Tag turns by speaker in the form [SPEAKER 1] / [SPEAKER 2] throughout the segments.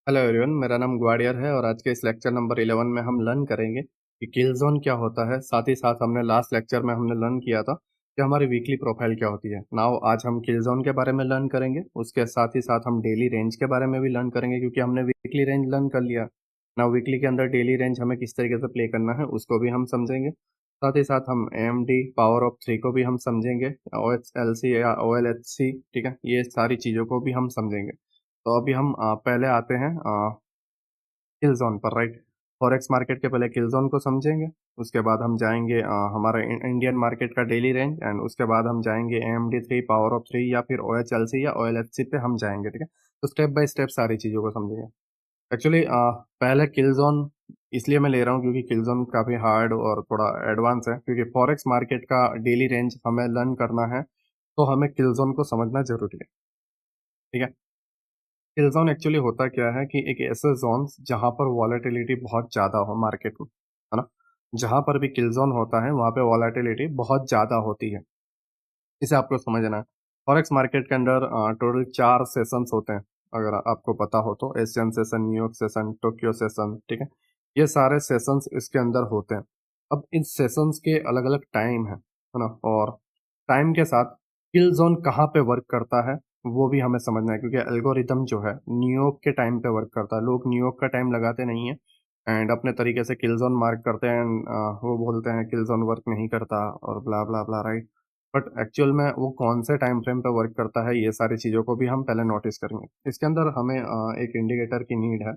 [SPEAKER 1] Hello everyone, मेरा नाम ग्वाडियर है और आज के इस लेक्चर नंबर 11 में हम लर्न करेंगे कि किल जोन क्या होता है। साथ ही साथ हमने लास्ट लेक्चर में हमने लर्न किया था कि हमारी वीकली प्रोफाइल क्या होती है। नाउ आज हम किल जोन के बारे में लर्न करेंगे, उसके साथ ही साथ हम डेली रेंज के बारे में भी लर्न करेंगे क्योंकि हमने वीकली रेंज लर्न कर लिया। नाउ वीकली के अंदर डेली रेंज हमें किस तरीके से प्ले करना है उसको भी हम समझेंगे। साथ ही साथ हम AMD पावर ऑफ 3 को भी हम समझेंगे, OHLC या OLHC, ठीक है, ये सारी चीज़ों को भी हम समझेंगे। तो अभी हम पहले आते हैं किल जोन पर, राइट। फॉरेक्स मार्केट के पहले किल जोन को समझेंगे। उसके बाद हम जाएंगे हमारा इंडियन मार्केट का डेली रेंज, एंड उसके बाद हम जाएंगे AMD3 पावर ऑफ 3 या फिर OHLC या OLHC पे हम जाएंगे, ठीक है। तो स्टेप बाय स्टेप सारी चीज़ों को समझेंगे। एक्चुअली पहले किल जोन इसलिए मैं ले रहा हूँ क्योंकि किल जोन काफ़ी हार्ड और थोड़ा एडवांस है, क्योंकि फॉरेक्स मार्केट का डेली रेंज हमें लर्न करना है तो हमें किल जोन को समझना जरूरी है, ठीक है। किल जोन एक्चुअली होता क्या है कि एक ऐसे जोन जहां पर वॉलेटिलिटी बहुत ज़्यादा हो मार्केट में, है ना। जहां पर भी किल जोन होता है वहां पे वॉलेटिलिटी बहुत ज़्यादा होती है, इसे आपको समझना है। फॉरेक्स मार्केट के अंदर टोटल 4 सेशंस होते हैं, अगर आपको पता हो तो। Asian session, New York session, Tokyo session, ठीक है। ये सारे सेशंस इसके अंदर होते हैं। अब इन सेशंस के अलग अलग टाइम है ना, और टाइम के साथ किल जोन कहाँ पे वर्क करता है वो भी हमें समझना है, क्योंकि एल्गोरिदम जो है न्यूयॉर्क के टाइम पे वर्क करता है। लोग न्यूयॉर्क का टाइम लगाते नहीं है एंड अपने तरीके से किल जोन मार्क करते हैं and, वो बोलते हैं किल जोन वर्क नहीं करता और ब्ला ब्ला ब्ला, राइट। बट एक्चुअल में वो कौन से टाइम फ्रेम पे वर्क करता है, ये सारी चीज़ों को भी हम पहले नोटिस करेंगे। इसके अंदर हमें एक इंडिकेटर की नीड है।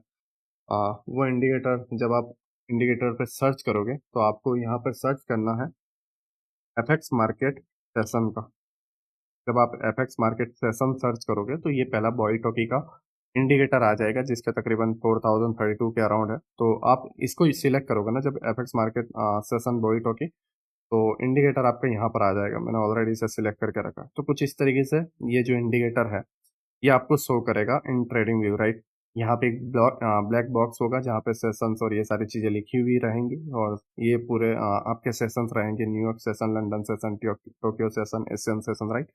[SPEAKER 1] वो इंडिकेटर जब आप इंडिकेटर पे सर्च करोगे तो आपको यहाँ पे सर्च करना है एफएक्स मार्केट सेशन का। जब आप एफएक्स मार्केट सेशन सर्च करोगे तो ये पहला बॉडी टॉकी का इंडिकेटर आ जाएगा जिसके तकरीबन 4032 के अराउंड है। तो आप इसको सिलेक्ट करोगे ना जब FX market session body talkie, तो इंडिकेटर आपका यहाँ पर आ जाएगा। मैंने ऑलरेडी इसे सिलेक्ट करके रखा है। तो कुछ इस तरीके से ये जो इंडिकेटर है ये आपको शो करेगा इन ट्रेडिंग व्यू, राइट। यहाँ पे एक ब्लैक बॉक्स होगा जहाँ पे सेशंस और ये सारी चीज़ें लिखी हुई रहेंगी, और ये पूरे आपके सेशंस रहेंगे, New York session, London session, Tokyo session, Asian session, right.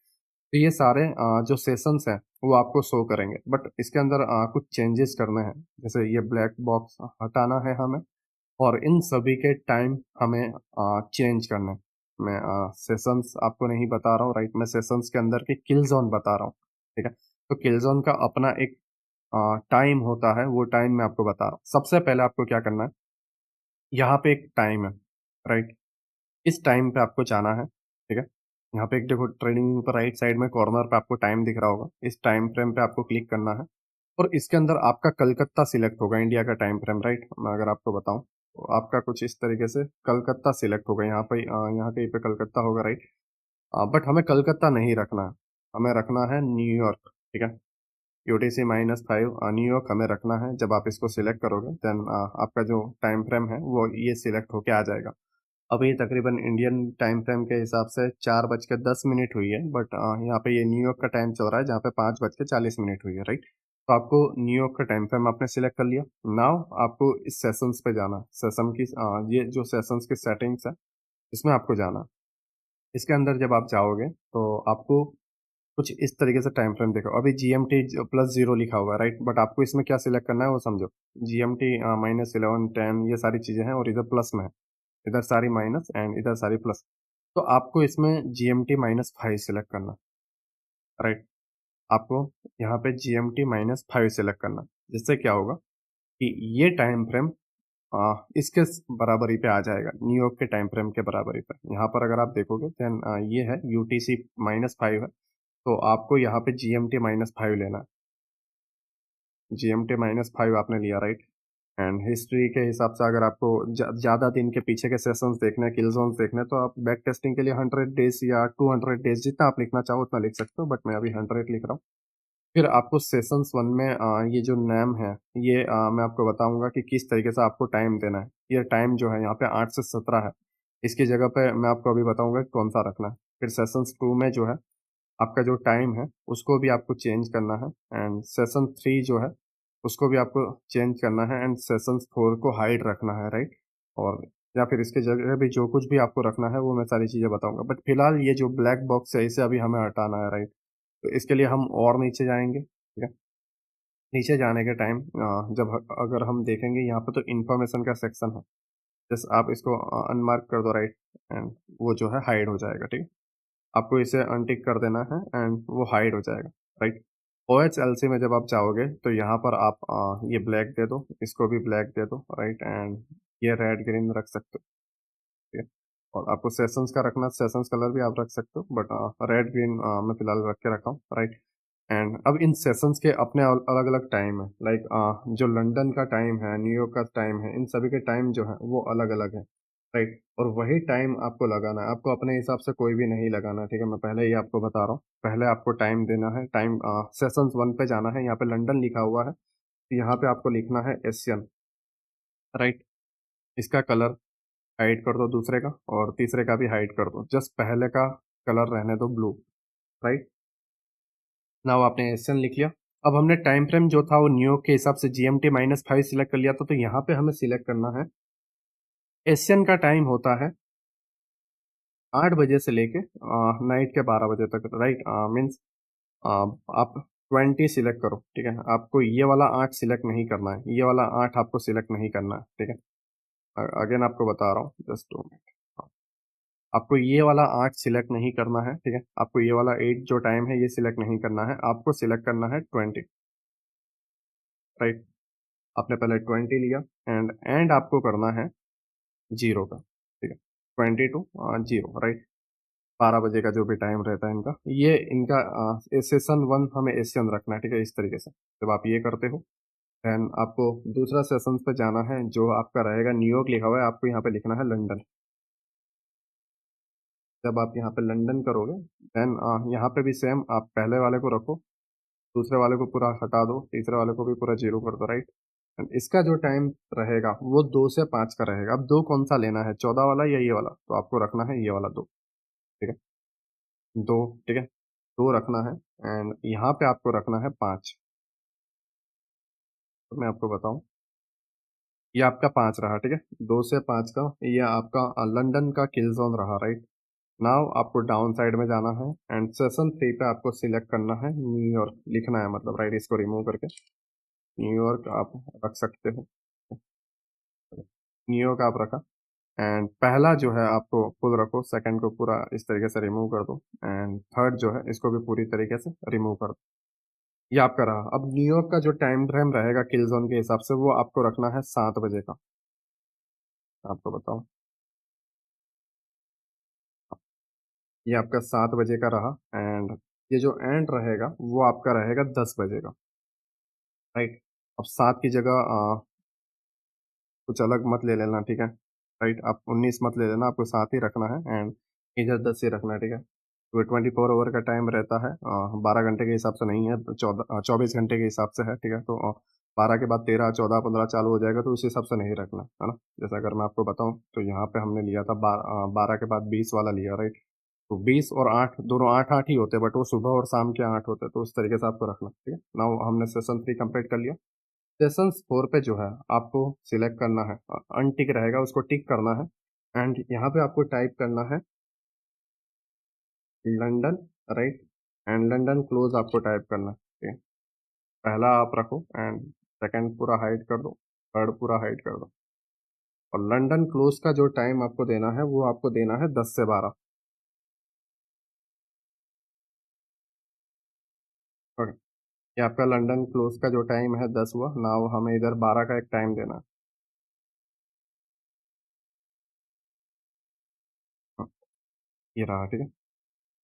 [SPEAKER 1] तो ये सारे जो सेशंस हैं वो आपको शो करेंगे, बट इसके अंदर कुछ चेंजेस करने हैं। जैसे ये ब्लैक बॉक्स हटाना है हमें, और इन सभी के टाइम हमें चेंज करना है। मैं सेशंस आपको नहीं बता रहा हूँ, राइट। मैं सेशंस के अंदर के किल जोन बता रहा हूँ, ठीक है। तो किल जोन का अपना एक टाइम होता है, वो टाइम मैं आपको बता रहा हूँ। सबसे पहले आपको क्या करना है, यहाँ पे एक टाइम है, राइट। इस टाइम पे आपको जाना है, ठीक है। यहाँ पे एक देखो ट्रेडिंग पर राइट साइड में कॉर्नर पे आपको टाइम दिख रहा होगा, इस टाइम फ्रेम पे आपको क्लिक करना है। और इसके अंदर आपका कलकत्ता सिलेक्ट होगा, इंडिया का टाइम फ्रेम, राइट। मैं अगर आपको बताऊं तो आपका कुछ इस तरीके से कलकत्ता सिलेक्ट होगा, यहाँ पे यहाँ कहीं पे कलकत्ता होगा, राइट। बट हमें कलकत्ता नहीं रखना है, हमें रखना है न्यूयॉर्क, ठीक है। UTC-5 न्यूयॉर्क हमें रखना है। जब आप इसको सिलेक्ट करोगे देन आपका जो टाइम फ्रेम है वो ये सिलेक्ट होके आ जाएगा। अभी तकरीबन इंडियन टाइम फ्रेम के हिसाब से 4:10 हुई है, बट यहाँ पे ये न्यूयॉर्क का टाइम चल रहा है जहाँ पे 5:40 हुई है, राइट। तो आपको न्यूयॉर्क का टाइम फ्रेम आपने सिलेक्ट कर लिया। नाउ आपको इस सेशंस पे जाना है। सेशन की ये जो सेशंस की सेटिंग्स है इसमें आपको जाना है। इसके अंदर जब आप जाओगे तो आपको कुछ इस तरीके से टाइम फ्रेम देखो। अभी GMT +0 लिखा हुआ है, राइट। बट आपको इसमें क्या सिलेक्ट करना है वो समझो। GMT -11, 10 ये सारी चीज़ें हैं, और इधर प्लस में है। इधर सारी माइनस एंड इधर सारी प्लस। तो आपको इसमें GMT-5 सिलेक्ट करना, राइट। आपको यहाँ पे GMT-5 सिलेक्ट करना, जिससे क्या होगा कि ये टाइम फ्रेम इसके बराबरी पे आ जाएगा, न्यूयॉर्क के टाइम फ्रेम के बराबरी पे। यहाँ पर अगर आप देखोगे देन ये है UTC-5 है, तो आपको यहाँ पे GMT-5 लेना है। GMT-5 आपने लिया, राइट। एंड हिस्ट्री के हिसाब से अगर आपको ज़्यादा दिन के पीछे के सेशंस देखने हैं, किल जोन्स देखने हैं, तो आप बैक टेस्टिंग के लिए 100 डेज या 200 डेज जितना आप लिखना चाहो उतना लिख सकते हो, बट मैं अभी 100 लिख रहा हूँ। फिर आपको सेशंस 1 में ये जो नेम है ये मैं आपको बताऊंगा कि किस तरीके से आपको टाइम देना है। ये टाइम जो है यहाँ पे 8 से 17 है, इसकी जगह पे मैं आपको अभी बताऊंगा कि कौन सा रखना है। फिर सेशंस 2 में जो है आपका जो टाइम है उसको भी आपको चेंज करना है, एंड सेशन 3 जो है उसको भी आपको चेंज करना है, एंड सेशन 4 को हाइड रखना है, राइट। और या फिर इसके जगह भी जो कुछ भी आपको रखना है वो मैं सारी चीज़ें बताऊंगा, बट फिलहाल ये जो ब्लैक बॉक्स है इसे अभी हमें हटाना है, राइट। तो इसके लिए हम और नीचे जाएंगे, ठीक है। नीचे जाने के टाइम जब अगर हम देखेंगे यहाँ पे तो इन्फॉर्मेशन का सेक्शन है। जैसे आप इसको अनमार्क कर दो, राइट, एंड वो जो है हाइड हो जाएगा, ठीक है। आपको इसे अनटिक कर देना है एंड वो हाइड हो जाएगा, राइट। OHLC में जब आप चाहोगे तो यहाँ पर आप ये ब्लैक दे दो, इसको भी ब्लैक दे दो, राइट, एंड ये रेड ग्रीन रख सकते हो, ठीक है। और आपको सेशंस का रखना, सेशंस कलर भी आप रख सकते हो, बट रेड ग्रीन मैं फिलहाल रख के रखा हूँ, राइट। एंड अब इन सेशंस के अपने अलग अलग टाइम है, लाइक जो लंदन का टाइम है, न्यूयॉर्क का टाइम है, इन सभी के टाइम जो है वो अलग अलग है, राइट। और वही टाइम आपको लगाना है, आपको अपने हिसाब से कोई भी नहीं लगाना, ठीक है। मैं पहले ही आपको बता रहा हूँ, पहले आपको टाइम देना है, टाइम सेशंस 1 पे जाना है, यहाँ पे लंदन लिखा हुआ है, तो यहाँ पे आपको लिखना है एशियन, राइट। इसका कलर हाइड कर दो दूसरे का, और तीसरे का भी हाइड कर दो, जस्ट पहले का कलर रहने दो ब्लू, राइट। नाउ आपने एशियन लिख लिया। अब हमने टाइम फ्रेम जो था वो न्यूयॉर्क के हिसाब से GMT-5 सिलेक्ट कर लिया था, तो यहाँ पे हमें सिलेक्ट करना है एशियन का टाइम होता है 8 बजे से लेके नाइट के 12 बजे तक, राइट। मीन्स आप 20 सिलेक्ट करो, ठीक है। आपको ये वाला 8 सिलेक्ट नहीं करना है, ये वाला 8 आपको सिलेक्ट नहीं करना है, ठीक है। अगेन आपको बता रहा हूँ, जस्ट 2 मिनट। आपको ये वाला 8 सिलेक्ट नहीं करना है, ठीक है। आपको ये वाला 8 जो टाइम है ये सिलेक्ट नहीं करना है, आपको सिलेक्ट करना है 20, राइट। आपने पहले 20 लिया, एंड आपको करना है जीरो का, ठीक है। 22 जीरो, राइट। 12 बजे का जो भी टाइम रहता है इनका, ये इनका सेशन 1 हमें एशियन रखना है, ठीक है। इस तरीके से जब आप ये करते हो, देन आपको दूसरा सेशन पे जाना है जो आपका रहेगा न्यूयॉर्क लिखा हुआ है, आपको यहाँ पे लिखना है लंदन। जब आप यहाँ पे लंदन करोगे, देन यहाँ पे भी सेम आप पहले वाले को रखो, दूसरे वाले को पूरा हटा दो, तीसरे वाले को भी पूरा जीरो कर दो, राइट। एंड इसका जो टाइम रहेगा वो 2 से 5 का रहेगा। अब दो कौन सा लेना है, 14 वाला या ये वाला, तो आपको रखना है ये वाला दो, ठीक है। दो, ठीक है, दो रखना है। एंड यहाँ पे आपको रखना है 5। तो मैं आपको बताऊं, ये आपका 5 रहा, ठीक है। 2 से 5 का ये आपका लंदन का किल जोन रहा, राइट। नाउ आपको डाउन साइड में जाना है, एंड सेशन 3 पे आपको सिलेक्ट करना है न्यूयॉर्क लिखना है, मतलब, राइट। इसको रिमूव करके न्यूयॉर्क आप रख सकते हो, न्यूयॉर्क आप रखा। एंड पहला जो है आपको फुल रखो, सेकंड को पूरा इस तरीके से रिमूव कर दो, एंड थर्ड जो है इसको भी पूरी तरीके से रिमूव कर दो। ये आपका रहा। अब न्यूयॉर्क का जो टाइम फ्रेम रहेगा किल जोन के हिसाब से, वो आपको रखना है 7 बजे का। आपको बताओ, ये आपका 7 बजे का रहा। एंड ये जो एंड रहेगा वो आपका रहेगा 10 बजे का, राइट। अब 7 की जगह कुछ अलग मत ले लेना, ठीक है, राइट। आप 19 मत ले लेना, आपको 7 ही रखना है, एंड इधर 10 ही रखना है, ठीक है। तो 24 ओवर का टाइम रहता है, 12 घंटे के हिसाब से नहीं है, 24 घंटे के हिसाब से है, ठीक है। तो 12 के बाद 13, 14, 15 चालू हो जाएगा, तो उस हिसाब से नहीं रखना है ना। जैसे अगर मैं आपको बताऊं तो यहाँ पे हमने लिया था 12 के बाद 20 वाला लिया, राइट। तो 20 और 8 दोनों 8 8 ही होते हैं, बट वो सुबह और शाम के 8 होते हैं, तो उस तरीके से आपको रखना, ठीक है ना। हमने सेशन 3 कंप्लीट कर लिया। सेशन 4 पे जो है आपको सिलेक्ट करना है, अनटिक रहेगा उसको टिक करना है, एंड यहाँ पे आपको टाइप करना है London, right. And London close आपको टाइप करना है, ठीक है। पहला आप रखो, एंड सेकंड पूरा हाइड कर दो, थर्ड पूरा हाइड कर दो। और लंदन क्लोज का जो टाइम आपको देना है वो आपको देना है 10 से 12। ओके, ये आपका लंदन क्लोज का जो टाइम है 10 हुआ ना, वो हमें इधर 12 का एक टाइम देना है। हाँ, ये रहा, ठीक है।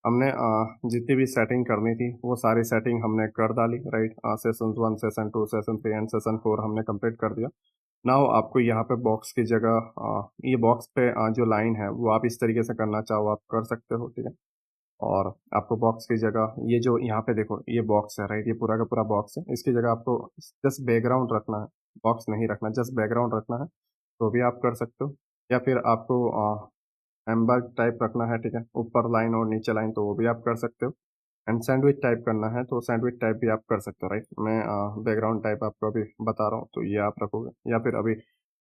[SPEAKER 1] हमने जितनी भी सेटिंग करनी थी वो सारी सेटिंग हमने कर डाली, right. Session 1, session 2, session 3 and session 4 हमने कंप्लीट कर दिया। नाउ आपको यहाँ पे बॉक्स की जगह ये बॉक्स पे जो लाइन है वो आप इस तरीके से करना चाहो आप कर सकते हो, ठीक है। और आपको बॉक्स की जगह ये जो यहाँ पे देखो ये बॉक्स है, राइट, ये पूरा का पूरा बॉक्स है, इसकी जगह आपको जस्ट बैकग्राउंड रखना है, बॉक्स नहीं रखना, जस्ट बैकग्राउंड रखना है, तो भी आप कर सकते हो। या फिर आपको एम्बर टाइप रखना है, ठीक है, ऊपर लाइन और नीचे लाइन, तो वो भी आप कर सकते हो। एंड सैंडविच टाइप करना है तो सैंडविच टाइप भी आप कर सकते हो, राइट। मैं बैकग्राउंड टाइप आपको अभी बता रहा हूँ, तो ये आप रखोगे। या फिर अभी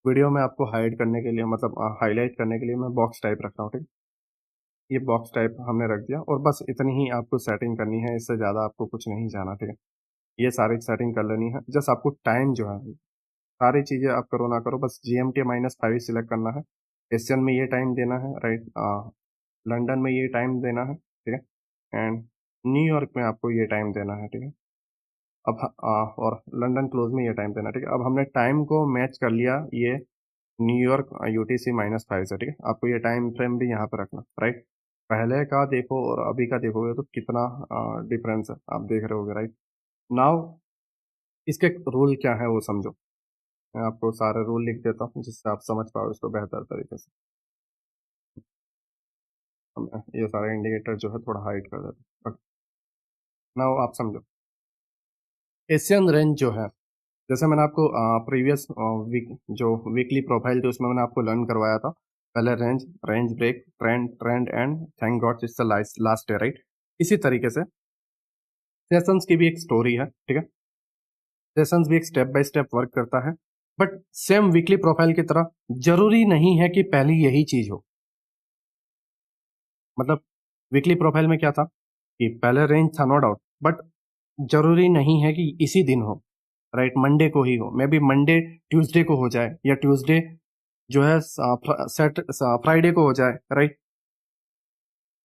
[SPEAKER 1] वीडियो में आपको हाइड करने के लिए, मतलब हाईलाइट करने के लिए मैं बॉक्स टाइप रख रहा हूँ, ठीक है। ये बॉक्स टाइप हमने रख दिया, और बस इतनी ही आपको सेटिंग करनी है, इससे ज़्यादा आपको कुछ नहीं जाना, ठीक है। ये सारी सेटिंग कर लेनी है। जस्ट आपको टाइम जो है, सारी चीज़ें आप करो ना करो, बस GMT-5 सिलेक्ट करना है। एशियन में ये टाइम देना है, राइट। लंदन में ये टाइम देना है, ठीक है। एंड न्यूयॉर्क में आपको ये टाइम देना है, ठीक है। अब और लंदन क्लोज में ये टाइम देना है, ठीक है। अब हमने टाइम को मैच कर लिया ये न्यूयॉर्क UTC-5 से, ठीक है। आपको ये टाइम फ्रेम भी यहाँ पर रखना, राइट। पहले का देखो और अभी का देखोगे तो कितना डिफरेंस है, आप देख रहे होगे, राइट। नाउ इसके रूल क्या है वो समझो। मैं आपको सारे रूल लिख देता हूँ जिससे आप समझ पाओ इसको बेहतर तरीके से। ये सारे इंडिकेटर जो है थोड़ा हाइड कर देता हूँ। नाउ आप समझो, एशियन रेंज जो है, जैसे मैंने आपको प्रीवियस वीक जो वीकली प्रोफाइल थी उसमें मैंने आपको लर्न करवाया था। पहले range, range break, trend, trend and thank god it's the last day, right. इसी तरीके से सेशंस की भी एक स्टोरी है, ठीक है। सेशंस भी एक स्टेप बाय स्टेप वर्क करता है, बट सेम वीकली प्रोफाइल की तरह जरूरी नहीं है कि पहली यही चीज हो। मतलब वीकली प्रोफाइल में क्या था कि पहले रेंज था, नो डाउट, बट जरूरी नहीं है कि इसी दिन हो, राइट। मंडे को ही हो, मे बी मंडे ट्यूसडे को हो जाए, या ट्यूसडे जो है सेट फ्राइडे को हो जाए, राइट।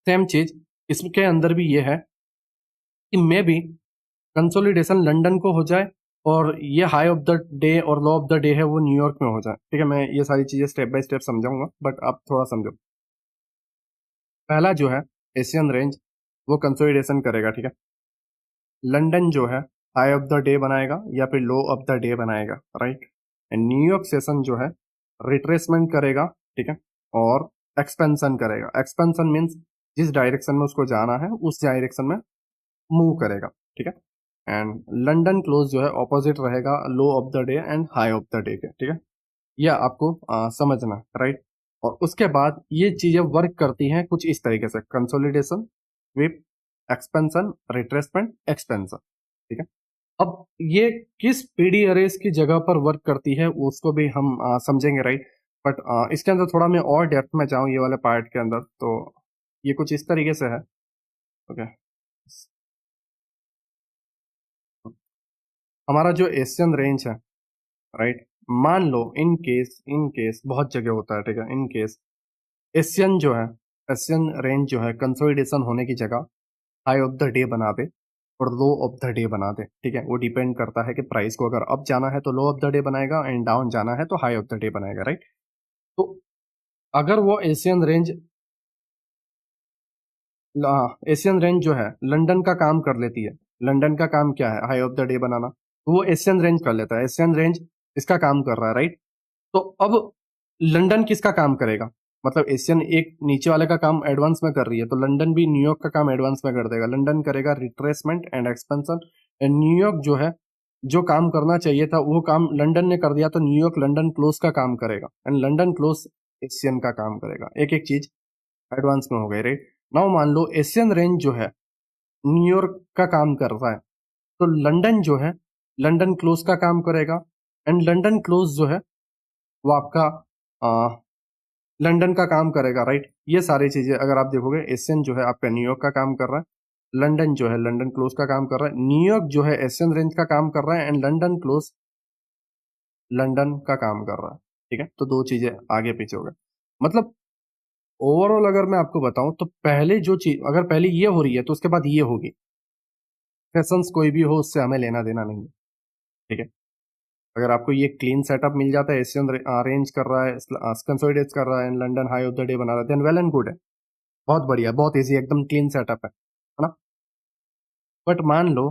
[SPEAKER 1] सेम चीज इसके अंदर भी ये है कि मे बी कंसोलिडेशन लंदन को हो जाए और ये हाई ऑफ द डे और लो ऑफ द डे है वो न्यूयॉर्क में हो जाए, ठीक है। मैं ये सारी चीजें स्टेप बाय स्टेप समझाऊंगा, बट आप थोड़ा समझो। पहला जो है एशियन रेंज, वो कंसोलिडेशन करेगा, ठीक है। लंदन जो है हाई ऑफ द डे बनाएगा या फिर लो ऑफ द डे बनाएगा, राइट। एंड न्यूयॉर्क सेशन जो है रिट्रेसमेंट करेगा, ठीक है, और एक्सपेंशन करेगा। एक्सपेंशन मीन्स जिस डायरेक्शन में उसको जाना है उस डायरेक्शन में मूव करेगा, ठीक है। एंड लंदन क्लोज जो है ऑपोजिट रहेगा low of the day and high of the day के, ठीक है। यह आपको समझना, राइट। और उसके बाद ये चीजें वर्क करती हैं कुछ इस तरीके से, consolidation with expansion, retracement, expansion, ठीक है। अब ये किस पीडी अरेज की जगह पर वर्क करती है उसको भी हम समझेंगे, राइट। बट इसके अंदर थोड़ा मैं और डेप्थ में जाऊं ये वाले पार्ट के अंदर, तो ये कुछ इस तरीके से है, ओके। हमारा जो एशियन रेंज है, राइट, मान लो इन केस बहुत जगह होता है, ठीक है। इन केस एशियन जो है, एशियन रेंज जो है कंसोलिडेशन होने की जगह हाई ऑफ द डे बना दे और लो ऑफ द डे बना दे, ठीक है। वो डिपेंड करता है कि प्राइस को अगर अप जाना है तो लो ऑफ द डे बनाएगा एंड डाउन जाना है तो हाई ऑफ द डे बनाएगा, राइट। तो अगर वो एशियन रेंज जो है लंदन का काम कर लेती है, लंदन का काम क्या है, हाई ऑफ द डे बनाना, तो वो एशियन रेंज कर लेता है। एशियन रेंज इसका काम कर रहा है, राइट। तो अब लंदन किसका काम करेगा, मतलब एशियन एक नीचे वाले का काम एडवांस में कर रही है तो लंदन भी न्यूयॉर्क का काम एडवांस में कर देगा। लंदन करेगा retracement and expansion, and New York जो है जो काम करना चाहिए था वो काम लंदन ने कर दिया तो न्यूयॉर्क लंदन क्लोज का काम करेगा एंड लंदन क्लोज एशियन का काम करेगा। एक एक चीज एडवांस में हो गई, राइट। नाउ मान लो एशियन रेंज जो है न्यूयॉर्क का काम कर रहा है, तो लंदन जो है लंदन क्लोज का काम करेगा एंड लंदन क्लोज जो है वो आपका लंदन का काम करेगा, राइट। ये सारी चीजें अगर आप देखोगे, एशियन जो है आपका न्यूयॉर्क का काम कर रहा है, लंदन जो है लंदन क्लोज का काम कर रहा है, न्यूयॉर्क जो है एशियन रेंज का काम कर रहा है एंड लंदन क्लोज लंदन का काम कर रहा है, ठीक है। तो दो चीजें आगे पीछे हो गए। मतलब ओवरऑल अगर मैं आपको बताऊं तो पहले जो चीज अगर पहले ये हो रही है तो उसके बाद ये होगी। सेशंस कोई भी हो उससे हमें लेना देना नहीं है, ठीक है। अगर आपको ये क्लीन सेटअप मिल जाता है, एशियन रेंज कर रहा है, कंसोलिडेट कर रहा है, London high of the day बना रहा है, देन वेल एंड गुड है, बहुत बढ़िया, बहुत इजी, एकदम क्लीन सेटअप है ना। बट मान लो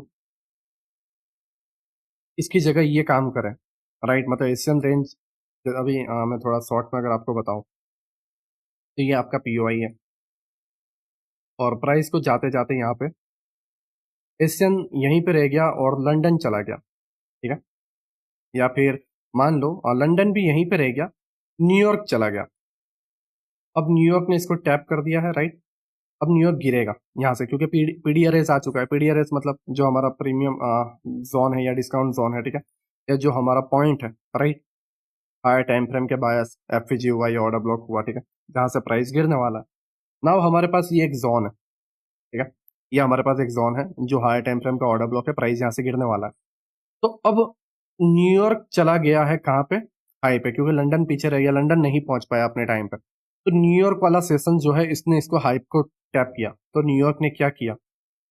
[SPEAKER 1] इसकी जगह ये काम करे, राइट, मतलब एशियन रेंज अभी मैं थोड़ा शॉर्ट में अगर आपको बताऊं तो ये आपका POI है और प्राइस को जाते जाते यहाँ पे एशियन यहीं पे रह गया और लंदन चला गया, ठीक है। या फिर मान लो लंदन भी यहीं पे रह गया, न्यूयॉर्क चला गया। अब न्यूयॉर्क ने इसको टैप कर दिया है, राइट। अब न्यूयॉर्क गिरेगा यहाँ से क्योंकि PDRS आ चुका है। PDRS मतलब जो हमारा प्रीमियम जोन है या डिस्काउंट जोन है, ठीक है, या जो हमारा पॉइंट है, राइट, हायर टाइम फ्रेम के बायस FVG हुआ या ऑर्डर ब्लॉक हुआ, ठीक है, जहाँ से प्राइस गिरने वाला है। नाउ हमारे पास ये एक जोन है, ठीक है। ये हमारे पास एक जोन है जो हाई टाइम फ्रेम का ऑर्डर ब्लॉक है, प्राइस यहाँ से गिरने वाला है। तो अब न्यूयॉर्क चला गया है कहाँ पे, हाई पे, क्योंकि लंदन पीछे रह गया, लंदन नहीं पहुंच पाया अपने टाइम पर। तो न्यूयॉर्क वाला सेशन जो है इसने इसको हाई को टैप किया, तो न्यूयॉर्क ने क्या किया,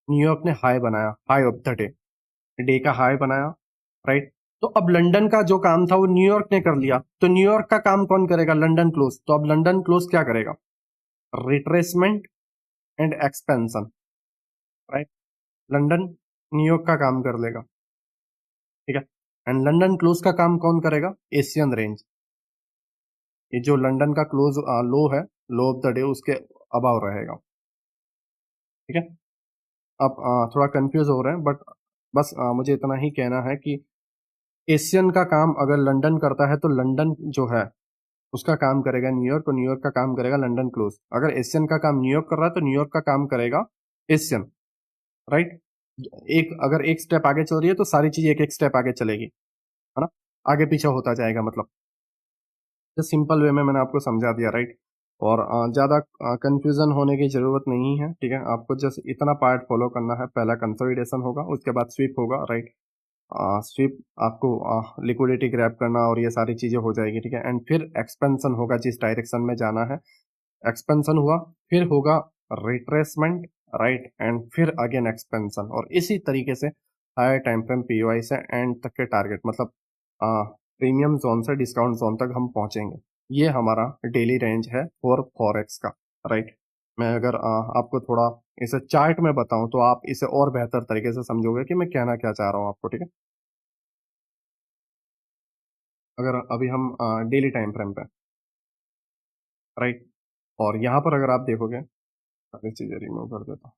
[SPEAKER 1] न्यूयॉर्क ने हाई बनाया, high of the day, day का हाई बनाया, राइट। तो अब लंदन का जो काम था वो न्यूयॉर्क ने कर लिया, तो न्यूयॉर्क का काम कौन करेगा, लंदन क्लोज। तो अब लंदन क्लोज क्या करेगा, retracement and expansion, right. London New York का काम कर लेगा, ठीक है। एंड लंदन क्लोज का काम कौन करेगा, एशियन रेंज। ये जो लंदन का क्लोज लो है, लो ऑफ द डे उसके अबाव रहेगा, ठीक है। अब थोड़ा कंफ्यूज हो रहे हैं, बट बस मुझे इतना ही कहना है कि एशियन का काम अगर लंदन करता है तो लंदन जो है उसका काम करेगा न्यूयॉर्क, और न्यूयॉर्क का काम करेगा लंदन क्लोज। अगर एशियन का काम न्यूयॉर्क कर रहा है तो न्यूयॉर्क का काम करेगा एशियन, राइट। एक अगर एक स्टेप आगे चल रही है तो सारी चीज एक एक स्टेप आगे चलेगी, है ना, आगे पीछे होता जाएगा, मतलब जो सिंपल वे में मैंने आपको समझा दिया, राइट। और ज़्यादा कंफ्यूजन होने की ज़रूरत नहीं है, ठीक है। आपको जस्ट इतना पार्ट फॉलो करना है, पहला कंसोलिडेशन होगा, उसके बाद स्वीप होगा, राइट। स्वीप आपको लिक्विडिटी ग्रैब करना और ये सारी चीज़ें हो जाएगी, ठीक है। एंड फिर एक्सपेंशन होगा, जिस डायरेक्शन में जाना है, एक्सपेंशन हुआ, फिर होगा रिट्रेसमेंट, राइट, एंड फिर अगेन एक्सपेंशन, और इसी तरीके से हायर टाइम फ्रेम पीओआई से एंड तक के टारगेट, मतलब प्रीमियम जोन से डिस्काउंट जोन तक हम पहुंचेंगे। ये हमारा डेली रेंज है फॉर फॉरेक्स का, राइट। मैं अगर आपको थोड़ा इसे चार्ट में बताऊं तो आप इसे और बेहतर तरीके से समझोगे कि मैं कहना क्या चाह रहा हूं आपको, ठीक है। अगर अभी हम डेली टाइम फ्रेम पे, राइट, और यहाँ पर अगर आप देखोगे, सारी चीजें रिमूव कर देता हूँ।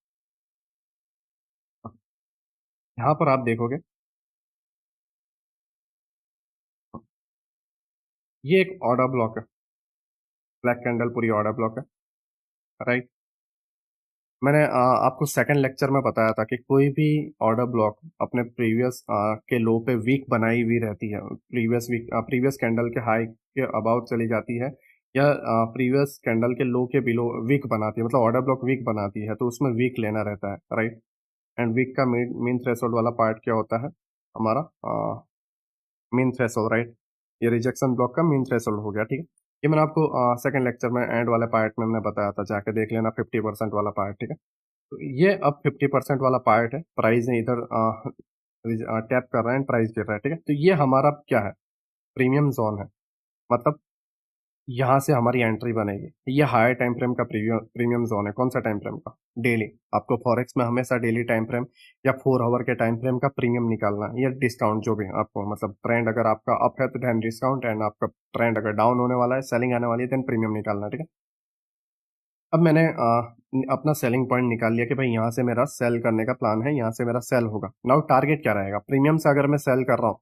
[SPEAKER 1] यहाँ पर आप देखोगे, ये एक ऑर्डर ब्लॉक है, ब्लैक कैंडल पूरी ऑर्डर ब्लॉक है, राइट। मैंने आपको सेकंड लेक्चर में बताया था कि कोई भी ऑर्डर ब्लॉक अपने प्रीवियस के लो पे वीक बनाई हुई रहती है, प्रीवियस वीक प्रीवियस कैंडल के हाई के अबाउट चली जाती है, या प्रीवियस कैंडल के लो के बिलो वीक बनाती है, मतलब ऑर्डर ब्लॉक वीक बनाती है, तो उसमें वीक लेना रहता है, राइट। एंड वीक का मेन थ्रेशोल्ड वाला पार्ट क्या होता है, हमारा मेन थ्रेशोल्ड, राइट। ये रिजेक्शन ब्लॉक का मेन थ्रेशोल्ड हो गया, ठीक है। ये मैंने आपको सेकंड लेक्चर में एंड वाले पार्ट में मैंने बताया था, जाके देख लेना, 50% वाला पार्ट, ठीक है। तो ये अब 50% वाला पार्ट है, प्राइस ने इधर टैप कर रहा है, प्राइस गिर रहा है, ठीक है। तो ये हमारा क्या है, प्रीमियम जोन है, मतलब यहाँ से हमारी एंट्री बनेगी। ये हायर टाइम फ्रेम का प्रीमियम प्रीमियम जोन है, कौन सा टाइम फ्रेम का, डेली। आपको फॉरेक्स में हमेशा डेली टाइम फ्रेम या 4 आवर के टाइम फ्रेम का प्रीमियम निकालना है, या डिस्काउंट जो भी है आपको, मतलब ट्रेंड अगर आपका अप है तो देन डिस्काउंट, एंड आपका ट्रेंड अगर डाउन होने वाला है, सेलिंग आने वाली है, देन प्रीमियम निकालना है, ठीक है। अब मैंने अपना सेलिंग पॉइंट निकाल लिया कि भाई यहाँ से मेरा सेल करने का प्लान है, यहाँ से मेरा सेल होगा। नाउ टारगेट क्या रहेगा, प्रीमियम से अगर मैं सेल कर रहा हूँ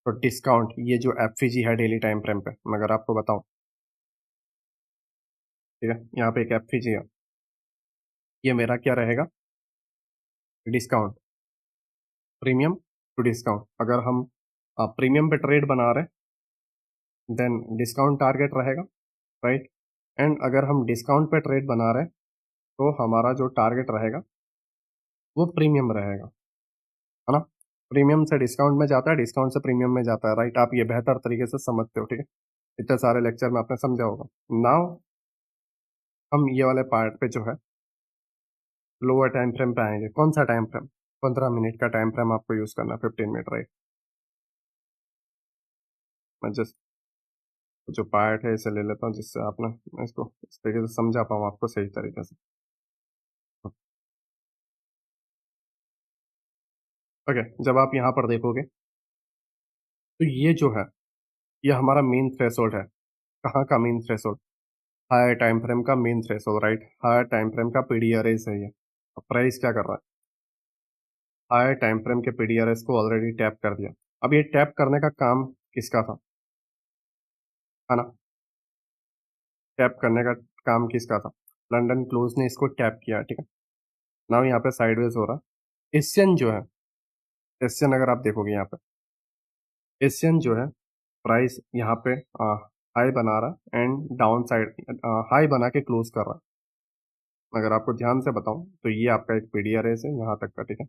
[SPEAKER 1] तो डिस्काउंट, ये जो एफवीजी है डेली टाइम फ्रेम पे, मैं अगर आपको बताऊं, ठीक है, यहाँ पे एक एफवीजी है, ये मेरा क्या रहेगा, डिस्काउंट, प्रीमियम टू डिस्काउंट। अगर हम प्रीमियम पे ट्रेड बना रहे हैं देन डिस्काउंट टारगेट रहेगा, राइट। एंड अगर हम डिस्काउंट पे ट्रेड बना रहे हैं तो हमारा जो टारगेट रहेगा वो प्रीमियम रहेगा, है ना। प्रीमियम से डिस्काउंट में जाता है, डिस्काउंट से प्रीमियम में जाता है, राइट। आप ये बेहतर तरीके से समझते हो, ठीक है। इतने सारे लेक्चर में आपने समझा होगा। नाउ हम ये वाले पार्ट पे जो है लोअर टाइम फ्रेम पे आएंगे। कौन सा टाइम फ्रेम, 15 मिनट का टाइम फ्रेम आपको यूज करना है, 15 मिनट, राइट। मैं जस्ट जो पार्ट है इसे ले लेता हूँ, जिससे आप ना, मैं इसको इस तरीके से समझा पाऊँ आपको सही तरीके से। ओके, जब आप यहाँ पर देखोगे तो ये जो है, ये हमारा मेन थ्रेशोल्ड है। कहाँ का main threshold, higher time frame का main threshold, right. Higher time frame का पीडीआरएस है ये। अब प्राइस क्या कर रहा है, हायर टाइम फ्रेम के पीडीआरएस को ऑलरेडी टैप कर दिया। अब ये टैप करने का काम किसका था, है ना, टैप करने का काम किसका था, लंदन क्लोज ने इसको टैप किया, ठीक है। नाउ यहाँ पे साइडवेज हो रहा है। एशियन जो है, एशियन अगर आप देखोगे यहाँ पे, एशियन जो है प्राइस यहाँ पे हाई बना रहा है एंड डाउन साइड हाई बना के क्लोज कर रहा है, अगर आपको ध्यान से बताऊं तो ये आपका एक पीडीआरएस है यहाँ तक का, ठीक है।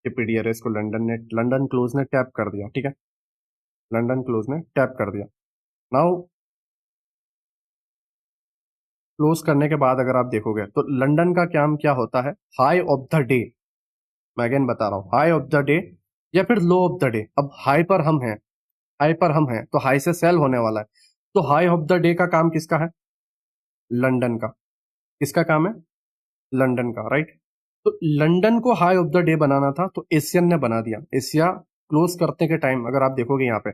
[SPEAKER 1] ये पीडीआरएस को लंदन क्लोज ने टैप कर दिया, ठीक है। लंदन क्लोज ने टैप कर दिया। नाउ क्लोज करने के बाद अगर आप देखोगे तो लंदन का काम क्या होता है, हाई ऑफ द डे। मैं अगेन बता रहा हूँ, हाई ऑफ द डे या फिर लो ऑफ द डे। अब हाई पर हम हैं, हाई पर हम हैं तो हाई से सेल होने वाला है। तो हाई ऑफ द डे का काम किसका है, लंदन का। किसका काम है, लंदन का, राइट। तो लंदन को हाई ऑफ द डे बनाना था तो एशियन ने बना दिया। एशिया क्लोज करने के टाइम अगर आप देखोगे यहाँ पे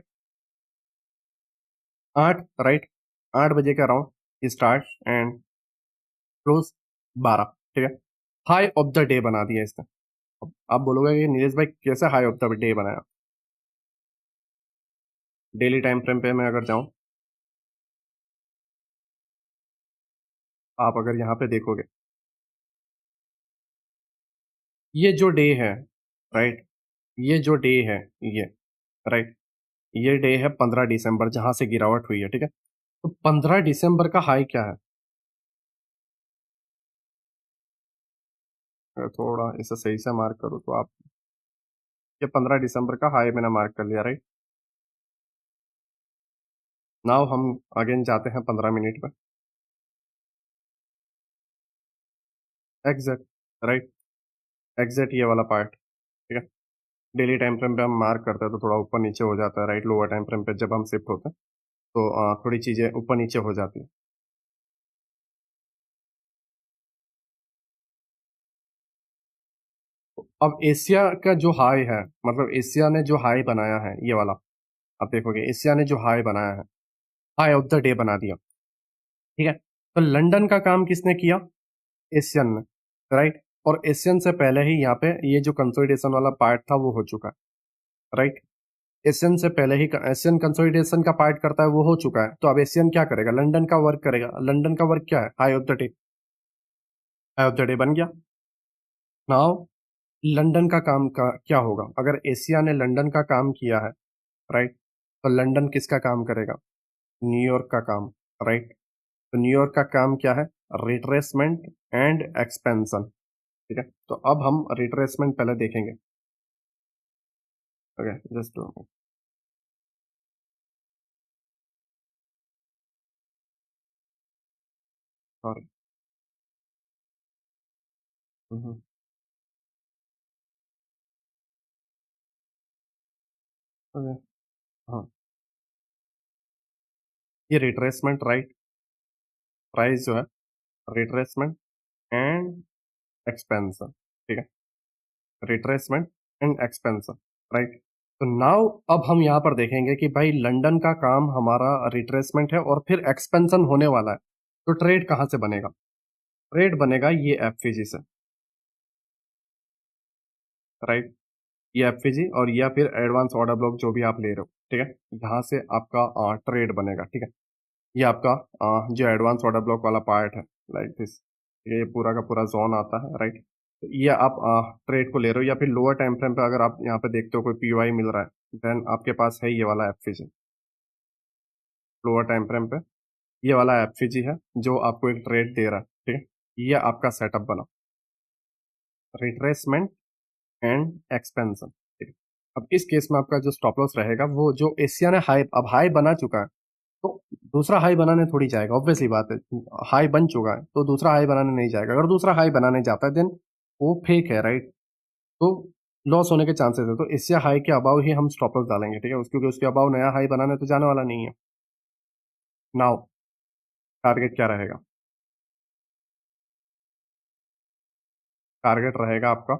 [SPEAKER 1] 8, राइट, 8 बजे के अराउंड स्टार्ट एंड क्लोज 12, ठीक है। हाई ऑफ द डे बना दिया इसने। अब आप बोलोगे कि नीरज भाई कैसे हाई ऑफ द डे बनाया। डेली टाइम फ्रेम पे मैं अगर जाऊं, आप अगर यहाँ पे देखोगे ये जो डे है, राइट, ये जो डे है, ये, राइट, ये डे है 15 दिसंबर जहां से गिरावट हुई है, ठीक है। तो 15 दिसंबर का हाई क्या है, अगर थोड़ा इसे सही से मार्क करो तो आप, ये 15 दिसंबर का हाई मैंने मार्क कर लिया, राइट। नाउ हम अगेन जाते हैं 15 मिनट पे। एग्जैक्ट, राइट, एग्जैक्ट ये वाला पार्ट, ठीक है। डेली टाइम फ्रेम पे हम मार्क करते हैं तो थोड़ा ऊपर नीचे हो जाता है, राइट। लोअर टाइम फ्रेम पे जब हम शिफ्ट होते हैं तो थोड़ी चीजें ऊपर नीचे हो जाती है। अब एशिया का जो हाई है, मतलब एशिया ने जो हाई बनाया है ये वाला, आप देखोगे एशिया ने जो हाई बनाया है, हाई ऑफ द डे बना दिया, ठीक है। तो लंदन का काम किसने किया, एशियन ने, राइट। और एशियन से पहले ही यहाँ पे ये जो कंसोलिडेशन वाला पार्ट था वो हो चुका है, राइट। एशियन से पहले ही एशियन कंसोलिडेशन का पार्ट करता है वो हो चुका है। तो अब एशियन क्या करेगा, लंदन का वर्क करेगा। लंदन का वर्क क्या है, high of the day, high of the day बन गया। नाउ लंदन का काम का क्या होगा, अगर एशिया ने लंदन का काम किया है, राइट, तो लंदन किसका काम करेगा, न्यूयॉर्क का काम, राइट। तो न्यूयॉर्क का काम क्या है, रिट्रेसमेंट एंड एक्सपेंशन, ठीक है। तो अब हम रिट्रेसमेंट पहले देखेंगे, ओके, जस्ट सॉरी, ओके, हाँ, ये रिट्रेसमेंट, राइट, प्राइस जो है, रिट्रेसमेंट एंड एक्सपेंशन, ठीक है, रिट्रेसमेंट एंड एक्सपेंशन, राइट। तो नाउ अब हम यहाँ पर देखेंगे कि भाई लंदन का काम हमारा रिट्रेसमेंट है और फिर एक्सपेंशन होने वाला है। तो ट्रेड कहाँ से बनेगा, ट्रेड बनेगा ये एफवीजी से, राइट। ये एफवीजी और या फिर एडवांस ऑर्डर ब्लॉक जो भी आप ले रहे हो, ठीक है, यहाँ से आपका ट्रेड बनेगा, ठीक है। ये आपका जो एडवांस ऑर्डर ब्लॉक वाला पार्ट है, लाइक दिस, ये पूरा का पूरा जोन आता है, राइट। तो ये आप ट्रेड को ले रहे हो या फिर लोअर टाइम फ्रेम पे अगर आप यहाँ पे देखते हो कोई पीओआई मिल रहा है देन आपके पास है ये वाला एफवीजी। लोअर टाइम फ्रेम पे ये वाला एफवीजी है जो आपको एक ट्रेड दे रहा है, ठीक है। ये आपका सेटअप बना, रिट्रेसमेंट एंड एक्सपेंशन, ठीक है। अब इस केस में आपका जो स्टॉप लॉस रहेगा वो जो एशिया ने हाई, अब हाई बना चुका है तो दूसरा हाई बनाने थोड़ी जाएगा, ऑब्वियसली बात है। हाई बन चुका है तो दूसरा हाई बनाने नहीं जाएगा। अगर दूसरा हाई बनाने जाता है देन वो फेक है, राइट। तो लॉस होने के चांसेस है। तो इससे हाई के अबाव ही हम स्टॉप लॉस डालेंगे, ठीक है, क्योंकि उसके अबाव नया हाई बनाने तो जाने वाला नहीं है। नाउ टारगेट क्या रहेगा, टारगेट रहेगा आपका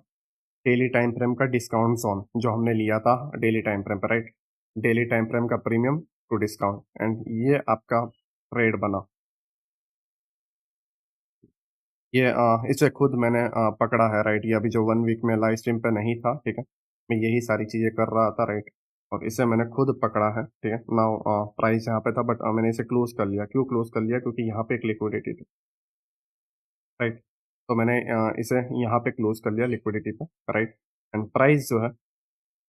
[SPEAKER 1] डेली टाइम फ्रेम का डिस्काउंट जोन जो हमने लिया था डेली टाइम फ्रेम पर, राइट। डेली टाइम फ्रेम का प्रीमियम टू डिस्काउंट एंड ये आपका ट्रेड बना। ये इसे खुद मैंने पकड़ा है, राइट। ये अभी जो 1 वीक में लाइव स्ट्रीम पे नहीं था, ठीक है, मैं यही सारी चीजें कर रहा था, राइट। और इसे मैंने खुद पकड़ा है, ठीक है। नाउ प्राइस यहाँ पे था बट मैंने इसे क्लोज कर लिया। क्यों क्लोज कर लिया, क्योंकि यहाँ पे एक लिक्विडिटी थी, राइट। तो मैंने इसे यहाँ पे क्लोज कर लिया लिक्विडिटी पे, राइट। एंड प्राइस जो है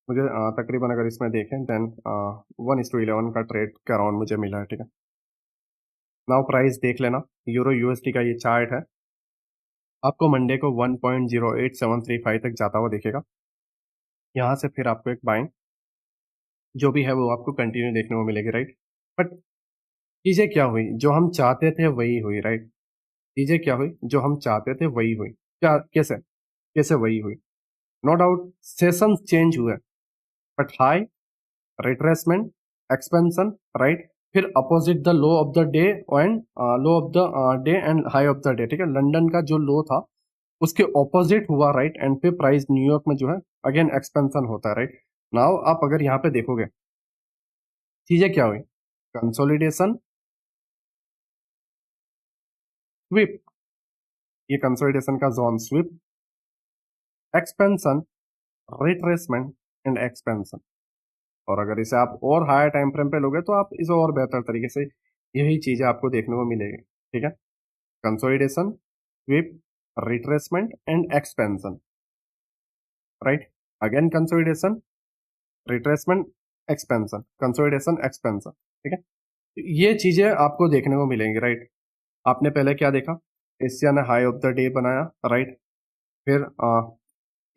[SPEAKER 1] मुझे तकरीबन अगर इसमें देखें देन 1:11 का ट्रेड के अराउंड मुझे मिला है, ठीक है। नाउ प्राइस देख लेना, यूरो यूएसडी का ये चार्ट है, आपको मंडे को 1.08735 तक जाता हुआ दिखेगा। यहाँ से फिर आपको एक बाइंग जो भी है वो आपको कंटिन्यू देखने को मिलेगी, राइट। बट चीजें क्या हुई, जो हम चाहते थे वही हुई, राइट। चीजें क्या हुई, जो हम चाहते थे वही हुई। क्या, कैसे, कैसे वही हुई? नो डाउट सेशंस चेंज हुए, but high, retracement, expansion, right. फिर opposite the low of the day and low of the day and high of the day, ठीक है। लंदन का जो लो था उसके ऑपोजिट हुआ, राइट। एंड फिर प्राइस न्यूयॉर्क में जो है अगेन एक्सपेंशन होता है, राइट। नाउ आप अगर यहाँ पे देखोगे चीजें क्या हुई, कंसोलिडेशन, स्विप, ये कंसोलिडेशन का zone, sweep, expansion, retracement and expansion. और अगर इसे आप और हायर टाइम फ्रेम पे लोगे तो आप इसे और बेहतर तरीके से यही चीजें आपको देखने को मिलेगी, ठीक है। Consolidation, sweep, retracement and expansion, right. Again consolidation, retracement, expansion, consolidation, expansion, ठीक है। तो ये चीजें आपको देखने को मिलेंगी, राइट। आपने पहले क्या देखा, एशिया ने हाई ऑफ द डे बनाया, राइट। फिर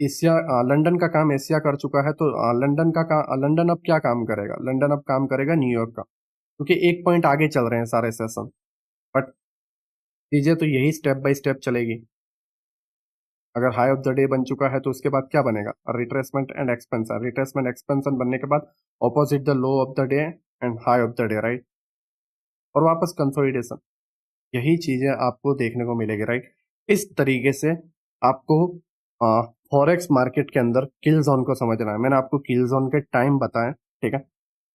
[SPEAKER 1] एशिया, लंदन का काम एशिया कर चुका है, तो लंदन अब क्या काम करेगा, लंदन अब काम करेगा न्यूयॉर्क का, क्योंकि एक पॉइंट आगे चल रहे हैं सारे सेशन। बट चीजें तो यही स्टेप बाय स्टेप चलेगी। अगर हाई ऑफ द डे बन चुका है तो उसके बाद क्या बनेगा, retracement and expansion, retracement expansion बनने के बाद opposite the low of the day and high of the day, right. और वापस कंसोलिडेशन, यही चीजें आपको देखने को मिलेगी, राइट। इस तरीके से आपको फॉरेक्स मार्केट के अंदर किल जोन को समझना है। मैंने आपको किल जोन के टाइम बताए, ठीक है।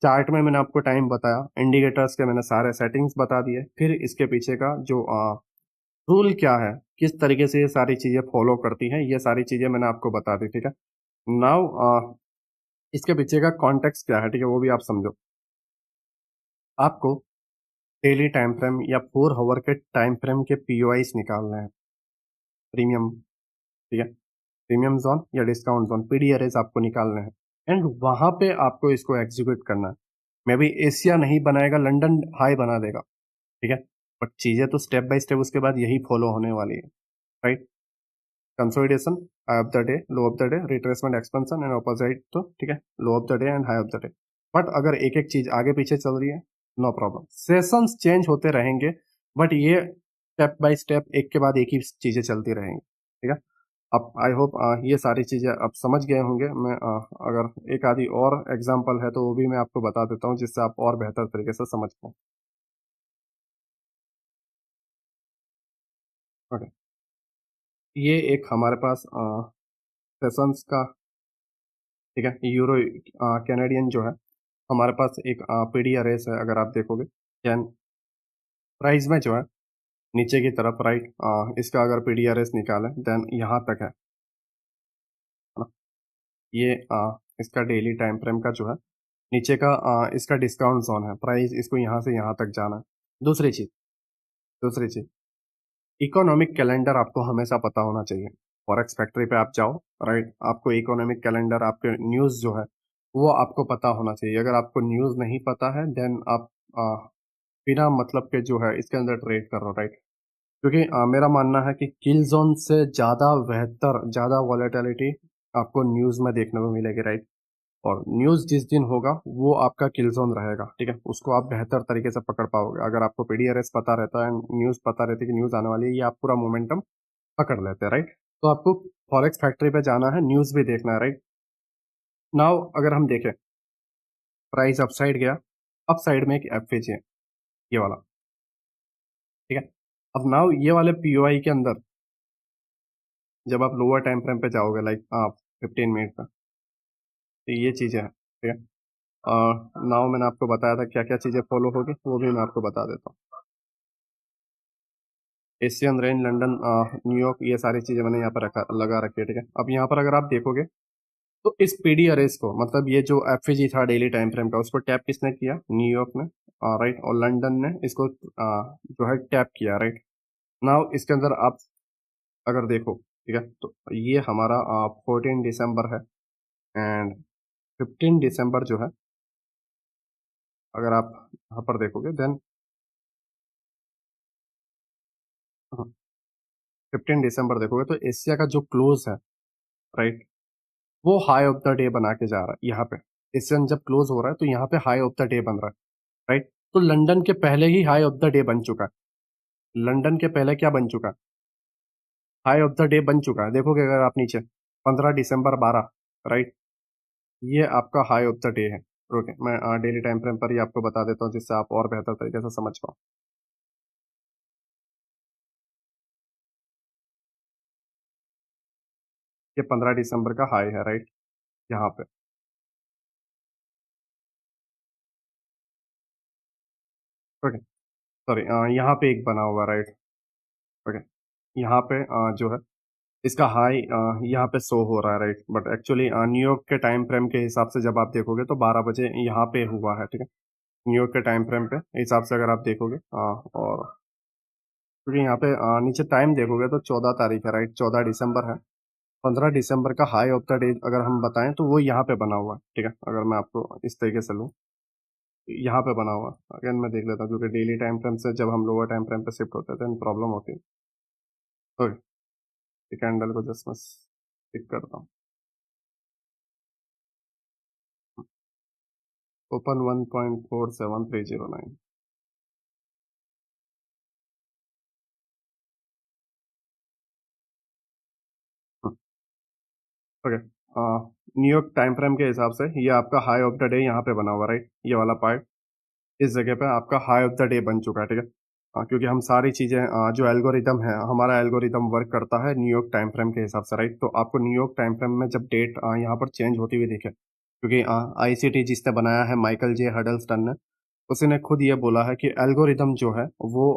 [SPEAKER 1] चार्ट में मैंने आपको टाइम बताया, इंडिकेटर्स के मैंने सारे सेटिंग्स बता दिए, फिर इसके पीछे का जो रूल क्या है, किस तरीके से ये सारी चीजें फॉलो करती हैं, ये सारी चीजें मैंने आपको बता दी, ठीक है। नाउ इसके पीछे का कॉन्टेक्स्ट क्या है, ठीक है, वो भी आप समझो। आपको डेली टाइम फ्रेम या 4 आवर के टाइम फ्रेम के पीओआईस निकालने हैं, प्रीमियम, ठीक है, प्रीमियम जोन या डिस्काउंट जोन, पीडीआरएस आपको निकालने हैं। एंड वहां पे आपको इसको एग्जीक्यूट करना है। मे बी एशिया नहीं बनाएगा, लंदन हाई बना देगा, ठीक है। बट चीजें तो स्टेप बाय स्टेप उसके बाद यही फॉलो होने वाली है, right. Consolidation, high of the day, low of the day, retracement, expansion and opposite, तो ठीक है, low of the day and high of the day. But अगर एक एक चीज आगे पीछे चल रही है, नो प्रॉब्लम, सेशंस चेंज होते रहेंगे, बट ये स्टेप बाय स्टेप एक के बाद एक ही चीजें चलती रहेंगी, ठीक है। अब आई होप ये सारी चीजें आप समझ गए होंगे। मैं अगर एक आधी और एग्जांपल है तो वो भी मैं आपको बता देता हूँ, जिससे आप और बेहतर तरीके से समझ पाए। ओके, ये एक हमारे पास सेशंस का, ठीक है, यूरो कैनेडियन जो है, हमारे पास एक पीडीआरएस है। अगर आप देखोगे कैन प्राइस में जो है नीचे की तरफ, राइट, इसका अगर पीडीआरएस निकालें देन यहाँ तक है ना। ये इसका डेली टाइम फ्रेम का जो है नीचे का इसका डिस्काउंट जोन है, प्राइस इसको यहाँ से यहाँ तक जाना है। दूसरी चीज, दूसरी चीज, इकोनॉमिक कैलेंडर आपको हमेशा पता होना चाहिए। फॉरेक्स फैक्ट्री पे आप जाओ, राइट, आपको इकोनॉमिक कैलेंडर, आपके न्यूज़ जो है वो आपको पता होना चाहिए। अगर आपको न्यूज़ नहीं पता है देन आप आ, बिना मतलब के जो है इसके अंदर ट्रेड कर रहे हो, राइट। क्योंकि मेरा मानना है कि किल जोन से ज़्यादा बेहतर, ज़्यादा वॉलेटिलिटी आपको न्यूज़ में देखने को मिलेगी, राइट। और न्यूज़ जिस दिन होगा वो आपका किल जोन रहेगा, ठीक है, उसको आप बेहतर तरीके से पकड़ पाओगे। अगर आपको पीडीआरएस पता रहता है, न्यूज़ पता रहती है कि न्यूज़ आने वाली है, ये आप पूरा मोमेंटम पकड़ लेते हैं, राइट। तो आपको फॉरेक्स फैक्ट्री पे जाना है, न्यूज़ भी देखना है, राइट। नाउ अगर हम देखें, प्राइस अप साइड गया, अप साइड में एक एफएच है, ये वाला, ठीक है। अब नाउ ये वाले पीओआई के अंदर जब आप लोअर टाइम फ्रेम पे जाओगे, लाइक 15 मिनट का, तो ये चीज़ें हैं, ठीक है। नाउ मैंने आपको बताया था क्या क्या चीज़ें फॉलो होगी, वो भी मैं आपको बता देता हूँ। एशियन रेंज, लंदन, न्यूयॉर्क, ये सारी चीज़ें मैंने यहाँ पर रखा, लगा रखी है, ठीक है। अब यहाँ पर अगर आप देखोगे तो इस पीडीआरएस को, मतलब ये जो एफएजी था डेली टाइम फ्रेम का, उसको टैप किसने किया, न्यूयॉर्क ने, राइट, और लंदन ने इसको जो है टैप किया, राइट। नाउ इसके अंदर आप अगर देखो, ठीक है, तो ये हमारा 14 दिसंबर है। एंड 15 दिसंबर जो है, अगर आप यहाँ पर देखोगे देन 15 दिसंबर देखोगे तो एशिया का जो क्लोज है, राइट, वो हाई ऑफ द डे बना के जा रहा है यहाँ पे। एशियन जब क्लोज हो रहा है तो यहाँ पे हाई ऑफ द डे बन रहा है, राइट। तो लंदन के पहले ही हाई ऑफ द डे बन चुका है। लंदन के पहले क्या बन चुका है? हाई ऑफ द डे बन चुका है। देखोगे अगर आप नीचे 15 दिसंबर 12, राइट, ये आपका हाई ऑफ द डे है। ओके, मैं डेली टाइम फ्रेम पर ही आपको बता देता हूँ जिससे आप और बेहतर तरीके से समझ पाओ। ये 15 दिसंबर का हाई है, राइट, यहाँ पे। ओके, सॉरी, यहाँ पे एक बना हुआ, राइट। ओके, यहाँ पे जो है इसका हाई यहाँ पे शो हो रहा है, राइट, बट एक्चुअली न्यूयॉर्क के टाइम फ्रेम के हिसाब से जब आप देखोगे तो 12 बजे यहाँ पे हुआ है, ठीक है। न्यूयॉर्क के टाइम फ्रेम पे हिसाब से अगर आप देखोगे, और क्योंकि यहाँ पे नीचे टाइम देखोगे तो 14 तारीख है, राइट, 14 दिसंबर है। 15 दिसंबर का हाई ऑफ द डे अगर हम बताएं तो वो यहाँ पे बना हुआ है, ठीक है। अगर मैं आपको इस तरीके से लूँ, यहाँ पे बना हुआ है। अगेन मैं देख लेता हूँ क्योंकि डेली टाइम फ्रेम से जब हम लोअर टाइम फ्रेम पे शिफ्ट होते हैं तो प्रॉब्लम होती है। तो कैंडल को जस्ट मैं पिक करता हूँ। Open 1.47309। Okay, New York time frame के हिसाब से ये आपका हाई ऑफ द डे यहाँ पे बना हुआ, राइट, ये वाला पार्ट इस जगह पे आपका हाई ऑफ द डे बन चुका है, ठीक है। क्योंकि हम सारी चीज़ें जो एल्गोरिदम है, हमारा एल्गोरिदम वर्क करता है न्यूयॉर्क टाइम फ्रेम के हिसाब से, राइट। तो आपको न्यूयॉर्क टाइम फ्रेम में जब डेट यहाँ पर चेंज होती हुई दिखे, क्योंकि आईसीटी जिसने बनाया है माइकल जे हडल्स्टन ने, उसी ने खुद ये बोला है कि एल्गोरिदम जो है वो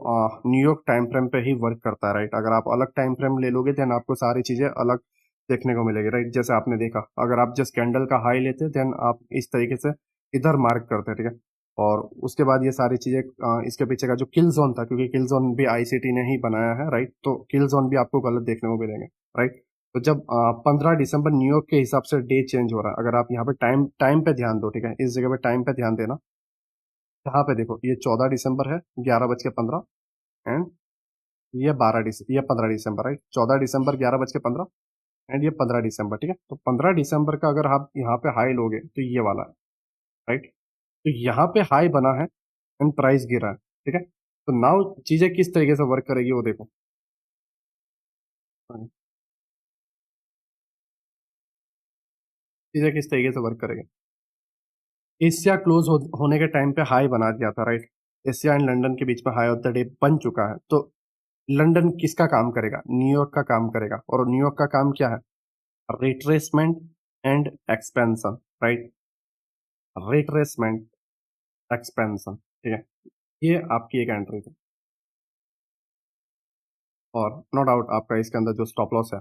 [SPEAKER 1] न्यूयॉर्क टाइम फ्रेम पे ही वर्क करता है, राइट। अगर आप अलग टाइम फ्रेम ले लोगे देन आपको सारी चीज़ें अलग देखने को मिलेगी, राइट। जैसे आपने देखा, अगर आप जस्ट कैंडल का हाई लेते देन आप इस तरीके से इधर मार्क करते, ठीक है। और उसके बाद ये सारी चीज़ें इसके पीछे का जो किल जोन था, क्योंकि किल जोन भी आईसीटी ने ही बनाया है, राइट, तो किल जोन भी आपको गलत देखने को मिलेंगे, राइट। तो जब 15 दिसंबर न्यूयॉर्क के हिसाब से डे चेंज हो रहा है, अगर आप यहाँ पे टाइम टाइम पे ध्यान दो, ठीक है, इस जगह पे टाइम पे ध्यान देना। यहाँ पे देखो ये 14 दिसंबर है, 11:15, एंड ये 15 दिसंबर, राइट। 14 दिसंबर 11:15, एंड ये 15 दिसंबर, ठीक है। तो 15 दिसंबर का अगर आप यहाँ पे हाई लोगे तो ये वाला है, राइट। तो यहाँ पे हाई बना है एंड प्राइस गिरा है, ठीक है। तो नाउ चीजें किस तरीके से वर्क करेगी वो देखो। हाँ, चीजें किस तरीके से वर्क करेगी। एशिया होने के टाइम पे हाई बना दिया था, राइट। एशिया एंड लंदन के बीच में हाई ऑफ द डे बन चुका है। तो लंदन किसका काम करेगा? न्यूयॉर्क का काम करेगा। और न्यूयॉर्क का काम क्या है? Retracement and expansion, right. Retracement, expansion, ठीक है। ये आपकी एक एंट्री थी। और नो डाउट आपका इसके अंदर जो स्टॉप लॉस है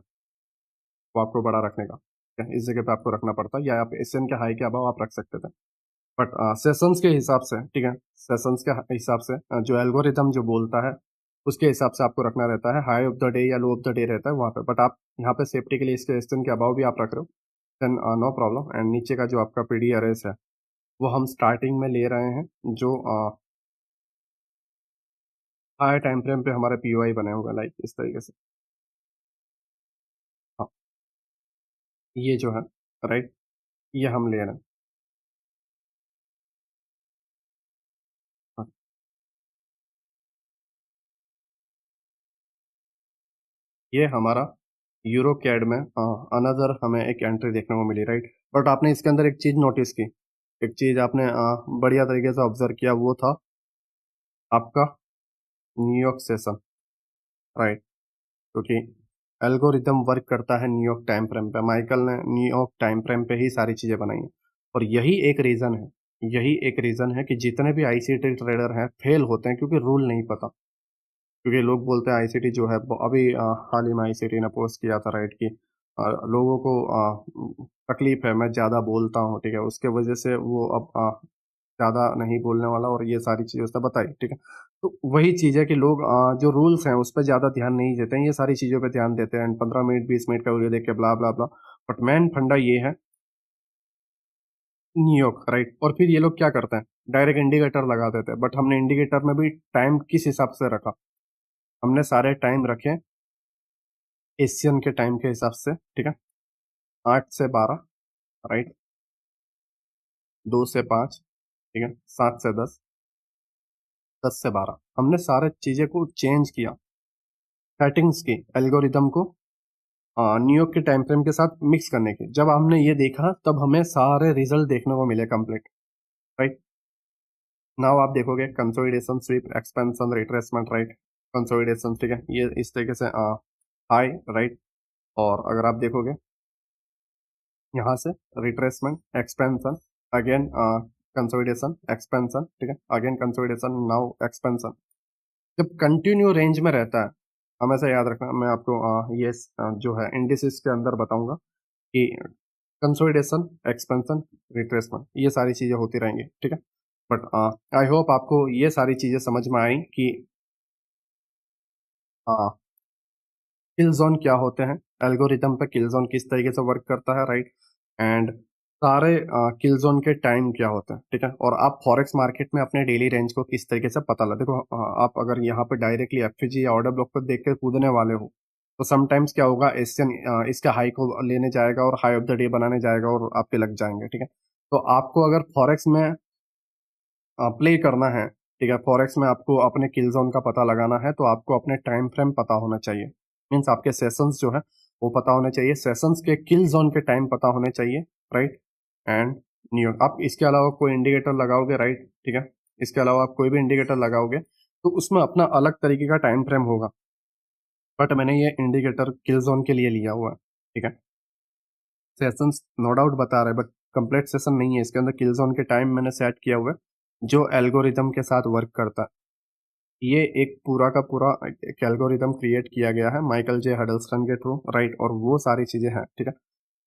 [SPEAKER 1] वो आपको बड़ा रखने का, ठीक है, इस जगह पे आपको रखना पड़ता है, या आप एशियन के हाई के अभाव आप रख सकते थे। बट सेशंस के हिसाब से, ठीक है, सेशंस के हिसाब से जो एल्गोरिदम जो बोलता है उसके हिसाब से आपको रखना रहता है। हाई ऑफ द डे या लो ऑफ द डे रहता है वहाँ पे, बट आप यहाँ पे सेफ्टी के लिए इसके एशियन के अभाव भी आप रख रहे हो, देन नो प्रॉब्लम। एंड नीचे का जो आपका पीडी अरेस है वो हम स्टार्टिंग में ले रहे हैं, जो हाई टाइम फ्रेम पे हमारे पीओआई बने हुए हैं, लाइक इस तरीके से। हाँ, ये जो है, राइट, ये हम ले रहे हैं। हाँ, ये हमारा यूरो कैड में अनदर हमें एक एंट्री देखने को मिली, राइट। बट आपने इसके अंदर एक चीज नोटिस की, एक चीज आपने बढ़िया तरीके से ऑब्जर्व किया, वो था आपका न्यूयॉर्क सेशन, राइट। क्योंकि एल्गोरिदम वर्क करता है न्यूयॉर्क टाइम फ्रेम पे। माइकल ने न्यूयॉर्क टाइम फ्रेम पे ही सारी चीजें बनाई हैं। और यही एक रीजन है कि जितने भी आईसीटी ट्रेडर हैं फेल होते हैं, क्योंकि रूल नहीं पता। क्योंकि लोग बोलते हैं आईसीटी जो है अभी हाल ही में आईसीटी ने पोस्ट किया था, राइट, कि लोगों को तकलीफ है, मैं ज़्यादा बोलता हूँ, ठीक है, उसके वजह से वो अब ज़्यादा नहीं बोलने वाला, और ये सारी चीज़ें उसने बताई, ठीक है। तो वही चीज़ है कि लोग जो रूल्स हैं उस पर ज़्यादा ध्यान नहीं देते हैं, ये सारी चीज़ों पे ध्यान देते हैं, 15 मिनट 20 मिनट का वीडियो देख के ब्ला ब्ला ब्ला। बट मेन फंडा ये है न्यूयॉर्क, राइट। और फिर ये लोग क्या करते हैं, डायरेक्ट इंडिकेटर लगा देते हैं। बट हमने इंडिकेटर में भी टाइम किस हिसाब से रखा? हमने सारे टाइम रखे एशियन के टाइम के हिसाब से, ठीक है, 8 से 12, राइट, 2 से 5, ठीक है, 7 से 10, 10 से 12, हमने सारे चीजें को चेंज किया, सेटिंग्स की, एल्गोरिदम को न्यूयॉर्क के टाइम फ्रेम के साथ मिक्स करने की। जब हमने ये देखा तब हमें सारे रिजल्ट देखने को मिले कंप्लीट, राइट। नाउ आप देखोगे consolidation, sweep, expansion, retracement, right, consolidation, ठीक है, ये इस तरीके से हाई, राइट, और अगर आप देखोगे यहाँ से retracement, expansion, again consolidation, expansion, ठीक है, अगेन कंसोलिडेशन, नाउ एक्सपेंशन। जब कंटिन्यू रेंज में रहता है, हमेशा याद रखना, मैं आपको ये जो है इंडिसेस के अंदर बताऊंगा कि कंसोलिडेशन, एक्सपेंशन, रिट्रेसमेंट, ये सारी चीजें होती रहेंगी, ठीक है। बट आई होप आपको ये सारी चीजें समझ में आई कि किल जोन क्या होते हैं, एल्गोरिदम पे किल जोन किस तरीके से वर्क करता है, राइट, एंड सारे किल जोन के टाइम क्या होते हैं, ठीक है। और आप फॉरेक्स मार्केट में अपने डेली रेंज को किस तरीके से पता लगा, देखो आप अगर यहाँ पे डायरेक्टली एफजी या ऑर्डर ब्लॉक पर देख के कूदने वाले हो तो समटाइम्स क्या होगा, एशियन इसका हाई को लेने जाएगा और हाई ऑफ द डे बनाने जाएगा और आपके लग जाएंगे, ठीक है। तो आपको अगर फॉरेक्स में प्ले करना है, ठीक है, फॉरेक्स में आपको अपने किल जोन का पता लगाना है, तो आपको अपने टाइम फ्रेम पता होना चाहिए, मीन्स आपके सेशंस जो है वो पता होने चाहिए, सेशंस के किल जोन के टाइम पता होने चाहिए, राइट, एंड न्यूयॉर्क। आप इसके अलावा कोई इंडिकेटर लगाओगे, राइट, ठीक है, इसके अलावा आप कोई भी इंडिकेटर लगाओगे तो उसमें अपना अलग तरीके का टाइम फ्रेम होगा, बट मैंने ये इंडिकेटर किल जोन के लिए लिया हुआ है, ठीक है। सेशंस नो डाउट बता रहे हैं बट कंप्लीट सेशन नहीं है, इसके अंदर किल जोन के टाइम मैंने सेट किया हुआ है जो एल्गोरिदम के साथ वर्क करता है। ये एक पूरा का पूरा एक एल्गोरिदम क्रिएट किया गया है माइकल जे हडल्स्टन के थ्रू, राइट, और वो सारी चीजें हैं, ठीक है।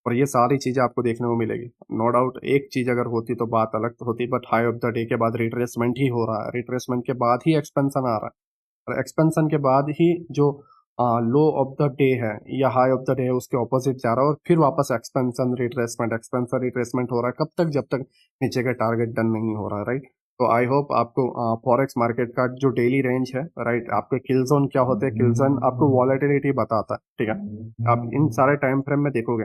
[SPEAKER 1] और ये सारी चीजें आपको देखने को मिलेगी। नो डाउट एक चीज अगर होती तो बात अलग होती, but high of the day के बाद रिट्रेसमेंट ही हो रहा है, रिट्रेसमेंट के बाद ही एक्सपेंशन आ रहा है, और एक्सपेंशन के बाद ही जो लो ऑफ द डे है या हाई ऑफ द डे है उसके ऑपोजिट जा रहा है, और फिर वापस एक्सपेंशन रिट्रेसमेंट, एक्सपेंशन रिट्रेसमेंट हो रहा है, कब तक, जब तक नीचे का टारगेट डन नहीं हो रहा है, राइट। तो आई होप आपको फॉरेक्स मार्केट का जो डेली रेंज है, राइट, आपके किल जोन क्या होते हैं, किल जोन आपको वॉलेटिलिटी बताता है, ठीक है। आप इन सारे टाइम फ्रेम में देखोगे,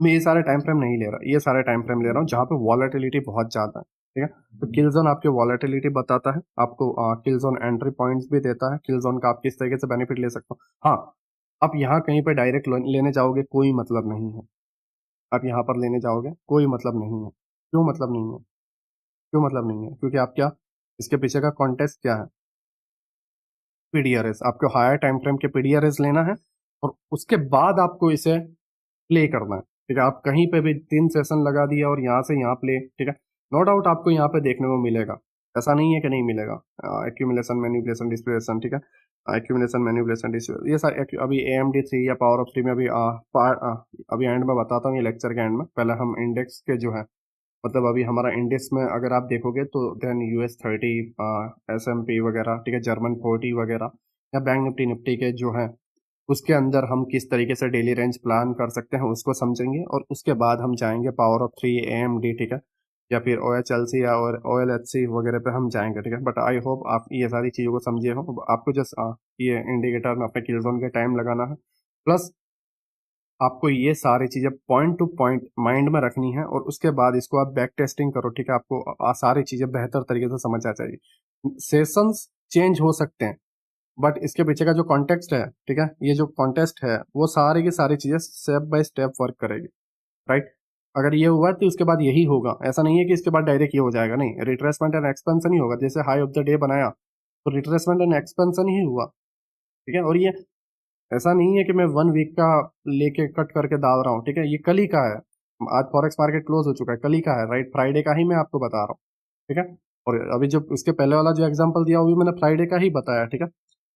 [SPEAKER 1] मैं ये सारे टाइम फ्रेम नहीं ले रहा, ये सारे टाइम फ्रेम ले रहा हूँ जहाँ पे वॉलेटिलिटी बहुत ज्यादा है, ठीक है। तो किल जोन आपके वॉलेटिलिटी बताता है, आपको किल जोन एंट्री पॉइंट्स भी देता है, किल जोन का आप किस तरीके से बेनिफिट ले सकते हो। हाँ, आप यहाँ कहीं पे डायरेक्ट लेने जाओगे कोई मतलब नहीं है, आप यहाँ पर लेने जाओगे कोई मतलब नहीं है। क्यों मतलब नहीं है? क्यों मतलब नहीं है? क्योंकि आप क्या, इसके पीछे का कॉन्टेक्स्ट क्या है, पीडीआरएस, आपको हायर टाइम फ्रेम के पीडीआरएस लेना है और उसके बाद आपको इसे प्ले करना है, ठीक है। आप कहीं पे भी 3 सेशन लगा दिया और यहाँ से यहाँ प्ले, ठीक है, नो डाउट आपको यहाँ पे देखने को मिलेगा, ऐसा नहीं है कि नहीं मिलेगा, एक्यूमुलेशन, मैनिपुलेशन, डिस्प्लेशन, ठीक है, एक्यूमुलेशन, मैनिपुलेशन, ये सारे अभी AMD 3 या पावर ऑफ 3 में अभी अभी एंड में बताता हूँ, ये लेक्चर के एंड में। पहले हम इंडेक्स के जो है, मतलब अभी हमारा इंडेक्स में अगर आप देखोगे तो देन US 30, SMP वगैरह, ठीक है, जर्मन 40 वगैरह, या बैंक निफ्टी निफ्टी के जो है उसके अंदर हम किस तरीके से डेली रेंज प्लान कर सकते हैं उसको समझेंगे, और उसके बाद हम जाएंगे पावर ऑफ 3, AMD, ठीक है, या फिर OHLC या और OLHC वगैरह पे हम जाएंगे, ठीक है। बट आई होप आप ये सारी चीज़ों को समझे हो, आपको जस्ट ये इंडिकेटर में अपने किल जोन के टाइम लगाना है, प्लस आपको ये सारी चीज़ें पॉइंट टू पॉइंट माइंड में रखनी है, और उसके बाद इसको आप बैक टेस्टिंग करो, ठीक है, आपको सारी चीज़ें बेहतर तरीके से समझ आ जाएगी। सेशंस चेंज हो सकते हैं बट इसके पीछे का जो कॉन्टेक्स्ट है, ठीक है, ये जो कॉन्टेक्स्ट है वो सारी की सारी चीजें स्टेप बाय स्टेप वर्क करेगी, राइट। अगर ये हुआ तो उसके बाद यही होगा, ऐसा नहीं है कि इसके बाद डायरेक्ट ये हो जाएगा, नहीं, रिट्रेसमेंट एंड एक्सपेंशन ही होगा। जैसे हाई ऑफ द डे बनाया तो रिट्रेसमेंट एंड एक्सपेंशन ही हुआ, ठीक है। और ये ऐसा नहीं है कि मैं 1 वीक का लेके कट करके डाल रहा हूँ, ठीक है, ये कल ही का है, आज फॉरेक्स मार्केट क्लोज हो चुका है, कल ही का है, राइट, फ्राइडे का ही मैं आपको बता रहा हूँ, ठीक है। और अभी जो उसके पहले वाला जो एग्जांपल दिया वो भी मैंने फ्राइडे का ही बताया, ठीक है।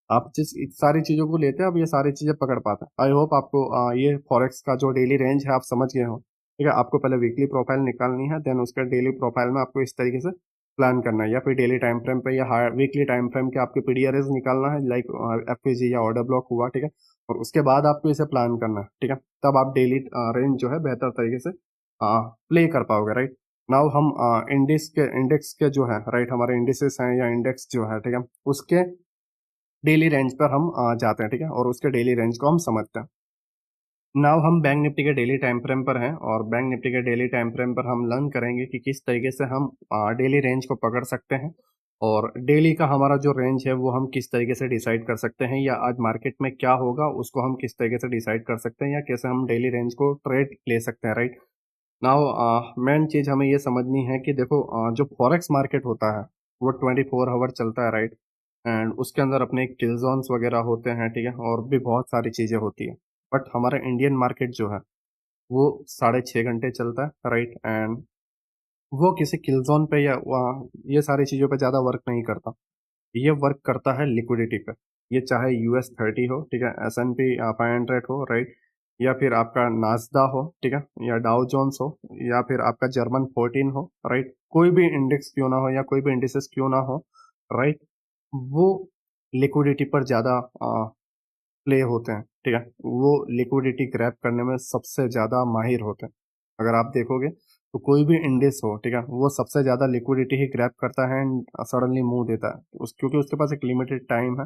[SPEAKER 1] आप जिस सारी चीज़ों को लेते हैं अब ये सारी चीज़ें पकड़ पाते हैं। आई होप आपको ये फॉरेक्स का जो डेली रेंज है आप समझ गए हो, ठीक है। आपको पहले वीकली प्रोफाइल निकालनी है, देन उसका डेली प्रोफाइल में आपको इस तरीके से प्लान करना है, या फिर डेली टाइम फ्रेम पे या वीकली टाइम फ्रेम के आपके पीडीआरएस निकालना है, लाइक एफपीजी या ऑर्डर ब्लॉक हुआ, ठीक है। और उसके बाद आपको इसे प्लान करना है, ठीक है, तब आप डेली रेंज जो है बेहतर तरीके से प्ले कर पाओगे, राइट। नाउ हम इंडेक्स के जो है, राइट, हमारे इंडिसेस हैं या इंडेक्स जो है, ठीक है, उसके डेली रेंज पर हम जाते हैं, ठीक है, और उसके डेली रेंज को हम समझते हैं। नाउ हम बैंक निफ्टी के डेली टाइम फ्रेम पर हैं, और बैंक निफ्टी के डेली टाइम फ्रेम पर हम लर्न करेंगे कि किस तरीके से हम डेली रेंज को पकड़ सकते हैं, और डेली का हमारा जो रेंज है वो हम किस तरीके से डिसाइड कर सकते हैं, या आज मार्केट में क्या होगा उसको हम किस तरीके से डिसाइड कर सकते हैं, या कैसे हम डेली रेंज को ट्रेड ले सकते हैं, राइट। नाउ मेन चीज़ हमें ये समझनी है कि देखो, जो फॉरेक्स मार्केट होता है वो 24 आवर चलता है, राइट। एंड उसके अंदर अपने किल जोन्स वगैरह होते हैं, ठीक है, और भी बहुत सारी चीज़ें होती है। बट हमारा इंडियन मार्केट जो है वो 6.5 घंटे चलता है, राइट। एंड वो किसी किल जोन पे या वहाँ ये सारी चीज़ों पे ज़्यादा वर्क नहीं करता। ये वर्क करता है लिक्विडिटी पे। ये चाहे US 30 हो, ठीक है, S&P 500 हो, राइट, या फिर आपका नास्डा हो, ठीक है, या डाउ जोन्स हो, या फिर आपका जर्मन 14 हो, राइट, कोई भी इंडेक्स क्यों ना हो या कोई भी इंडिसेस क्यों ना हो, राइट, वो लिक्विडिटी पर ज़्यादा प्ले होते हैं, ठीक है। वो लिक्विडिटी ग्रैब करने में सबसे ज़्यादा माहिर होते हैं। अगर आप देखोगे तो कोई भी इंडेक्स हो, ठीक है, वो सबसे ज़्यादा लिक्विडिटी ही ग्रैब करता है एंड सडनली मूव देता है क्योंकि उसके पास एक लिमिटेड टाइम है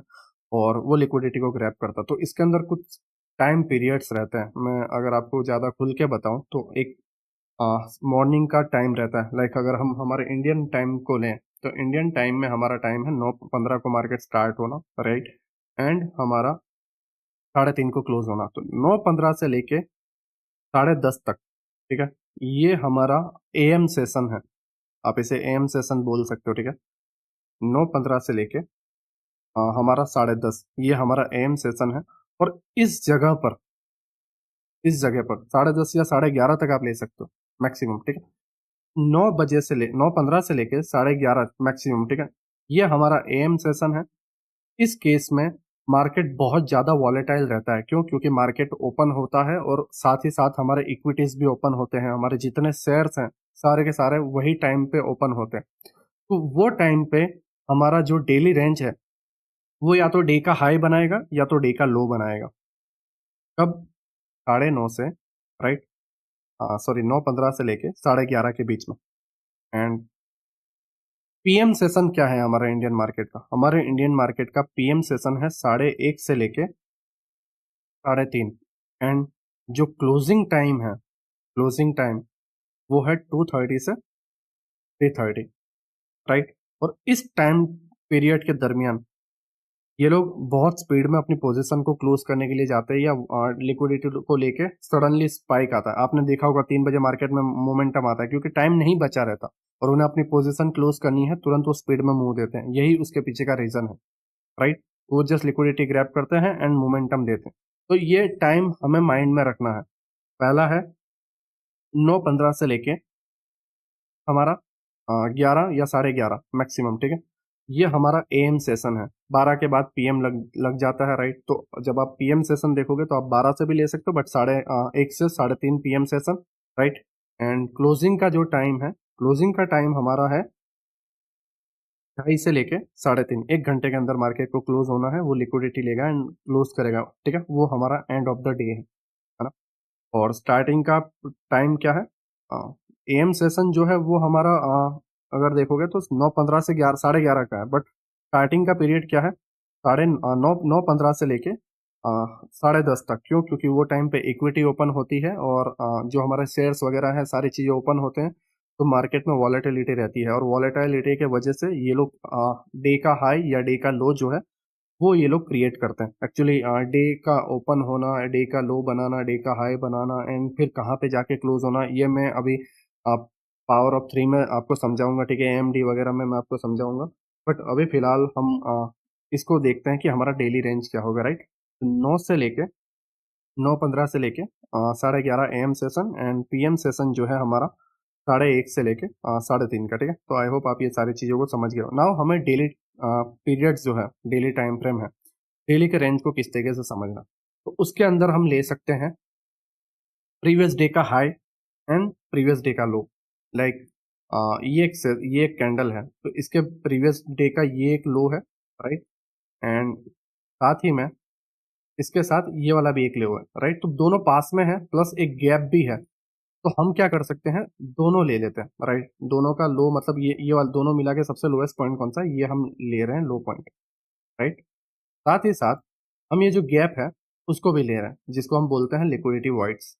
[SPEAKER 1] और वो लिक्विडिटी को ग्रैब करता है। तो इसके अंदर कुछ टाइम पीरियड्स रहते हैं। मैं अगर आपको ज़्यादा खुल के बताऊं तो एक मॉर्निंग का टाइम रहता है। लाइक अगर हम हमारे इंडियन टाइम को लें तो इंडियन टाइम में हमारा टाइम है 9:15 को मार्केट स्टार्ट होना, राइट, एंड हमारा 3:30 को क्लोज होना। तो 9:15 से लेके 10:30 तक, ठीक है, ये हमारा AM सेशन है। आप इसे AM सेशन बोल सकते हो, ठीक है। 9:15 से लेके हमारा 10:30 ये हमारा AM सेशन है। और इस जगह पर 10:30 या 11:30 तक आप ले सकते हो मैक्सिमम, ठीक है। 9:15 से लेके 11:30 मैक्सिमम, ठीक है, ये हमारा AM सेशन है। इस केस में मार्केट बहुत ज़्यादा वॉलेटाइल रहता है। क्यों? क्योंकि मार्केट ओपन होता है और साथ ही साथ हमारे इक्विटीज भी ओपन होते हैं। हमारे जितने शेयर्स हैं सारे के सारे वही टाइम पे ओपन होते हैं। तो वो टाइम पे हमारा जो डेली रेंज है वो या तो डे का हाई बनाएगा या तो डे का लो बनाएगा। कब? 9:30 से, राइट, सॉरी, 9:15 से लेके 11:30 के बीच में। एंड PM सेशन क्या है हमारा इंडियन मार्केट का? हमारे इंडियन मार्केट का PM सेशन है 1:30 से लेके 3:30। एंड जो क्लोजिंग टाइम वो है 2:30 से 3:30, राइट। और इस टाइम पीरियड के दरमियान ये लोग बहुत स्पीड में अपनी पोजीशन को क्लोज करने के लिए जाते हैं, या लिक्विडिटी को लेके सडनली स्पाइक आता है। आपने देखा होगा 3 बजे मार्केट में मोमेंटम आता है क्योंकि टाइम नहीं बचा रहता और उन्हें अपनी पोजीशन क्लोज करनी है, तुरंत वो स्पीड में मूव देते हैं। यही उसके पीछे का रीजन है, राइट। वो जस्ट लिक्विडिटी ग्रैब करते हैं एंड मोमेंटम देते हैं। तो ये टाइम हमें माइंड में रखना है। पहला है 9:15 से लेके हमारा 11 या 11:30 मैक्सिमम, ठीक है, ये हमारा AM सेशन है। 12 के बाद PM लग जाता है, राइट। तो जब आप PM सेशन देखोगे तो आप 12 से भी ले सकते हो, बट 1:30 से 3:30 PM session, right. And closing का टाइम हमारा है 2:30 से लेके 3:30। 1 घंटे के अंदर मार्केट को क्लोज होना है, वो लिक्विडिटी लेगा एंड क्लोज करेगा, ठीक है। वो हमारा एंड ऑफ द डे है ना। और स्टार्टिंग का टाइम क्या है? AM सेशन जो है वो हमारा अगर देखोगे तो 9:15 से 11 11:30 का है, बट स्टार्टिंग का पीरियड क्या है? 9:15 से लेके 10:30 तक। क्यों? क्योंकि वो टाइम पे इक्विटी ओपन होती है और जो हमारे शेयर्स वगैरह है सारी चीज़ें ओपन होते हैं। तो मार्केट में वॉलेटिलिटी रहती है और वॉलेटिलिटी के वजह से ये लोग डे का हाई या डे का लो जो है वो ये लोग क्रिएट करते हैं। एक्चुअली डे का ओपन होना, डे का लो बनाना, डे का हाई बनाना एंड फिर कहाँ पे जाके क्लोज होना, ये मैं अभी आप पावर ऑफ 3 में आपको समझाऊंगा, ठीक है, AMD वगैरह में मैं आपको समझाऊंगा। बट अभी फिलहाल हम इसको देखते हैं कि हमारा डेली रेंज क्या होगा, राइट। 9 से लेके 11:30 AM session and PM session जो है हमारा 1:30 से लेके 3:30 का, ठीक है। तो आई होप आप ये सारी चीज़ों को समझ गए हो। नाउ हमें डेली पीरियड्स जो है, डेली टाइम फ्रेम है, डेली के रेंज को किस तरीके से समझना, तो उसके अंदर हम ले सकते हैं प्रीवियस डे का हाई एंड प्रीवियस डे का लो। लाइक ये एक कैंडल है तो इसके प्रीवियस डे का ये एक लो है, राइट। एंड साथ ही में इसके साथ ये वाला भी एक लो है, राइट। तो दोनों पास में है प्लस एक गैप भी है। तो हम क्या कर सकते हैं, दोनों ले लेते हैं, राइट। दोनों का लो मतलब ये वाला दोनों मिला के सबसे लोएस्ट पॉइंट कौन सा है, ये हम ले रहे हैं लो पॉइंट, राइट। साथ ही साथ हम ये जो गैप है उसको भी ले रहे हैं, जिसको हम बोलते हैं लिक्विडिटी वॉइड्स,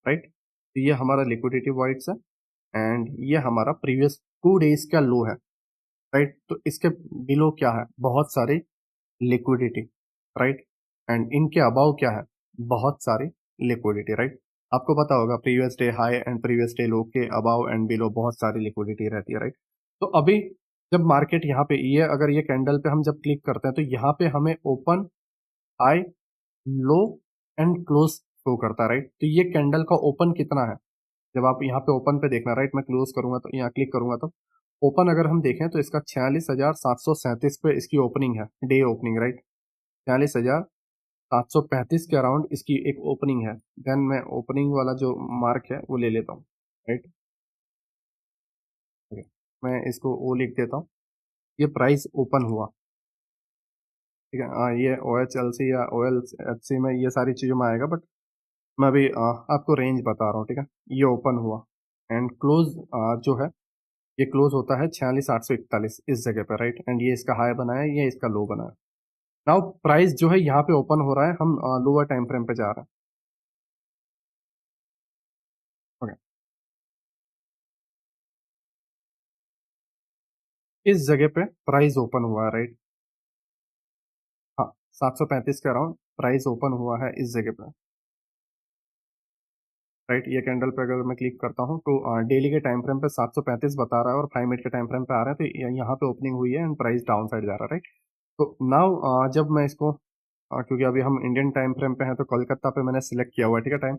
[SPEAKER 1] राइट। तो ये हमारा लिक्विडिटी वॉइड्स है एंड ये हमारा प्रीवियस 2 डेज का लो है, राइट। तो इसके बिलो क्या है, बहुत सारी लिक्विडिटी, राइट। एंड इनके अबाव क्या है, बहुत सारी लिक्विडिटी, राइट। आपको पता होगा previous day high and previous day लो के अबाव एंड बिलो बहुत सारी लिक्विडिटी रहती है, राइट। तो अभी जब मार्केट यहाँ पे ये अगर ये कैंडल पे हम जब क्लिक करते हैं तो यहाँ पे हमें open, high, low and close show करता है, राइट। तो ये कैंडल का ओपन कितना है, जब आप यहाँ पे ओपन पे देखना, राइट। मैं क्लोज करूंगा तो यहाँ क्लिक करूंगा तो ओपन अगर हम देखें तो इसका 46,737 पे इसकी ओपनिंग है, डे ओपनिंग, राइट। 46,735 के अराउंड इसकी एक ओपनिंग है। देन मैं ओपनिंग वाला जो मार्क है वो ले लेता हूँ, राइट। मैं इसको ओ लिख देता हूँ। ये प्राइस ओपन हुआ, ठीक है। ये ओ एच एल सी या ओ एल एच सी में ये सारी चीज़ों में आएगा, बट मैं अभी आपको रेंज बता रहा हूँ, ठीक है। ये ओपन हुआ एंड क्लोज जो है ये क्लोज होता है 46,841 इस जगह पे, राइट। एंड ये इसका हाई बनाया, ये इसका लो बनाया। नाउ प्राइस जो है यहाँ पे ओपन हो रहा है, हम लोअर टाइम फ्रेम पे जा रहे हैं, ओके। इस जगह पे प्राइस ओपन हुआ है, राइट। हाँ, 735 के अराउंड प्राइस ओपन हुआ है इस जगह पे, राइट। ये कैंडल पे अगर मैं क्लिक करता हूँ तो डेली के टाइम फ्रेम पे 735 बता रहा है और 5 मिनट के टाइम फ्रेम पे आ रहा है, तो यहाँ पे ओपनिंग हुई है एंड प्राइस डाउन साइड जा रहा है, राइट। तो नाउ जब मैं इसको क्योंकि अभी हम इंडियन टाइम फ्रेम पे हैं तो कोलकाता पे मैंने सिलेक्ट किया हुआ है, ठीक है, टाइम।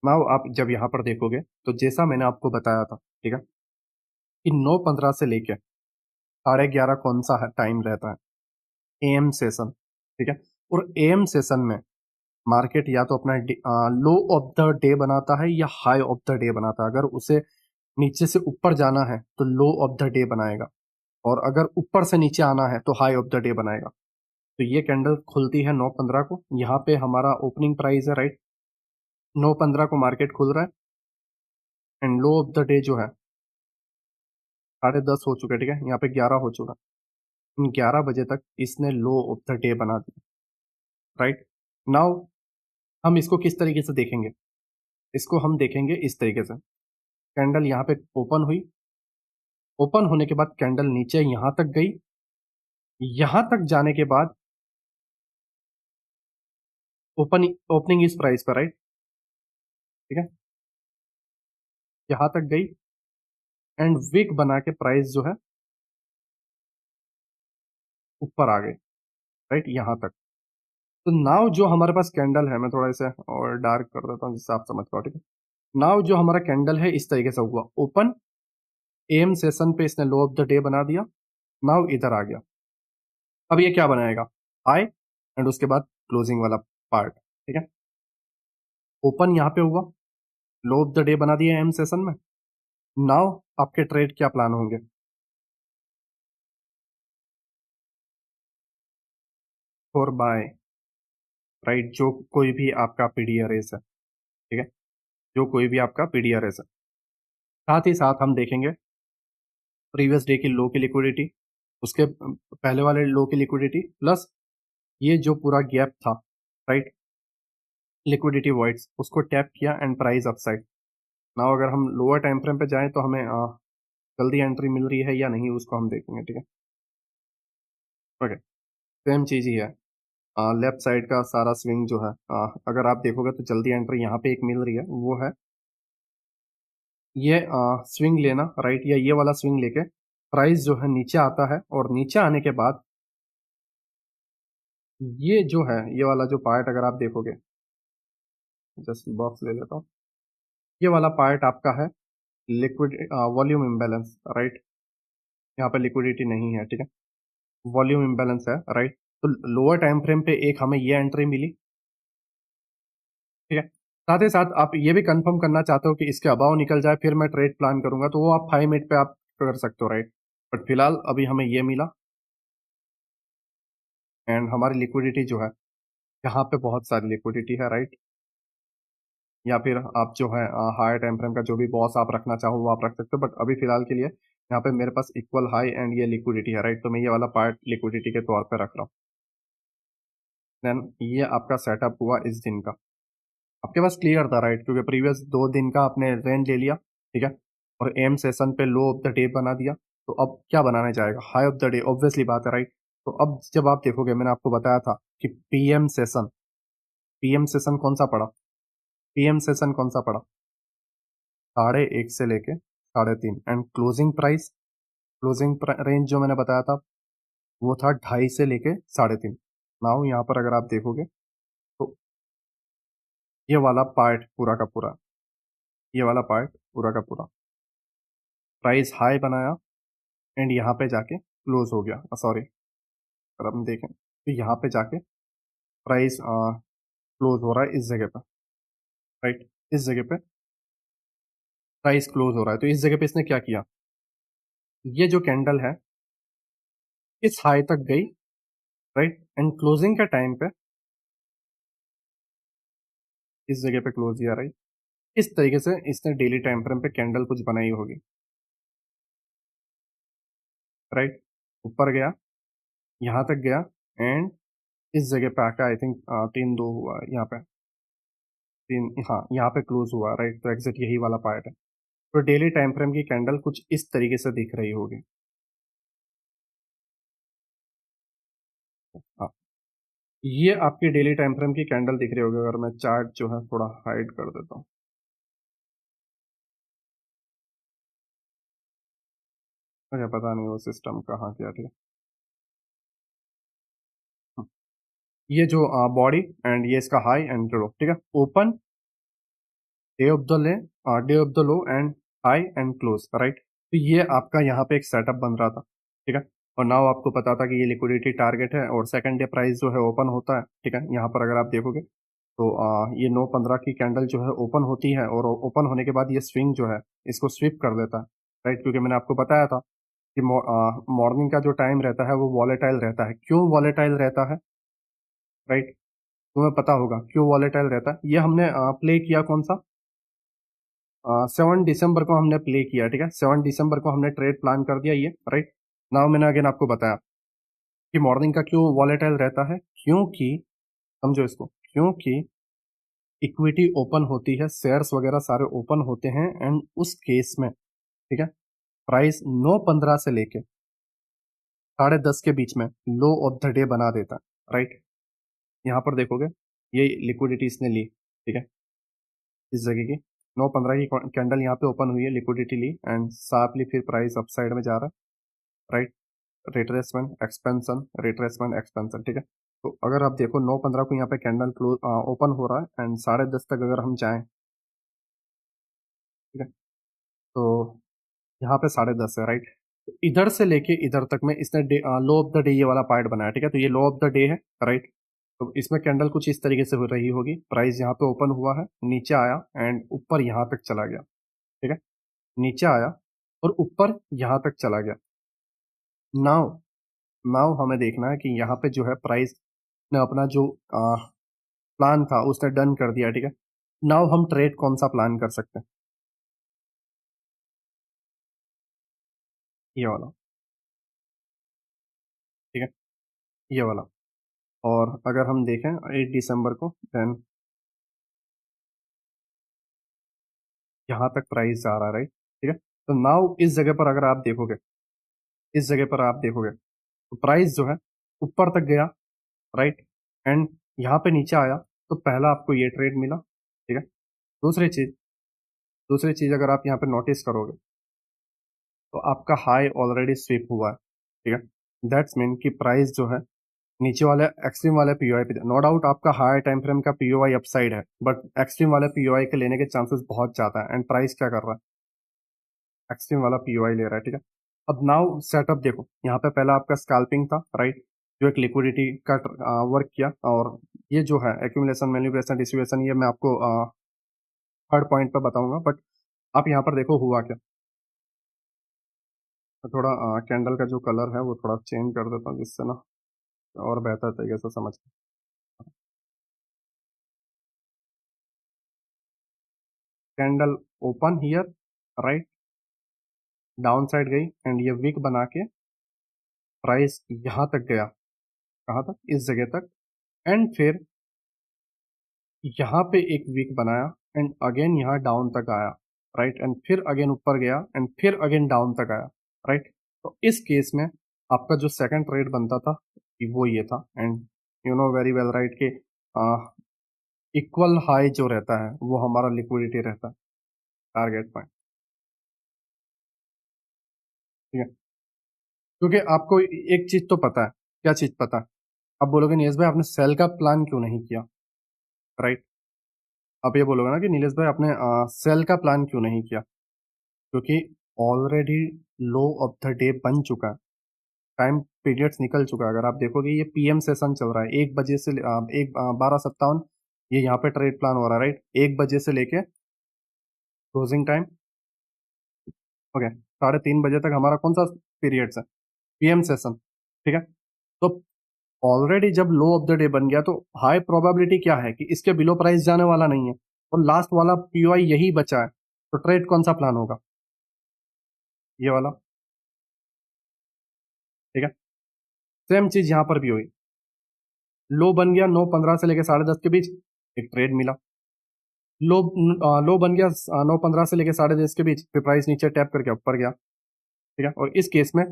[SPEAKER 1] नाउ आप जब यहाँ पर देखोगे तो जैसा मैंने आपको बताया था, ठीक है, कि 9:15 से लेके 11:30 कौन सा टाइम रहता है, एएम सेशन, ठीक है। और एएम सेशन में मार्केट या तो अपना लो ऑफ द डे बनाता है या हाई ऑफ द डे बनाता है। अगर उसे नीचे से ऊपर जाना है तो लो ऑफ द डे बनाएगा, और अगर ऊपर से नीचे आना है तो हाई ऑफ द डे बनाएगा। तो ये कैंडल खुलती है 9:15 को, यहाँ पे हमारा ओपनिंग प्राइस है, राइट। 9:15 को मार्केट खुल रहा है and low of the day जो है 10:30 हो चुका है, ठीक है। यहाँ पे 11 हो चुका है। 11 बजे तक इसने लो ऑफ द डे बना दिया, राइट। नाउ हम इसको किस तरीके से देखेंगे, इसको हम देखेंगे इस तरीके से। कैंडल यहाँ पे ओपन हुई, ओपन होने के बाद कैंडल नीचे यहाँ तक गई, यहाँ तक जाने के बाद ओपन ओपनिंग इस प्राइस पर, राइट, ठीक है। यहाँ तक गई एंड विक बना के प्राइस जो है ऊपर आ गई, राइट, यहाँ तक। तो नाउ जो हमारे पास कैंडल है, मैं थोड़ा इसे और डार्क कर देता हूँ जिससे आप समझ पाओ, ठीक है। नाउ जो हमारा कैंडल है इस तरीके से हुआ, ओपन, एम सेशन पे इसने लो ऑफ द डे बना दिया, नाउ इधर आ गया। अब ये क्या बनाएगा, हाई एंड उसके बाद क्लोजिंग वाला पार्ट, ठीक है। ओपन यहाँ पे हुआ, लो ऑफ द डे बना दिया एम सेशन में। नाउ आपके ट्रेड क्या प्लान होंगे, फॉर बाय, राइट। जो कोई भी आपका पीडीआरएस है, ठीक है, जो कोई भी आपका पीडीआरएस है। साथ ही साथ हम देखेंगे प्रीवियस डे की लो की लिक्विडिटी, उसके पहले वाले लो की लिक्विडिटी, प्लस ये जो पूरा गैप था, राइट, लिक्विडिटी वॉइड्स, उसको टैप किया एंड प्राइस अपसाइड। नाउ अगर हम लोअर टाइम फ्रेम पे जाएं तो हमें जल्दी एंट्री मिल रही है या नहीं उसको हम देखेंगे, ठीक है, ओके। सेम चीज़ ही है, लेफ्ट साइड का सारा स्विंग जो है, अगर आप देखोगे तो जल्दी एंट्री यहाँ पे एक मिल रही है, वो है ये स्विंग लेना, राइट, या ये वाला स्विंग लेके प्राइस जो है नीचे आता है, और नीचे आने के बाद ये जो है ये वाला जो पार्ट अगर आप देखोगे, जस्ट बॉक्स ले लेता हूँ, ये वाला पार्ट आपका है लिक्विड वॉल्यूम इम्बैलेंस, राइट। यहाँ पे लिक्विडिटी नहीं है, ठीक है, वॉल्यूम इम्बैलेंस है, राइट। तो लोअर टाइम फ्रेम पे एक हमें ये एंट्री मिली, ठीक है। साथ ही साथ आप ये भी कंफर्म करना चाहते हो कि इसके अबाव निकल जाए फिर मैं ट्रेड प्लान करूंगा, तो वो आप 5 मिनट पे आप कर सकते हो, राइट। बट फिलहाल अभी हमें ये मिला एंड हमारी लिक्विडिटी जो है यहाँ पे बहुत सारी लिक्विडिटी है, राइट। या फिर आप जो है हायर टाइम फ्रेम का जो भी बॉस आप रखना चाहो वो आप रख सकते हो, बट अभी फिलहाल के लिए यहाँ पे मेरे पास इक्वल हाई एंड ये लिक्विडिटी है, राइट। तो मैं ये वाला पार्ट लिक्विडिटी के तौर पे रख रहा हूँ। देन ये आपका सेटअप हुआ इस दिन का, आपके पास क्लियर था राइट, क्योंकि प्रीवियस 2 दिन का आपने रेंज ले लिया, ठीक है, और एम सेशन पे लो ऑफ द डे बना दिया। तो अब क्या बनाना चाहेगा, high of the day, obviously बात है राइट। तो अब जब आप देखोगे, मैंने आपको बताया था कि पीएम सेशन कौन सा पड़ा, पीएम सेशन कौन सा पड़ा, 1:30 से लेके 3:30, एंड क्लोजिंग प्राइस, रेंज जो मैंने बताया था वो था 2:30 से लेके 3:30। नाउ यहाँ पर अगर आप देखोगे तो ये वाला पार्ट पूरा का पूरा, ये वाला पार्ट पूरा का पूरा प्राइस हाई बनाया एंड यहाँ पे जाके क्लोज हो गया, सॉरी, अगर हम देखें तो यहाँ पे जाके प्राइस क्लोज हो रहा है इस जगह पे, राइट, इस जगह पे प्राइस क्लोज हो रहा है। तो इस जगह पे इसने क्या किया, ये जो कैंडल है इस हाई तक गई, राइट, एंड क्लोजिंग के टाइम पे इस जगह पे क्लोज किया, राइट। इस तरीके से इसने डेली टाइम फ्रेम पे कैंडल कुछ बनाई होगी, राइट, ऊपर गया, यहाँ तक गया, एंड इस जगह पे आकर आई थिंक 3-2 हुआ यहाँ पे, तीन, हाँ यहाँ पे क्लोज हुआ, राइट। तो एग्जैक्ट यही वाला पार्ट है। तो डेली टाइम फ्रेम की कैंडल कुछ इस तरीके से दिख रही होगी, हाँ, ये आपकी डेली टाइम फ्रेम की कैंडल दिख रही होगी। अगर मैं चार्ट जो है थोड़ा हाइड कर देता हूँ, मुझे पता नहीं वो सिस्टम कहाँ गया, ठीक है। हाँ, ये जो बॉडी एंड ये इसका हाई एंड लो, ठीक है, ओपन, डे ऑफ द ले, day of the low and high and close, right. तो ये आपका यहाँ पे एक सेटअप बन रहा था, ठीक है। और नाउ आपको पता था कि ये लिक्विडिटी टारगेट है और सेकंड डे प्राइस जो है ओपन होता है, ठीक है। यहाँ पर अगर आप देखोगे तो ये 9:15 की कैंडल जो है ओपन होती है और ओपन होने के बाद ये स्विंग जो है इसको स्विप कर देता है, राइट। क्योंकि मैंने आपको बताया था कि मॉर्निंग का जो टाइम रहता है वो वॉलेटाइल रहता है। क्यों वॉलेटाइल रहता है, राइट, तुम्हें पता होगा क्यों वॉलेटाइल रहता है। ये हमने प्ले किया कौन सा, 7 दिसंबर को हमने प्ले किया, ठीक है। 7 दिसंबर को हमने ट्रेड प्लान कर दिया ये, राइट। नाउ मैंने अगेन आपको बताया कि मॉर्निंग का क्यों वॉलेटाइल रहता है, क्योंकि, समझो इसको, क्योंकि इक्विटी ओपन होती है, शेयर्स वगैरह सारे ओपन होते हैं, एंड उस केस में, ठीक है, प्राइस 9:15 से लेके 10:30 के बीच में लो ऑफ द डे बना देता है, राइट। यहाँ पर देखोगे ये लिक्विडिटी इसने ली, ठीक है, इस जगह की 9:15 की कैंडल यहाँ पे ओपन हुई है, लिक्विडिटी ली एंड शार्पली फिर प्राइस अप साइड में जा रहा है, right. Retracement expansion, retracement expansion, ठीक है। तो अगर आप देखो 9:15 को यहाँ पे कैंडल क्लोज ओपन हो रहा है एंड 10:30 तक अगर हम जाएं, ठीक है, तो यहाँ पे 10:30 है, राइट। तो इधर से लेके इधर तक में इसने लो ऑफ द डे ये वाला पार्ट बनाया, ठीक है। तो ये लो ऑफ द डे है, राइट। तो इसमें कैंडल कुछ इस तरीके से हो रही होगी, प्राइस यहाँ पे ओपन हुआ है, नीचे आया एंड ऊपर यहाँ तक चला गया, ठीक है, नीचे आया और ऊपर यहाँ तक चला गया। नाउ नाउ हमें देखना है कि यहाँ पे जो है प्राइस ने अपना जो प्लान था उसने डन कर दिया, ठीक है। नाउ हम ट्रेड कौन सा प्लान कर सकते हैं, ये वाला, ठीक है, ये वाला। और अगर हम देखें 8 दिसंबर को, देन यहाँ तक प्राइस जा रहा है, राइट, ठीक है। तो नाउ इस जगह पर अगर आप देखोगे, इस जगह पर आप देखोगे तो प्राइस जो है ऊपर तक गया, राइट, एंड यहाँ पे नीचे आया। तो पहला आपको ये ट्रेड मिला, ठीक है। दूसरी चीज, दूसरी चीज अगर आप यहाँ पे नोटिस करोगे तो आपका हाई ऑलरेडी स्विप हुआ है, ठीक है। दैट्स मीन कि प्राइस जो है नीचे वाले एक्सट्रीम वाले पीओआई पे, नो डाउट आपका हाई टाइम फ्रेम का पीओआई अपसाइड है, बट एक्सट्रीम वाले पीओआई के लेने के चांसेस बहुत ज्यादा है, एंड प्राइस क्या कर रहा है, एक्सट्रीम वाला पीओआई ले रहा है, ठीक है। अब नाउ सेटअप देखो, यहाँ पे पहला आपका स्कैल्पिंग था, राइट, जो एक लिक्विडिटी का वर्क किया। और ये जो है एक्यूमुलेशन, मैनिपुलेशन, डिस्ट्रीब्यूशन, ये मैं आपको थर्ड पॉइंट पे बताऊंगा, बट आप यहाँ पर देखो हुआ क्या। तो थोड़ा कैंडल का जो कलर है वो थोड़ा चेंज कर देता हूँ जिससे ना और बेहतर तरीके से समझ। Candle open here, right, down side गई एंड ये विक बना के प्राइस यहाँ तक गया, कहाँ तक, इस जगह तक, एंड फिर यहाँ पे एक वीक बनाया एंड अगेन यहाँ डाउन तक आया, राइट, एंड फिर अगेन ऊपर गया एंड फिर अगेन डाउन तक आया, राइट। तो इस केस में आपका जो सेकंड ट्रेड बनता था कि वो ये था, and you know very well right कि इक्वल हाई जो रहता है वो हमारा लिक्विडिटी रहता है, टारगेट पॉइंट, ठीक है। क्योंकि आपको एक चीज तो पता है, क्या चीज पता है? आप बोलोगे नीलेश भाई आपने सेल का प्लान क्यों नहीं किया, राइट। आप ये बोलोगे ना कि नीलेश भाई आपने सेल का प्लान क्यों नहीं किया, क्योंकि already low of the day बन चुका है, टाइम पीरियड्स निकल चुका है। अगर आप देखोगे ये पीएम सेशन चल रहा है 1 बजे से 12:57 ये यहाँ पे ट्रेड प्लान हो रहा है, राइट। 1 बजे से लेके क्लोजिंग टाइम, ओके, 3:30 बजे तक हमारा कौन सा पीरियड्स है, पीएम सेशन, ठीक है। तो ऑलरेडी जब लो ऑफ द डे बन गया तो हाई प्रोबेबिलिटी क्या है कि इसके बिलो प्राइस जाने वाला नहीं है, और लास्ट वाला पीओआई यही बचा है, तो ट्रेड कौन सा प्लान होगा, ये वाला, ठीक है। सेम चीज यहां पर भी हुई, लो बन गया 9:15 से लेके 10:30 के बीच, एक ट्रेड मिला। लो लो बन गया 9:15 से लेके 10:30 के बीच, फिर प्राइस नीचे टैप करके ऊपर गया, ठीक है। और इस केस में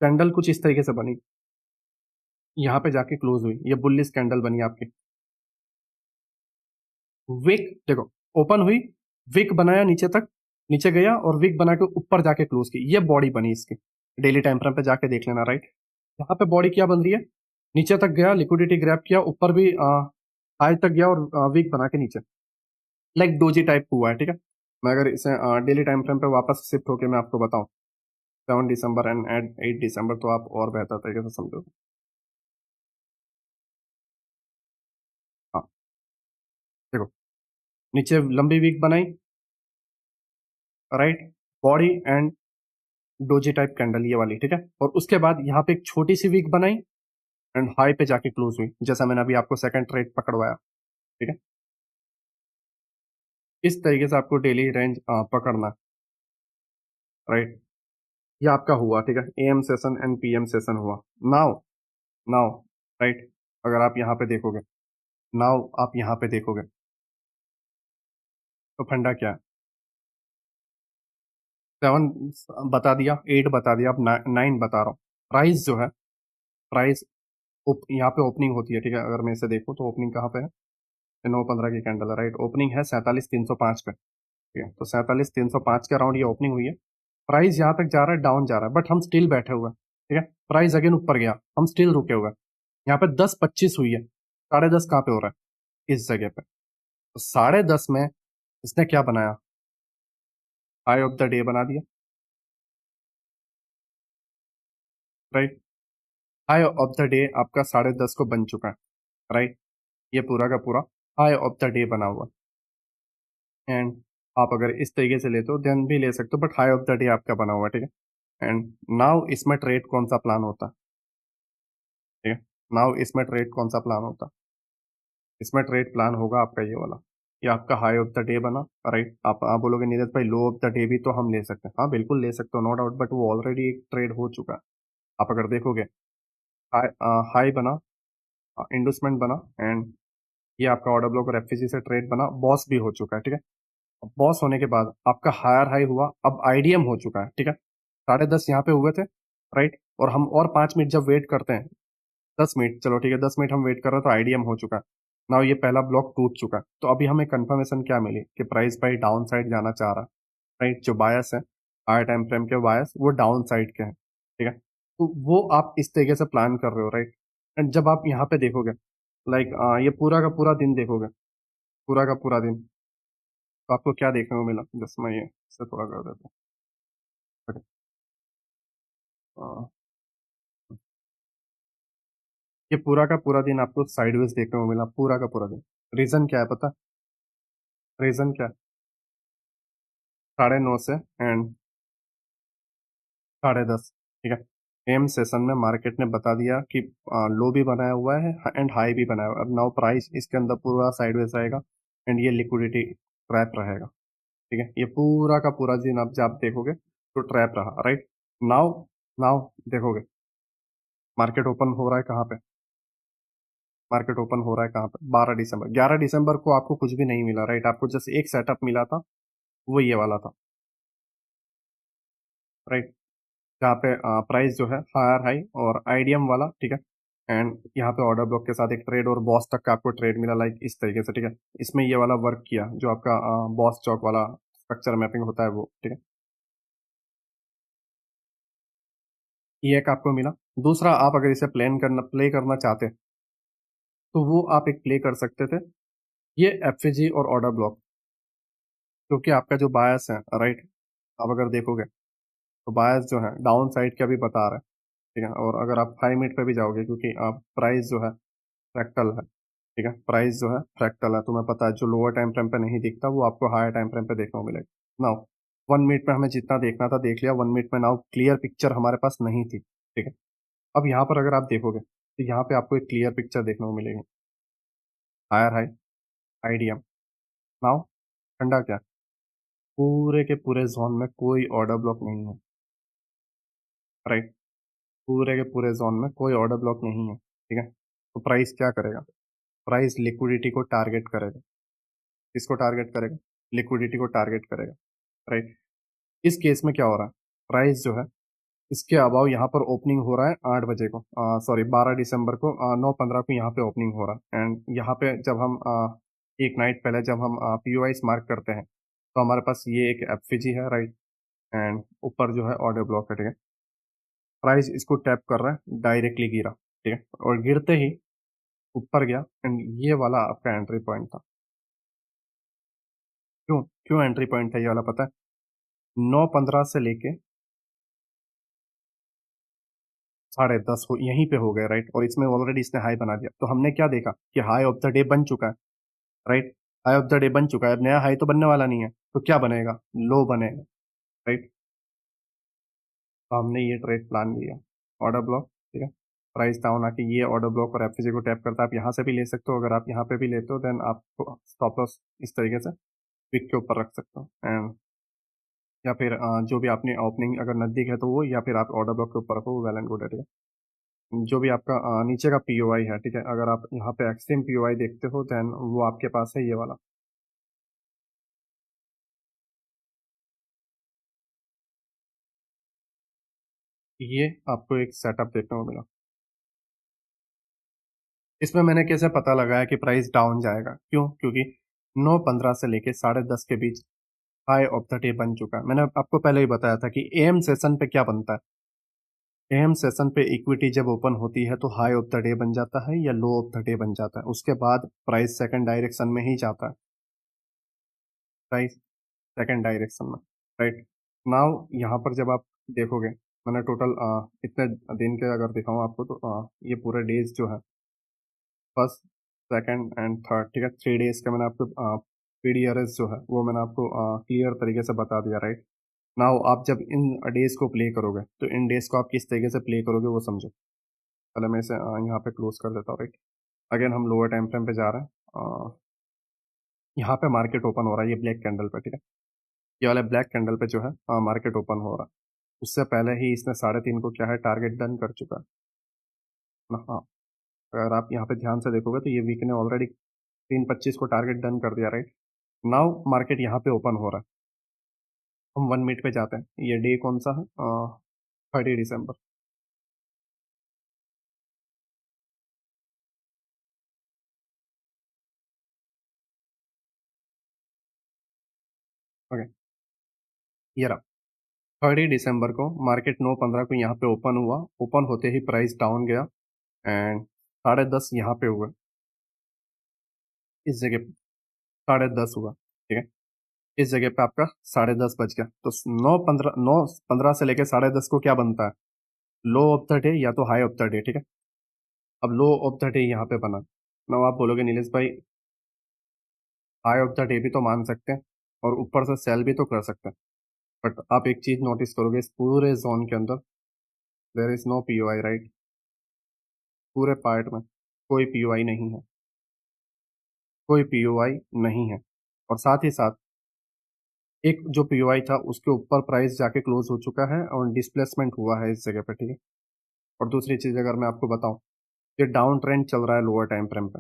[SPEAKER 1] कैंडल कुछ इस तरीके से बनी, यहाँ पे जाके क्लोज हुई, ये बुलिश कैंडल बनी आपकी। विक देखो, ओपन हुई, विक बनाया नीचे तक, नीचे गया और विक बना के ऊपर जाके क्लोज की, ये बॉडी बनी इसकी, डेली टाइम फ्रेम पे जाके देख लेना, राइट। यहाँ पे बॉडी क्या बन रही है, नीचे तक गया, लिक्विडिटी ग्रैब किया, ऊपर भी हाई तक गया और विक बना के नीचे, लाइक डोजी टाइप हुआ है, ठीक है। मैं अगर इसे डेली टाइम फ्रेम पे वापस शिफ्ट होके मैं आपको बताऊं, 7 दिसंबर एंड 8 दिसंबर, तो आप और बेहतर तरीके से समझोगे। हाँ, देखो, नीचे लंबी वीक बनाई, right, body and doji type candle ये वाली, ठीक है। और उसके बाद यहाँ पे एक छोटी सी वीक बनाई एंड हाई पे जाके क्लोज हुई, जैसा मैंने अभी आपको सेकंड ट्रेड पकड़वाया, ठीक है। इस तरीके से आपको डेली रेंज पकड़ना, राइट। ये आपका हुआ, ठीक है, am session and PM session हुआ। नाउ नाउ राइट, अगर आप यहाँ पे देखोगे, नाउ आप यहाँ पे देखोगे तो फंडा क्या है, 7 बता दिया, 8 बता दिया, अब 9 बता रहा हूँ। प्राइस जो है, प्राइस यहाँ पे ओपनिंग होती है, ठीक है। अगर मैं इसे देखूँ तो ओपनिंग कहाँ पे है, 9:15 की कैंडल है, राइट। ओपनिंग है 47,305 पे, ठीक है। तो 47,305 के अराउंड ये ओपनिंग हुई है। प्राइस यहाँ तक जा रहा है, डाउन जा रहा है, बट हम स्टिल बैठे हुए हैं, ठीक है। प्राइस अगेन ऊपर गया, हम स्टिल रुके हुए हैं। यहाँ पे 10:25 हुई है, 10:30 कहाँ पे हो रहा है, इस जगह पे। तो 10:30 में इसने क्या बनाया, हाई ऑफ द डे बना दिया, right. High of the day आपका 10:30 को बन चुका है, राइट। ये पूरा का पूरा हाई ऑफ द डे बना हुआ, एंड आप अगर इस तरीके से लेते हो देन भी ले सकते हो, but high of the day आपका बना हुआ है, ठीक है। एंड नाउ इसमें ट्रेड कौन सा प्लान होता है, ठीक है। नाउ इसमें ट्रेड कौन सा प्लान होता है, इसमें ट्रेड प्लान होगा आपका ये वाला, ये आपका हाई ऑफ द डे बना, राइट। आप बोलोगे नीरज भाई लो ऑफ द डे भी तो हम ले सकते हैं, हाँ बिल्कुल ले सकते हो, नो डाउट, बट वो ऑलरेडी एक ट्रेड हो चुका है। आप अगर देखोगे, हाई हाई बना, इंडस्टमेंट बना, एंड ये आपका ऑर्डर ब्लॉक और एफपीसी से ट्रेड बना, बॉस भी हो चुका है, ठीक है। बॉस होने के बाद आपका हायर हाई हुआ, अब आईडीएम हो चुका है, ठीक है। 10:30 यहाँ पे हुए थे, राइट। और हम और 5 मिनट जब वेट करते हैं, 10 मिनट, चलो ठीक है, 10 मिनट हम वेट कर रहे हैं तो आईडीएम हो चुका है। नाउ ये पहला ब्लॉक टूट चुका है, तो अभी हमें कंफर्मेशन क्या मिली कि प्राइस भाई डाउन साइड जाना चाह रहा है, राइट। जो बायस है, हायर टाइम फ्रेम के बायस वो डाउन साइड के हैं, ठीक है। तो वो आप इस तरीके से प्लान कर रहे हो, राइट। एंड जब आप यहाँ पे देखोगे, लाइक ये पूरा का पूरा दिन देखोगे, पूरा का पूरा दिन, तो आपको क्या देखने को मिला, जस्ट मैं ये से थोड़ा कर देता हूँ, okay, ये पूरा का पूरा दिन आपको साइडवेज देखने को मिला, पूरा का पूरा दिन। रीजन क्या है पता, रीजन क्या है, 9:30 से एंड 10:30, ठीक है। एम सेशन में मार्केट ने बता दिया कि लो भी बनाया हुआ है एंड हाई भी बनाया हुआ है, अब नाउ प्राइस इसके अंदर पूरा साइडवेज रहेगा एंड ये लिक्विडिटी ट्रैप रहेगा, ठीक है। ये पूरा का पूरा दिन आप जब देखोगे तो ट्रैप रहा, राइट। नाउ नाउ देखोगे मार्केट ओपन हो रहा है कहाँ पे, मार्केट ओपन हो रहा है कहाँ पे, 12 दिसंबर। 11 दिसंबर को आपको कुछ भी नहीं मिला, राइट? आपको जस्ट एक सेटअप मिला था, वो ये वाला था, राइट? जहाँ पे प्राइस जो है हायर हाई और आईडीएम वाला, ठीक है। एंड यहाँ पे ऑर्डर ब्लॉक के साथ एक ट्रेड और बॉस तक का आपको ट्रेड मिला, लाइक इस तरीके से, ठीक है। इसमें ये वाला वर्क किया जो आपका बॉस चौक वाला स्ट्रक्चर मैपिंग होता है वो, ठीक है। ये एक आपको मिला। दूसरा, आप अगर इसे प्ले करना चाहते तो वो आप एक प्ले कर सकते थे, ये एफजी और ऑर्डर ब्लॉक, क्योंकि आपका जो बायस है, राइट, आप अगर देखोगे तो बायस जो है डाउन साइड का भी बता रहा है, ठीक है। और अगर आप 5 मिनट पे भी जाओगे, क्योंकि आप प्राइस जो है फ्रैक्टल है, ठीक है, प्राइस जो है फ्रैक्टल है, तुम्हें पता है जो लोअर टाइम फ्रेम पे नहीं दिखता वो आपको हायर टाइम फ्रेम पे देखने को मिलेगा। नाउ 1 मिनट में हमें जितना देखना था देख लिया, 1 मिनट में नाउ क्लियर पिक्चर हमारे पास नहीं थी, ठीक है। अब यहाँ पर अगर आप देखोगे तो यहाँ पे आपको एक क्लियर पिक्चर देखने को मिलेगी, हायर हाई, आईडीएम। नाउ ठंडा क्या, पूरे के पूरे जोन में कोई ऑर्डर ब्लॉक नहीं है, राइट? पूरे के पूरे जोन में कोई ऑर्डर ब्लॉक नहीं है, ठीक है। तो प्राइस क्या करेगा, प्राइस लिक्विडिटी को टारगेट करेगा। किसको टारगेट करेगा? लिक्विडिटी को टारगेट करेगा, राइट। इस केस में क्या हो रहा है, प्राइस जो है इसके अबाव यहाँ पर ओपनिंग हो रहा है 8 बजे को, सॉरी 12 दिसंबर को, 9:15 को यहाँ पे ओपनिंग हो रहा है। एंड यहाँ पे जब हम एक नाइट पहले जब हम पीओआई मार्क करते हैं तो हमारे पास ये एक एफजी है, राइट। एंड ऊपर जो है ऑर्डर ब्लॉक है, ठीक है। प्राइस इसको टैप कर रहा है, डायरेक्टली गिरा, ठीक है। और गिरते ही ऊपर गया एंड ये वाला आपका एंट्री पॉइंट था। क्यों क्यों एंट्री पॉइंट था ये वाला, पता है? 9:15 से लेके 10:30 हो यहीं पे हो गए, राइट। और इसमें ऑलरेडी इसने हाई बना दिया, तो हमने क्या देखा कि हाई ऑफ द डे बन चुका है, right. High of the day बन चुका है, अब नया हाई तो बनने वाला नहीं है, तो क्या बनेगा, लो बनेगा, राइट। तो हमने ये ट्रेड प्लान लिया, ऑर्डर ब्लॉक, ठीक है। प्राइस डाउन आके ये ऑर्डर ब्लॉक और एफजी को टैप करता है, आप यहाँ से भी ले सकते हो, अगर आप यहाँ पे भी लेते हो देन आप स्टॉप लॉस इस तरीके से विक के ऊपर रख सकते हो। एंड या फिर जो भी आपने ओपनिंग अगर नजदीक है तो वो, या फिर आप ऑर्डर ब्लॉक के ऊपर रखो, वो वेल एंड गुड है, ठीक है। जो भी आपका नीचे का पीओआई है, ठीक है, अगर आप यहाँ पे एक्सट्रीम पीओआई देखते हो देन वो आपके पास है ये वाला। ये आपको एक सेटअप देखने को मिला। इसमें मैंने कैसे पता लगाया कि प्राइस डाउन जाएगा, क्यों? क्योंकि 9:15 से लेके 10:30 के बीच हाई ऑफ द डे बन चुका है। मैंने आपको पहले ही बताया था कि एम सेशन पे क्या बनता है। एम सेशन पे इक्विटी जब ओपन होती है तो हाई ऑफ द डे बन जाता है या लो ऑफ द डे बन जाता है, उसके बाद प्राइस सेकंड डायरेक्शन में ही जाता है, प्राइस सेकंड डायरेक्शन में, राइट। नाउ यहाँ पर जब आप देखोगे, मैंने टोटल इतने दिन के अगर दिखाऊं आपको तो ये पूरे डेज जो है फर्स्ट सेकंड एंड थर्ड, ठीक है, 3 डेज का मैंने आपको पीडीआरएस जो है वो मैंने आपको क्लियर तरीके से बता दिया, राइट। नाउ आप जब इन डेज को प्ले करोगे तो इन डेज को आप किस तरीके से प्ले करोगे वो समझो। पहले मैं इसे यहाँ पे क्लोज कर देता हूँ, राइट। अगेन हम लोअर टाइम फ्रेम पे जा रहे हैं। यहाँ पे मार्केट ओपन हो रहा है ये ब्लैक कैंडल पे, ठीक है। ये वाले ब्लैक कैंडल पे जो है मार्केट ओपन हो रहा है, उससे पहले ही इसने 3:30 को क्या है टारगेट डन कर चुका है ना। हाँ, अगर आप यहाँ पे ध्यान से देखोगे तो ये वीक ने ऑलरेडी 3:25 को टारगेट डन कर दिया, राइट। नाउ मार्केट यहाँ पे ओपन हो रहा है, हम 1 मिनट पे जाते हैं। ये डे कौन सा है, 30 दिसंबर। ओके, ये रहा 30 दिसंबर को मार्केट 9:15 को यहाँ पे ओपन हुआ। ओपन होते ही प्राइस डाउन गया एंड 10:30 यहाँ पे हुआ, इस जगह पे 10:30 हुआ, ठीक है। इस जगह पे आपका 10:30 बज गया, तो 9:15 से लेके 10:30 को क्या बनता है, लो ऑफ द डे या तो हाई ऑफ द डे, ठीक है। अब लो ऑफ द डे यहाँ पे बना। ना आप बोलोगे नीलेश भाई हाई ऑफ द डे भी तो मान सकते हैं और ऊपर से सेल भी तो कर सकते हैं, बट आप एक चीज नोटिस करोगे इस पूरे जोन के अंदर there is no POI, right. पूरे पार्ट में कोई पीओआई नहीं है, कोई पीओआई नहीं है। और साथ ही साथ एक जो पीओआई था उसके ऊपर प्राइस जाके क्लोज हो चुका है और डिस्प्लेसमेंट हुआ है इस जगह पे, ठीक है। और दूसरी चीज अगर मैं आपको बताऊं ये डाउन ट्रेंड चल रहा है लोअर टाइम फ्रेम पे।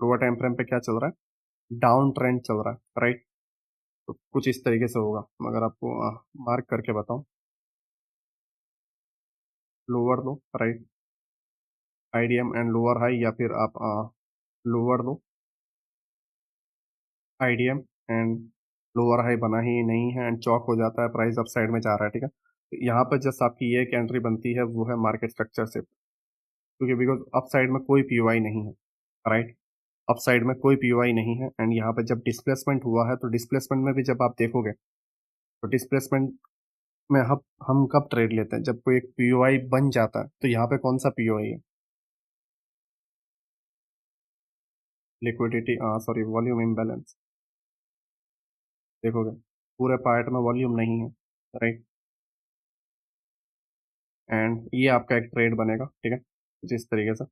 [SPEAKER 1] लोअर टाइम फ्रेम पे क्या चल रहा है, डाउन ट्रेंड चल रहा है, राइट। तो कुछ इस तरीके से होगा, मगर आपको मार्क करके बताऊं, lower low, right, IDM and lower high, या फिर आप lower low, IDM and lower high बना ही नहीं है एंड चौक हो जाता है, प्राइस अप साइड में जा रहा है, ठीक है। तो यहाँ पर जस्ट आपकी ये एक एंट्री बनती है, वो है मार्केट स्ट्रक्चर से, क्योंकि बिकॉज अप साइड में कोई पीओआई नहीं है, राइट। अप साइड में कोई पीओआई नहीं है एंड यहाँ पे जब डिस्प्लेसमेंट हुआ है, तो डिस्प्लेसमेंट में भी जब आप देखोगे, तो डिस्प्लेसमेंट में हम कब ट्रेड लेते हैं, जब कोई एक पीओआई बन जाता है। तो यहाँ पे कौन सा पीओआई है, लिक्विडिटी, सॉरी, वॉल्यूम इम्बैलेंस, देखोगे पूरे पार्ट में वॉल्यूम नहीं है, राइट। एंड ये आपका एक ट्रेड बनेगा, ठीक है, जिस तरीके से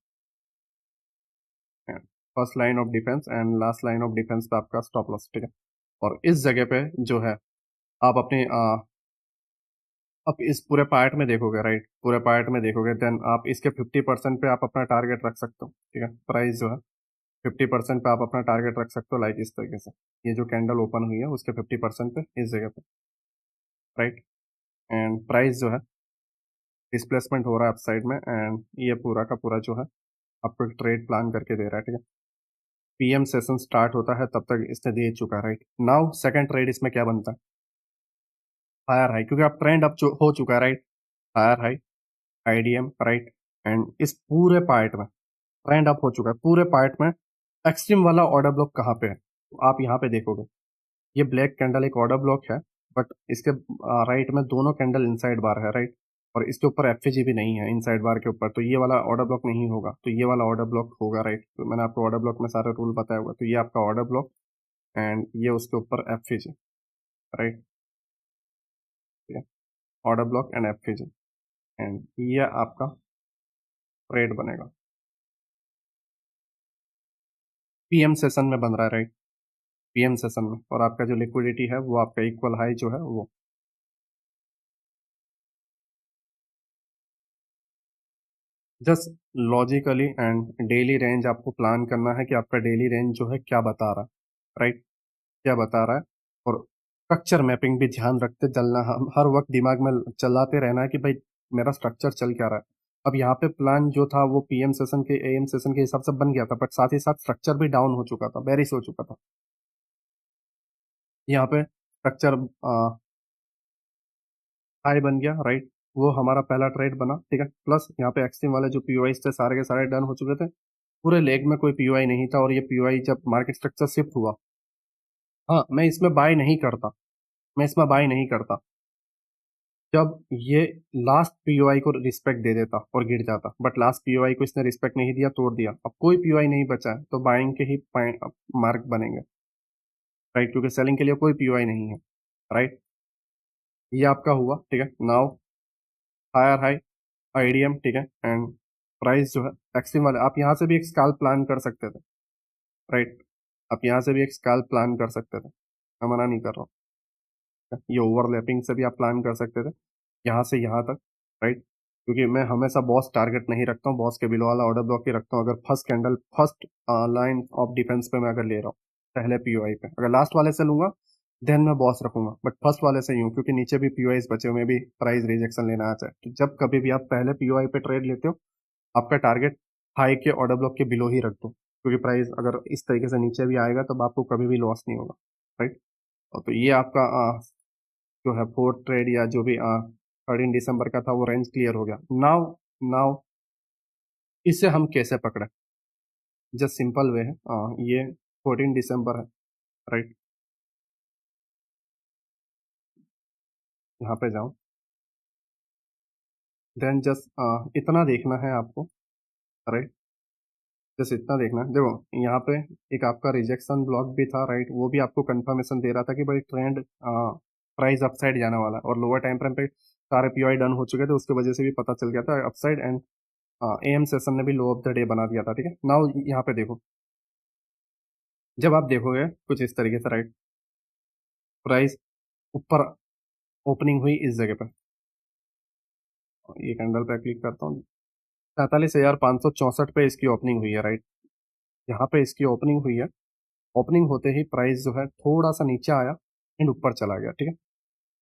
[SPEAKER 1] first line of defence and last line of defence पे आपका स्टॉप लॉस, ठीक है। और इस जगह पे जो है, आप अपने आप इस पूरे पार्ट में देखोगे, राइट, पूरे पार्ट में देखोगे, देन आप इसके 50% पे आप अपना टारगेट रख सकते हो, ठीक है। प्राइस जो है 50% पे आप अपना टारगेट रख सकते हो, लाइक इस तरीके से, ये जो कैंडल ओपन हुई है उसके 50% पे इस जगह पे, राइट। एंड प्राइस जो है डिस्प्लेसमेंट हो रहा है अप साइड में, एंड ये पूरा का पूरा जो है आपको एक ट्रेड प्लान करके दे रहा है, ठीक है। पीएम सेशन स्टार्ट होता है तब तक इसने दे चुका है, राइट। नाउ सेकंड ट्रेड इसमें क्या बनता है, हायर हाई, क्योंकि अब ट्रेंड अब हो चुका है, right. Higher high, IDM, right. And इस पूरे पार्ट में ट्रेंड अप हो चुका है, पूरे पार्ट में एक्सट्रीम वाला ऑर्डर ब्लॉक कहाँ पे है, तो आप यहाँ पे देखोगे, ये ब्लैक कैंडल एक ऑर्डर ब्लॉक है, बट इसके राइट में दोनों कैंडल इनसाइड बार है, राइट। और इसके ऊपर एफएजी भी नहीं है इनसाइड बार के ऊपर, तो ये वाला ऑर्डर ब्लॉक नहीं होगा, तो ये वाला ऑर्डर ब्लॉक होगा, राइट। तो मैंने आपको ऑर्डर ब्लॉक में सारे रूल बताया हुआ, तो ये आपका ऑर्डर ब्लॉक एंड ये उसके ऊपर एफएजी, राइट, ठीक है। ऑर्डर ब्लॉक एंड एफएजी, एंड ये आपका ट्रेड बनेगा, पीएम सेशन में बन रहा है, राइट, पीएम सेशन में। और आपका जो लिक्विडिटी है वो आपका इक्वल हाई जो है वो, just logically and daily range आपको प्लान करना है कि आपका डेली रेंज जो है क्या बता रहा है, राइट, क्या बता रहा है। और स्ट्रक्चर मैपिंग भी ध्यान रखते चलना, हम हर वक्त दिमाग में चलाते रहना है कि भाई मेरा स्ट्रक्चर चल क्या रहा है। अब यहाँ पे प्लान जो था वो पीएम सेशन के एएम सेशन के हिसाब से बन गया था, बट साथ ही साथ स्ट्रक्चर भी डाउन हो चुका था, बेरिश हो चुका था। यहाँ पे स्ट्रक्चर हाई बन गया, राइट, वो हमारा पहला ट्रेड बना, ठीक है। प्लस यहाँ पे एक्सट्रीम वाले जो पीओआई थे सारे के सारे डन हो चुके थे, पूरे लेग में कोई पीओआई नहीं था। और ये पीओआई जब मार्केट स्ट्रक्चर शिफ्ट हुआ, हाँ, मैं इसमें बाय नहीं करता, मैं इसमें बाय नहीं करता जब ये लास्ट पीओआई को रिस्पेक्ट दे देता और गिर जाता, बट लास्ट पीओआई को इसने रिस्पेक्ट नहीं दिया, तोड़ दिया, अब कोई पीओआई नहीं बचा है, तो बाइंग के ही मार्क बनेंगे, राइट, क्योंकि सेलिंग के लिए कोई पीओआई नहीं है, राइट। ये आपका हुआ, ठीक है। नाउ हायर हाई, आईडीएम, ठीक है। एंड प्राइस जो है एक्सट्रीम वाले, आप यहाँ से भी एक स्कैल्प प्लान कर सकते थे, राइट, आप यहाँ से भी एक स्कैल्प प्लान कर सकते थे, मैं मना नहीं कर रहा हूँ, ये ओवरलैपिंग से भी आप प्लान कर सकते थे, यहाँ से यहाँ तक, राइट। क्योंकि मैं हमेशा बॉस टारगेट नहीं रखता हूँ, बॉस के बिलो वाला ऑर्डर ब्लॉक ही रखता हूँ। अगर first candle first line of defence पे मैं अगर ले रहा हूँ, पहले पीओआई पे, अगर लास्ट वाले से लूंगा देन मैं बॉस रखूंगा, बट फर्स्ट वाले से यूं, क्योंकि नीचे भी पीओआई बचे हुए भी प्राइस रिजेक्शन लेना आ जाए, तो जब कभी भी आप पहले पीओआई पे ट्रेड लेते हो, आपका टारगेट हाई के ऑर्डर ब्लॉक के बिलो ही रख दो, क्योंकि प्राइस अगर इस तरीके से नीचे भी आएगा तब आपको कभी भी लॉस नहीं होगा, राइट। तो ये आपका जो है फोर्थ ट्रेड, या जो भी 13 दिसंबर का था, वो रेंज क्लियर हो गया। नाउ नाउ इसे हम कैसे पकड़े, जस्ट सिंपल वे है, ये 14 दिसंबर है, राइट, यहाँ पे जाओ, देन जस्ट इतना देखना है आपको, राइट, जस्ट इतना देखना है, देखो यहाँ पे एक आपका रिजेक्शन ब्लॉक भी था, राइट, वो भी आपको कंफर्मेशन दे रहा था कि भाई ट्रेंड प्राइस अपसाइड जाने वाला है, और लोअर टाइम फ्रेम पे सारे पीओआई डन हो चुके थे, उसके वजह से भी पता चल गया था अपसाइड, एंड एएम सेशन ने भी लो ऑफ द डे बना दिया था, ठीक है। नाउ यहाँ पे देखो, जब आप देखोगे कुछ इस तरीके से, राइट, प्राइस ऊपर ओपनिंग हुई इस जगह पे, ये कैंडल पे क्लिक करता हूँ, 43,564 पे इसकी ओपनिंग हुई है, राइट। यहाँ पे इसकी ओपनिंग हुई है। ओपनिंग होते ही प्राइस जो है थोड़ा सा नीचे आया एंड ऊपर चला गया, ठीक है।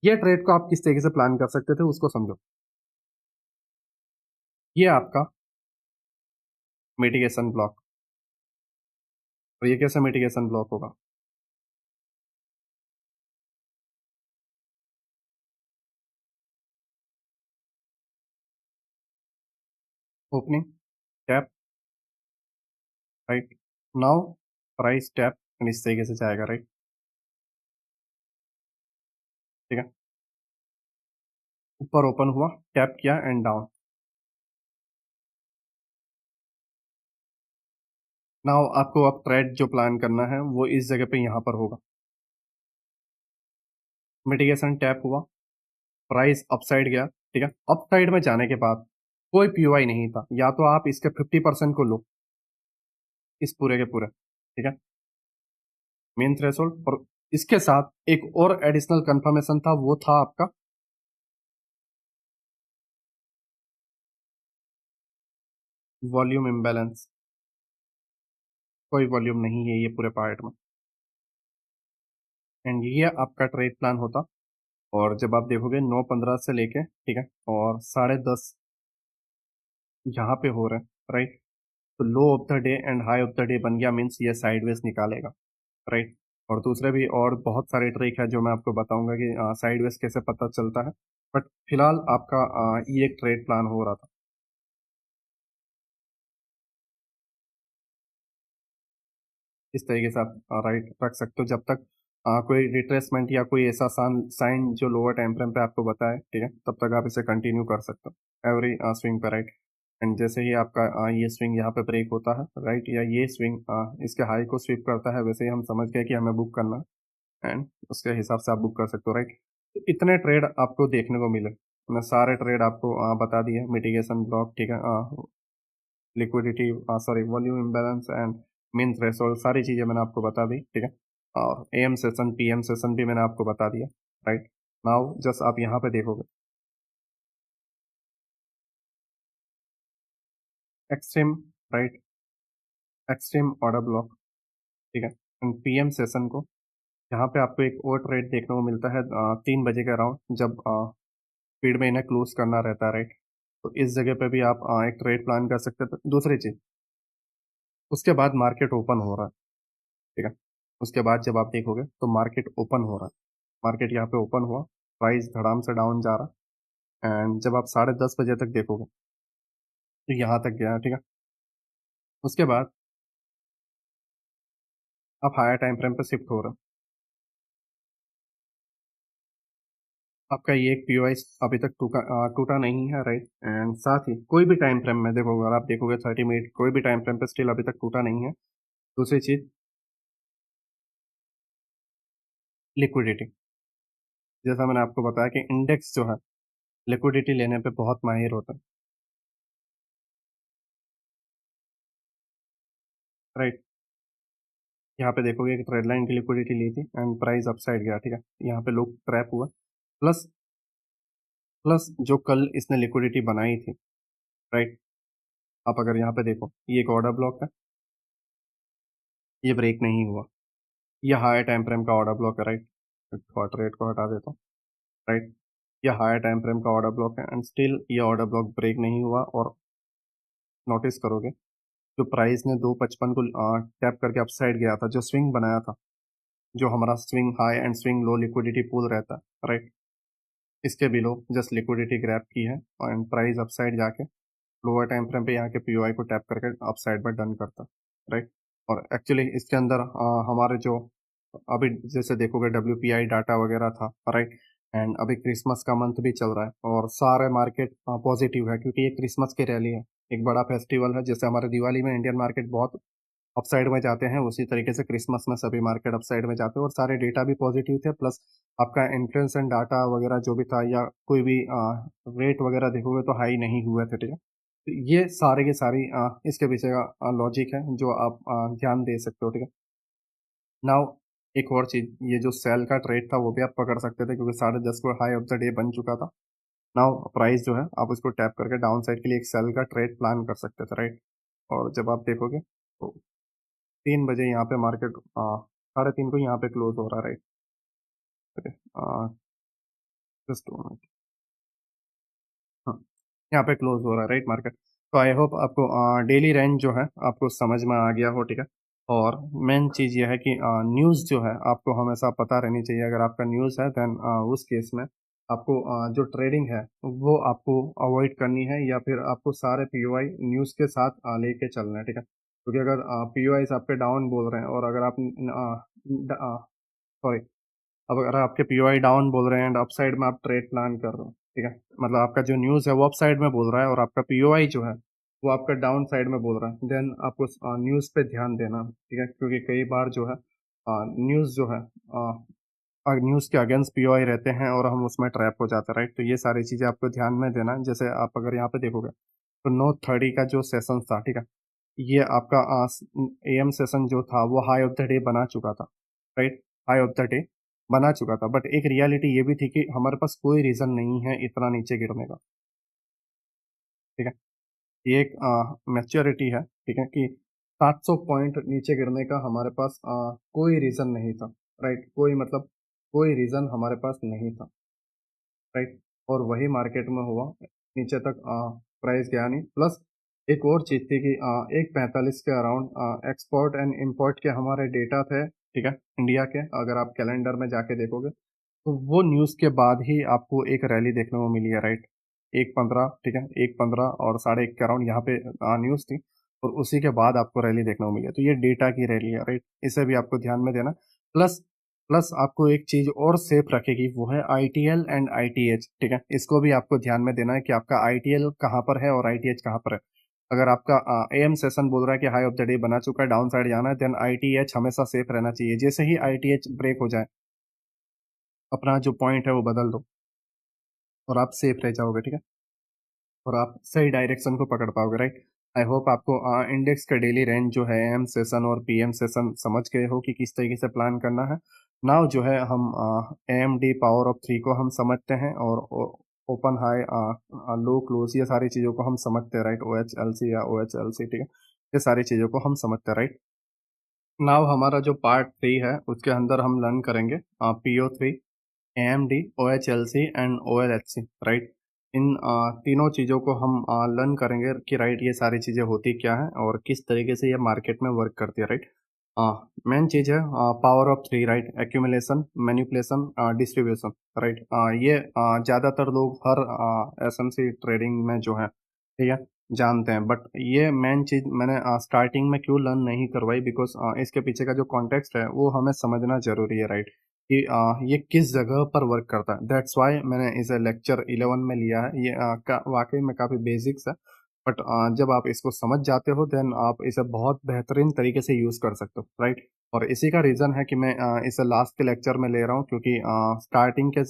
[SPEAKER 1] ये ट्रेड को आप किस तरीके से प्लान कर सकते थे उसको समझो। ये आपका मिटिगेशन ब्लॉक, और ये कैसे मिटिगेशन ब्लॉक होगा। Opening, tap, right. Now price tap and इस तरीके से जाएगा, राइट। ठीक है, ऊपर ओपन हुआ, टैप किया एंड डाउन। नाउ आपको अब ट्रेड जो प्लान करना है वो इस जगह पे यहाँ पर होगा। मिटिगेशन टैप हुआ, प्राइस अपसाइड गया, ठीक है। अपसाइड में जाने के बाद कोई पीओआई नहीं था, या तो आप इसके 50% को लो, इस पूरे के पूरे, ठीक है, मेन थ्रेशोल्ड। और इसके साथ एक और एडिशनल कंफर्मेशन था, वो था आपका वॉल्यूम इम्बैलेंस। कोई वॉल्यूम नहीं है ये पूरे पार्ट में, एंड ये आपका ट्रेड प्लान होता। और जब आप देखोगे 9:15 से लेके, ठीक है, और 10:30 यहाँ पे हो रहे हैं, राइट। तो low of the day and high of the day बन गया, मीन्स ये साइडवेज निकालेगा, राइट। और दूसरे भी और बहुत सारे ट्रिक है जो मैं आपको बताऊंगा कि साइडवेज कैसे पता चलता है। बट फिलहाल आपका ये एक ट्रेड प्लान हो रहा था। इस तरीके से आप राइट रख सकते हो जब तक कोई रिट्रेसमेंट या कोई ऐसा साइन जो लोअर टाइम फ्रेम पे आपको बताए, ठीक है, तब तक आप इसे कंटिन्यू कर सकते हो एवरी स्विंग पे, राइट। एंड जैसे ही आपका ये स्विंग यहाँ पे ब्रेक होता है, राइट, या ये स्विंग इसके हाई को स्वीप करता है, वैसे ही हम समझ गए कि हमें बुक करना है, एंड उसके हिसाब से आप बुक कर सकते हो, राइट। तो इतने ट्रेड आपको देखने को मिले, मैं सारे ट्रेड आपको बता दिए। मिटिगेशन ब्लॉक, ठीक है, liquidity, sorry volume imbalance and mean threshold, सारी चीज़ें मैंने आपको बता दी, ठीक है। और एएम सेशन पीएम सेशन भी मैंने आपको बता दिया, राइट। नाउ जस्ट आप यहाँ पे देखोगे extreme, right, extreme order block, ठीक है, एंड पीएम सेशन को यहाँ पे आपको एक और ट्रेड देखने को मिलता है 3 बजे के अराउंड, जब स्पीड में इन्हें क्लोज करना रहता है, राइट। तो इस जगह पे भी आप एक ट्रेड प्लान कर सकते हैं। दूसरी चीज, उसके बाद मार्केट ओपन हो रहा है, ठीक है। उसके बाद जब आप देखोगे तो मार्केट ओपन हो रहा है, मार्केट यहाँ पे ओपन हुआ, प्राइस धड़ाम से डाउन जा रहा है, एंड जब आप 10:30 बजे तक देखोगे तो यहाँ तक गया है, ठीक है। उसके बाद आप हायर टाइम फ्रेम पे शिफ्ट हो रहे हो। आपका ये एक पीओआई अभी तक टूटा नहीं है, राइट। एंड साथ ही कोई भी टाइम फ्रेम में देखोगे, अगर आप देखोगे 30 मिनट, कोई भी टाइम फ्रेम पे स्टिल अभी तक टूटा नहीं है। दूसरी चीज, लिक्विडिटी, जैसा मैंने आपको बताया कि इंडेक्स जो है लिक्विडिटी लेने पे बहुत माहिर होता है, राइट। यहाँ पे देखोगे कि ट्रेड लाइन की लिक्विडिटी ली थी एंड प्राइस अपसाइड गया, ठीक है। यहाँ पे लोग ट्रैप हुआ, प्लस प्लस जो कल इसने लिक्विडिटी बनाई थी, राइट। आप अगर यहाँ पे देखो, ये एक ऑर्डर ब्लॉक है, ये ब्रेक नहीं हुआ, ये हायर टाइम फ्रेम का ऑर्डर ब्लॉक है, राइट। थोड़ा ट्रेड को हटा देता हूँ, राइट। ये हायर टाइम फ्रेम का ऑर्डर ब्लॉक है एंड स्टिल ये ऑर्डर ब्लॉक ब्रेक नहीं हुआ। और नोटिस करोगे जो प्राइस ने 255 को टैप करके अपसाइड गया था, जो स्विंग बनाया था, जो हमारा swing high and swing low liquidity pool रहता है, राइट, इसके बिलो जस्ट लिक्विडिटी ग्रैब की है एंड प्राइस अपसाइड जाके लोअर टाइम फ्रेम पे यहाँ के पीओआई को टैप करके अपसाइड में डन करता, राइट। और एक्चुअली इसके अंदर हमारे जो अभी जैसे देखोगे डब्ल्यूपीआई डाटा वगैरह था, राइट। एंड अभी क्रिसमस का मंथ भी चल रहा है और सारे मार्केट पॉजिटिव है, क्योंकि ये क्रिसमस की रैली है, एक बड़ा फेस्टिवल है। जैसे हमारे दिवाली में इंडियन मार्केट बहुत अपसाइड में जाते हैं, उसी तरीके से क्रिसमस में सभी मार्केट अपसाइड में जाते हैं, और सारे डेटा भी पॉजिटिव थे। प्लस आपका इन्फ्लुएंस एंड डाटा वगैरह जो भी था, या कोई भी रेट वगैरह देखोगे तो हाई नहीं हुए थे, ठीक है। तो ये सारे के सारी इसके पीछे का लॉजिक है जो आप ध्यान दे सकते हो, ठीक है। नाउ एक और चीज, ये जो सेल का ट्रेड था वो भी आप पकड़ सकते थे, क्योंकि 10:30 को हाई ऑफ द डे बन चुका था, नाउ प्राइस जो है आप उसको टैप करके डाउन साइड के लिए एक सेल का ट्रेड प्लान कर सकते थे, राइट। और जब आप देखोगे तो 3 बजे यहाँ पे मार्केट 3:30 को यहाँ पे क्लोज हो रहा है, राइट। जस्ट हाँ, यहाँ पे क्लोज हो रहा है, राइट मार्केट। तो आई होप आपको डेली रेंज जो है आपको समझ में आ गया हो, ठीक है। और मेन चीज़ ये है कि न्यूज़ जो है आपको हमेशा पता रहनी चाहिए। अगर आपका न्यूज़ है देन उस केस में आपको जो ट्रेडिंग है वो आपको अवॉइड करनी है, या फिर आपको सारे पीओआई न्यूज़ के साथ लेके चलना है, ठीक है। क्योंकि अगर पीओआई आपके डाउन बोल रहे हैं और अगर आप सॉरी, अब अगर आपके पीओआई डाउन बोल रहे हैं एंड अपसाइड में आप ट्रेड प्लान कर रहे हो, ठीक है। मतलब आपका जो न्यूज़ है वो अपसाइड में बोल रहा है और आपका पीओआई जो है वो आपका डाउन साइड में बोल रहा है, देन आपको न्यूज़ पे ध्यान देना, ठीक है। क्योंकि कई बार जो है न्यूज़ जो है न्यूज़ के अगेंस्ट पीओआई रहते हैं और हम उसमें ट्रैप हो जाते हैं, राइट। तो ये सारी चीज़ें आपको ध्यान में देना है। जैसे आप अगर यहाँ पे देखोगे तो 9:30 का जो सेशन था, ठीक है, ये आपका एएम सेशन जो था वो हाई ऑफ द डे बना चुका था, right. High of the day बना चुका था, बट एक रियलिटी ये भी थी कि हमारे पास कोई रीज़न नहीं है इतना नीचे गिरने का, ठीक है। ये एक मैच्योरिटी है, ठीक है, कि 700 पॉइंट नीचे गिरने का हमारे पास कोई रीज़न नहीं था, राइट। कोई मतलब कोई रीज़न हमारे पास नहीं था, राइट। और वही मार्केट में हुआ, नीचे तक प्राइस गया नहीं। प्लस एक और चीज़ थी कि 1:45 के अराउंड एक्सपोर्ट एंड इंपोर्ट के हमारे डेटा थे, ठीक है, इंडिया के। अगर आप कैलेंडर में जाके देखोगे तो वो न्यूज़ के बाद ही आपको एक रैली देखने को मिली है, राइट। 1:15, ठीक है, 1:15 और 1:30 के अराउंड यहाँ पे न्यूज़ थी और उसी के बाद आपको रैली देखने को मिली है। तो ये डेटा की रैली है, राइट। इसे भी आपको ध्यान में देना। प्लस प्लस आपको एक चीज़ और सेफ रखेगी, वो है आईटीएल एंड आईटीएच, ठीक है। इसको भी आपको ध्यान में देना है कि आपका आईटीएल कहाँ पर है और आईटीएच कहाँ पर है। अगर आपका एएम सेशन बोल रहा है कि हाई ऑफ द डे बना चुका है, डाउन साइड जाना है, देन आईटीएच हमेशा सेफ रहना चाहिए। जैसे ही आईटीएच ब्रेक हो जाए, अपना जो पॉइंट है वो बदल दो और आप सेफ रह जाओगे, ठीक है। और आप सही डायरेक्शन को पकड़ पाओगे, राइट। आई होप आपको इंडेक्स का डेली रेंज जो है एम सेशन और पीएम सेशन समझ गए हो कि किस तरीके से प्लान करना है। नाउ जो है हम एएमडी पावर ऑफ 3 को हम समझते हैं और ओपन हाई लो क्लोज ये सारी चीज़ों को हम समझते हैं, right. O H L C या ओ एच एल सी, ठीक है, ये सारी चीज़ों को हम समझते हैं, राइट। नाउ हमारा जो पार्ट 3 है उसके अंदर हम लर्न करेंगे PO3, AMD, OHLC and OLHC, right. इन तीनों चीज़ों को हम लर्न करेंगे कि राइट ये सारी चीज़ें होती क्या हैं और किस तरीके से ये मार्केट में वर्क करती है, राइट। मेन चीज़ है power of 3, right. Accumulation, manipulation, distribution, right. ये ज़्यादातर लोग हर एसएमसी ट्रेडिंग में जो है, ठीक है, जानते हैं। बट ये मेन चीज़ मैंने स्टार्टिंग में क्यों लर्न नहीं करवाई, बिकॉज इसके पीछे का जो कॉन्टेक्स्ट है वो हमें समझना ज़रूरी है, राइट। कि ये किस जगह पर वर्क करता है। दैट्स वाई मैंने इसे लेक्चर 11 में लिया है। ये वाकई में काफ़ी बेसिक्स है, बट जब आप इसको समझ जाते हो देन आप इसे बहुत बेहतरीन तरीके से यूज़ कर सकते हो, राइट। और इसी का रीज़न है कि मैं इसे लास्ट के लेक्चर में ले रहा हूँ, क्योंकि स्टार्टिंग के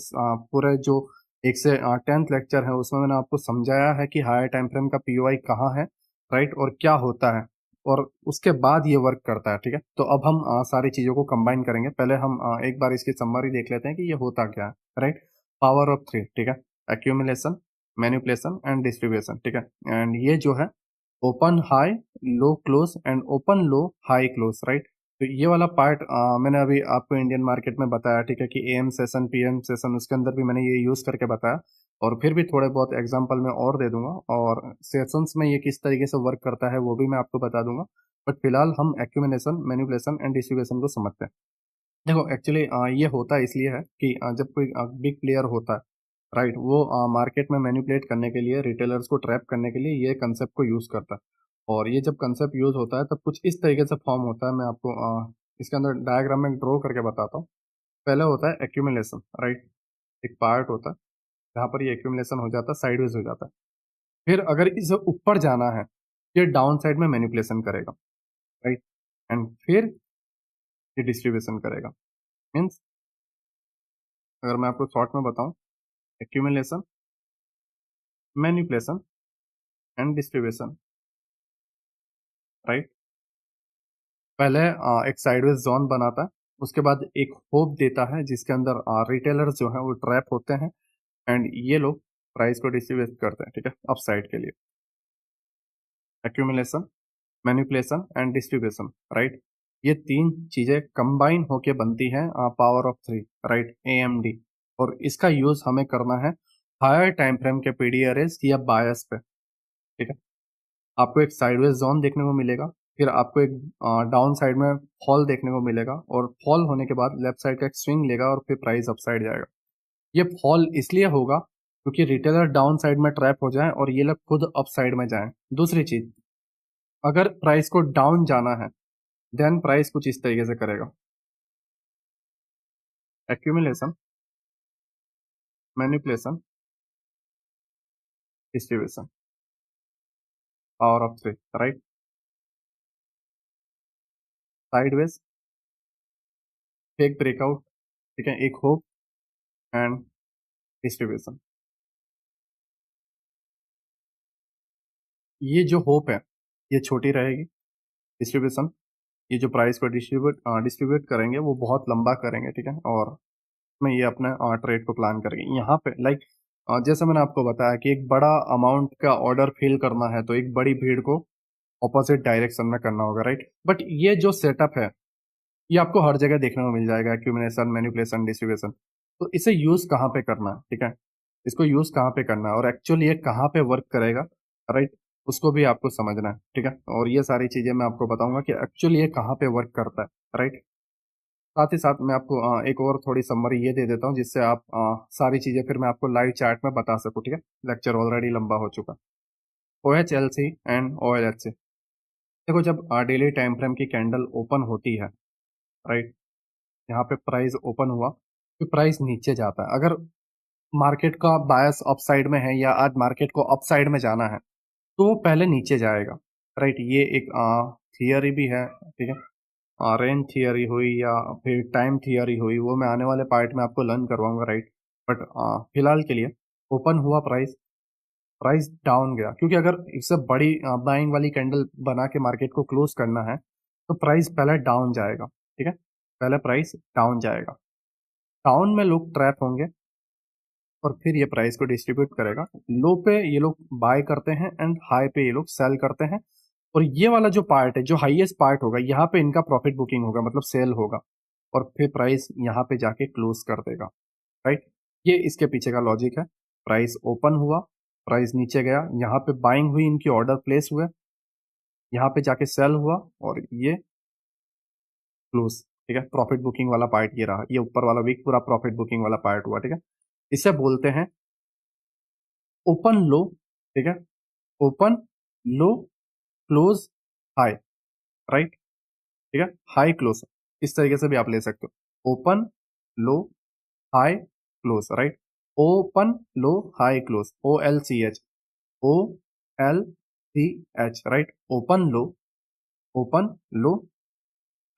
[SPEAKER 1] पूरे जो 1 से 10th लेक्चर है उसमें मैंने आपको समझाया है कि हायर टाइम फ्रेम का पीओआई कहाँ है, राइट, और क्या होता है और उसके बाद ये वर्क करता है, ठीक है। तो अब हम सारी चीज़ों को कंबाइन करेंगे। पहले हम एक बार इसकी समरी देख लेते हैं कि ये होता क्या है, राइट। पावर ऑफ 3, ठीक है, एक्यूमुलेशन, मैनिपुलेशन एंड डिस्ट्रीब्यूशन, ठीक है। एंड ये जो है open high low close and open low high close, right. तो ये वाला पार्ट मैंने अभी आपको इंडियन मार्केट में बताया, ठीक है, कि एएम सेशन पीएम सेशन उसके अंदर भी मैंने ये यूज़ करके बताया। और फिर भी थोड़े बहुत एग्जांपल मैं और दे दूंगा और सेशंस में ये किस तरीके से वर्क करता है वो भी मैं आपको बता दूंगा। बट फिलहाल हम एक्यूमिनेशन, मैनिपुलेशन एंड डिस्ट्रीब्यूशन को समझते हैं। देखो एक्चुअली ये होता इसलिए है कि जब कोई बिग प्लेयर होता है, राइट, वो मार्केट में मैनिपुलेट करने के लिए, रिटेलर्स को ट्रैप करने के लिए ये कंसेप्ट को यूज़ करता है। और ये जब कंसेप्ट यूज़ होता है तब कुछ इस तरीके से फॉर्म होता है। मैं आपको इसके अंदर डायग्राम में ड्रॉ करके बताता हूँ। पहले होता है एक्यूमुलेशन, राइट। एक पार्ट होता है जहाँ पर ये एक्यूमुलेशन हो जाता है, साइडवेज हो जाता है। फिर अगर इसे ऊपर जाना है, ये डाउन साइड में मैनिपुलेशन करेगा, राइट। एंड फिर ये डिस्ट्रीब्यूशन करेगा। मीन्स अगर मैं आपको शॉर्ट में बताऊं, accumulation, manipulation and distribution, right. पहले एक साइडवेज जोन बनाता है, उसके बाद एक होप देता है जिसके अंदर रिटेलर्स जो हैं वो ट्रैप होते हैं एंड ये लोग प्राइस को डिस्ट्रीब्यूट करते हैं, ठीक है, अपसाइड के लिए। Accumulation, manipulation and distribution, right. ये तीन चीजें कंबाइन होके बनती हैं power of three, right, AMD। और इसका यूज हमें करना है हायर टाइम फ्रेम के पीडी एरेज या बायस पे, ठीक है। आपको एक साइडवेज जोन देखने को मिलेगा, फिर आपको एक डाउन साइड में फॉल देखने को मिलेगा, और फॉल होने के बाद लेफ्ट साइड का एक स्विंग लेगा और फिर प्राइस अपसाइड जाएगा। ये फॉल इसलिए होगा क्योंकि रिटेलर डाउन साइड में ट्रैप हो जाए और ये लोग खुद अप साइड में जाएं। दूसरी चीज, अगर प्राइस को डाउन जाना है देन प्राइस कुछ इस तरीके से करेगा। Accumulation, manipulation, distribution, power of three, right. Sideways, fake breakout, ठीक है, एक होप एंड डिस्ट्रीब्यूशन। ये जो होप है ये छोटी रहेगी, डिस्ट्रीब्यूशन, ये जो प्राइस को डिस्ट्रीब्यूट करेंगे वो बहुत लंबा करेंगे, ठीक है, और में ये अपने ट्रेड को प्लान करेंगे। यहाँ पे लाइक जैसे मैंने आपको बताया कि एक बड़ा अमाउंट का ऑर्डर फिल करना है तो एक बड़ी भीड़ को ऑपोजिट डायरेक्शन में करना होगा, राइट। बट ये जो सेटअप है ये आपको हर जगह देखने को मिल जाएगा, एक्यूमुलेशन, मैनिपुलेशन, डिस्ट्रीब्यूशन। तो इसे यूज कहाँ पे करना है, ठीक है, इसको यूज कहाँ पे करना है और एक्चुअली ये कहाँ पे वर्क करेगा, राइट, उसको भी आपको समझना है, ठीक है। और ये सारी चीजें मैं आपको बताऊंगा कि एक्चुअली ये कहाँ पे वर्क करता है, राइट। साथ ही साथ मैं आपको एक और थोड़ी समरी ये दे देता हूँ जिससे आप सारी चीजें फिर मैं आपको लाइव चैट में बता सकूँ, ठीक है। लेक्चर ऑलरेडी लंबा हो चुका। OHLC एंड OLHC, देखो जब डेली टाइम फ्रेम की कैंडल ओपन होती है, राइट, यहाँ पे प्राइस ओपन हुआ फिर प्राइस नीचे जाता है। अगर मार्केट का बायस अपसाइड में है या आज मार्केट को अपसाइड में जाना है तो वो पहले नीचे जाएगा, राइट। ये एक थियरी भी है, ठीक है। रेंज थियरी हुई या फिर टाइम थियरी हुई वो मैं आने वाले पार्ट में आपको लर्न करवाऊंगा, राइट। बट फिलहाल के लिए ओपन हुआ प्राइस, प्राइस डाउन गया, क्योंकि अगर इससे बड़ी बाइंग वाली कैंडल बना के मार्केट को क्लोज करना है तो प्राइस पहले डाउन जाएगा, ठीक है, पहले प्राइस डाउन जाएगा। डाउन में लोग ट्रैप होंगे और फिर ये प्राइस को डिस्ट्रीब्यूट करेगा। लो पे ये लोग बाय करते हैं एंड हाई पे ये लोग सेल करते हैं, और ये वाला जो पार्ट है जो हाईएस्ट पार्ट होगा यहाँ पे इनका प्रॉफिट बुकिंग होगा, मतलब सेल होगा, और फिर प्राइस यहाँ पे जाके क्लोज कर देगा, राइट। ये इसके पीछे का लॉजिक है। प्राइस ओपन हुआ, प्राइस नीचे गया, यहाँ पे बाइंग हुई, इनकी ऑर्डर प्लेस हुए, यहाँ पे जाके सेल हुआ और ये क्लोज, ठीक है। प्रॉफिट बुकिंग वाला पार्ट ये रहा, ये ऊपर वाला वीक पूरा प्रॉफिट बुकिंग वाला पार्ट हुआ, ठीक है। इसे बोलते हैं ओपन लो, ठीक है, ओपन लो क्लोज हाई, राइट, ठीक है, हाई क्लोज, इस तरीके से भी आप ले सकते हो, open low high close, right. Open low high close, OLCH, OLCH, right. Open low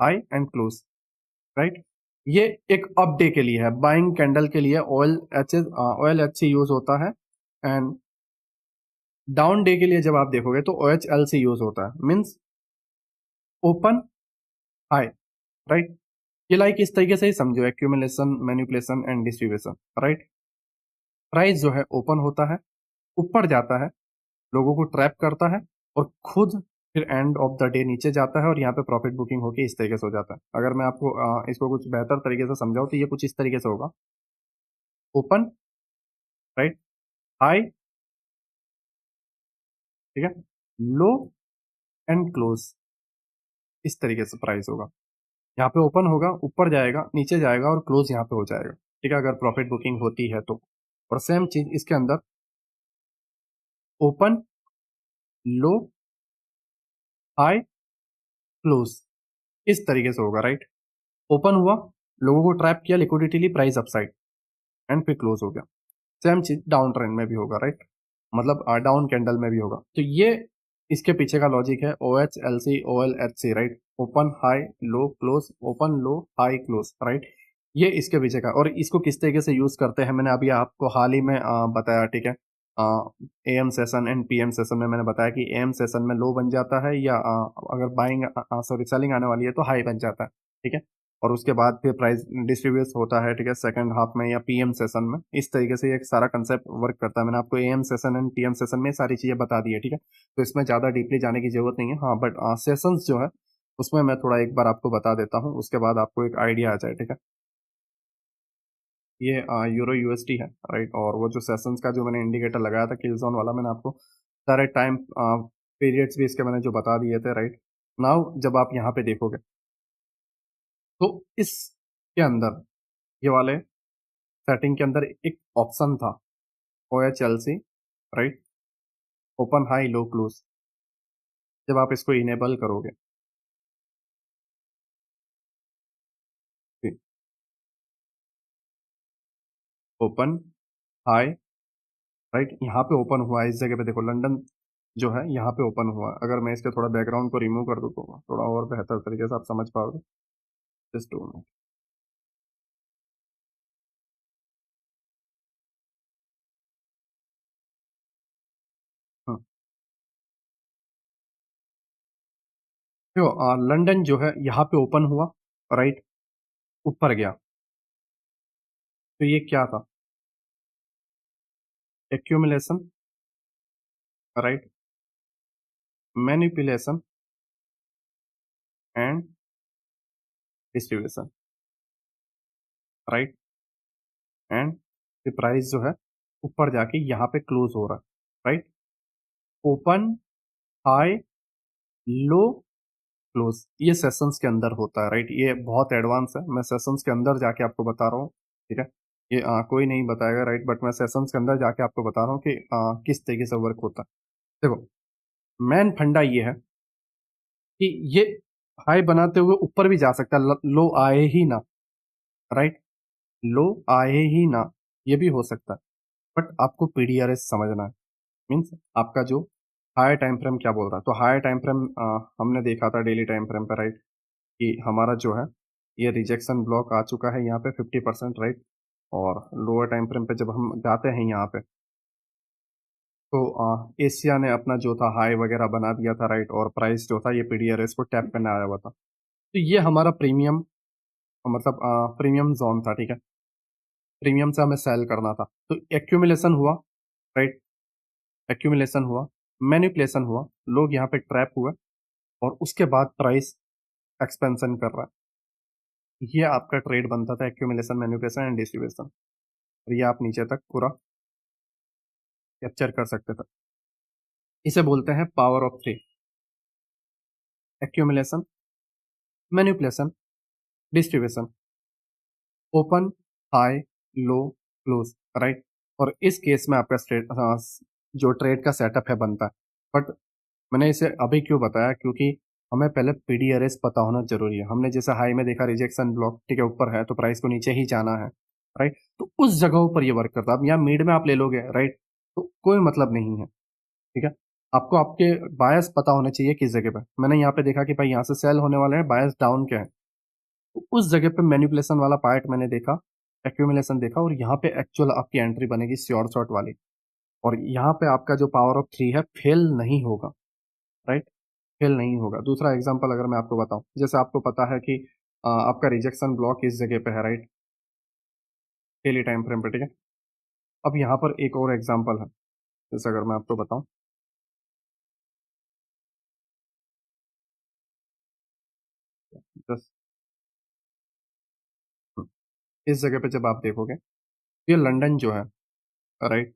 [SPEAKER 1] high and close, right. ये एक अप डे के लिए है, बाइंग कैंडल के लिए OLHC यूज होता है, एंड डाउन डे के लिए जब आप देखोगे तो OHLC यूज होता है, मीन्स ओपन हाई, राइट। ये लाइक इस तरीके से ही समझो, accumulation, manipulation and distribution, right. Price जो है ओपन होता है, ऊपर जाता है, लोगों को ट्रैप करता है और खुद फिर एंड ऑफ द डे नीचे जाता है और यहाँ पे प्रॉफिट बुकिंग होके इस तरीके से हो जाता है। अगर मैं आपको इसको कुछ बेहतर तरीके से समझाऊं तो ये कुछ इस तरीके से होगा, ओपन, राइट, हाई, ठीक है, लो एंड क्लोज, इस तरीके से प्राइस होगा। यहाँ पे ओपन होगा, ऊपर जाएगा, नीचे जाएगा और क्लोज यहाँ पे हो जाएगा, ठीक है, अगर प्रॉफिट बुकिंग होती है तो। और सेम चीज इसके अंदर ओपन लो हाई क्लोज, इस तरीके से होगा, राइट। ओपन हुआ, लोगों को ट्रैप किया, लिक्विडिटी ली, प्राइस अपसाइड एंड फिर क्लोज हो गया। सेम चीज डाउन ट्रेंड में भी होगा, राइट, मतलब डाउन कैंडल में भी होगा। तो ये इसके पीछे का लॉजिक है, OHLC OLHC, right. Open high low close, open low high close, right. ये इसके पीछे का, और इसको किस तरीके से यूज करते हैं मैंने अभी आपको हाल ही में बताया, ठीक है। AM session and PM session में मैंने बताया कि AM सेशन में लो बन जाता है या अगर बाइंग सॉरी सेलिंग आने वाली है तो हाई बन जाता है, ठीक है। और उसके बाद फिर प्राइस डिस्ट्रीब्यूट होता है, ठीक है, सेकंड हाफ में या पीएम सेशन में। इस तरीके से ये सारा कंसेप्ट वर्क करता है। मैंने आपको am session and PM session में सारी चीज़ें बता दी है, ठीक है, तो इसमें ज़्यादा डीपली जाने की जरूरत नहीं है। हाँ, बट सेशंस जो है उसमें मैं थोड़ा एक बार आपको बता देता हूँ, उसके बाद आपको एक आइडिया आ जाए, ठीक है। ये यूरो यूएसटी है, राइट, और वो जो सेशंस का जो मैंने इंडिकेटर लगाया था किल जोन वाला, मैंने आपको सारे टाइम पीरियड्स भी इसके मैंने जो बता दिए थे, राइट। नाउ जब आप यहाँ पे देखोगे तो इसके अंदर ये वाले सेटिंग के अंदर एक ऑप्शन था, O H L C, right, open high low close. जब आप इसको इनेबल करोगे, ओपन हाई, राइट, यहाँ पे ओपन हुआ है, इस जगह पे देखो लंदन जो है यहाँ पे ओपन हुआ है। अगर मैं इसके थोड़ा बैकग्राउंड को रिमूव कर दूँ तो थोड़ा और बेहतर तरीके से आप समझ पाओगे। Just 2 minute. हाँ, देखो लंदन जो है यहाँ पे ओपन हुआ, राइट, ऊपर गया। तो ये क्या था? Accumulation, right, manipulation and distribution, right, and price जो है ऊपर जाके यहाँ पे क्लोज हो रहा है, right. Open high low close ये सेशंस के अंदर होता है, राइट। ये बहुत एडवांस है, मैं सेशंस के अंदर जाके आपको बता रहा हूँ, ठीक है। ये कोई नहीं बताएगा, राइट, बट मैं सेशंस के अंदर जाके आपको बता रहा हूँ कि किस तरीके से वर्क होता है। देखो, मेन फंडा ये है कि ये हाई बनाते हुए ऊपर भी जा सकता है, लो आए ही ना, राइट, लो आए ही ना, ये भी हो सकता है। बट आपको पीडीआरएस समझना है, मीन्स आपका जो हायर टाइम फ्रेम क्या बोल रहा है। तो हायर टाइम फ्रेम हमने देखा था डेली टाइम फ्रेम पर, राइट, कि हमारा जो है ये रिजेक्शन ब्लॉक आ चुका है यहाँ पे 50%, राइट। और लोअर टाइम फ्रेम पे जब हम जाते हैं यहाँ पे तो एशिया ने अपना जो था हाई वगैरह बना दिया था, राइट, और प्राइस जो था ये पीडीआरएस को टैप करने आया हुआ था। तो ये हमारा प्रीमियम, मतलब प्रीमियम जोन था, ठीक है। प्रीमियम से हमें सेल करना था। तो एक्यूमुलेशन हुआ, राइट, एक्यूमुलेशन हुआ, मैनिपुलेशन हुआ, लोग यहाँ पे ट्रैप हुए, और उसके बाद प्राइस एक्सपेंशन कर रहा है। ये आपका ट्रेड बनता था, एक्यूमुलेशन, मैनिपुलेशन एंड डिस्ट्रीब्यूशन। और ये आप नीचे तक पूरा कैप्चर कर सकते थे। इसे बोलते हैं power of three, accumulation, manipulation, distribution, open high low close, right. और इस केस में आपका जो ट्रेड का सेटअप है बनता है। बट मैंने इसे अभी क्यों बताया, क्योंकि हमें पहले पीडीआरएस पता होना जरूरी है। हमने जैसे हाई में देखा रिजेक्शन ब्लॉक, ठीक है, ऊपर है तो प्राइस को नीचे ही जाना है, राइट। तो उस जगहों पर ये वर्क करता है। अब यहाँ मिड में आप ले लोगे, राइट, तो कोई मतलब नहीं है, ठीक है। आपको आपके बायस पता होने चाहिए किस जगह पे। मैंने यहाँ पे देखा कि भाई यहाँ से सेल होने वाले हैं, बायस डाउन के हैं, तो उस जगह पे मैनिपुलेशन वाला पार्ट मैंने देखा, एक्यूमुलेशन देखा, और यहाँ पे एक्चुअल आपकी एंट्री बनेगी श्योर शॉट वाली। और यहाँ पे आपका जो पावर ऑफ थ्री है फेल नहीं होगा, राइट, फेल नहीं होगा। दूसरा एग्जांपल अगर मैं आपको बताऊं, जैसे आपको पता है कि आपका रिजेक्शन ब्लॉक इस जगह पे है, राइट, डेली टाइम फ्रेम पे, ठीक है। अब यहाँ पर एक और एग्जांपल है, जैसे अगर मैं आपको बताऊं, जस्ट इस जगह पे जब आप देखोगे, ये लंदन जो है, राइट,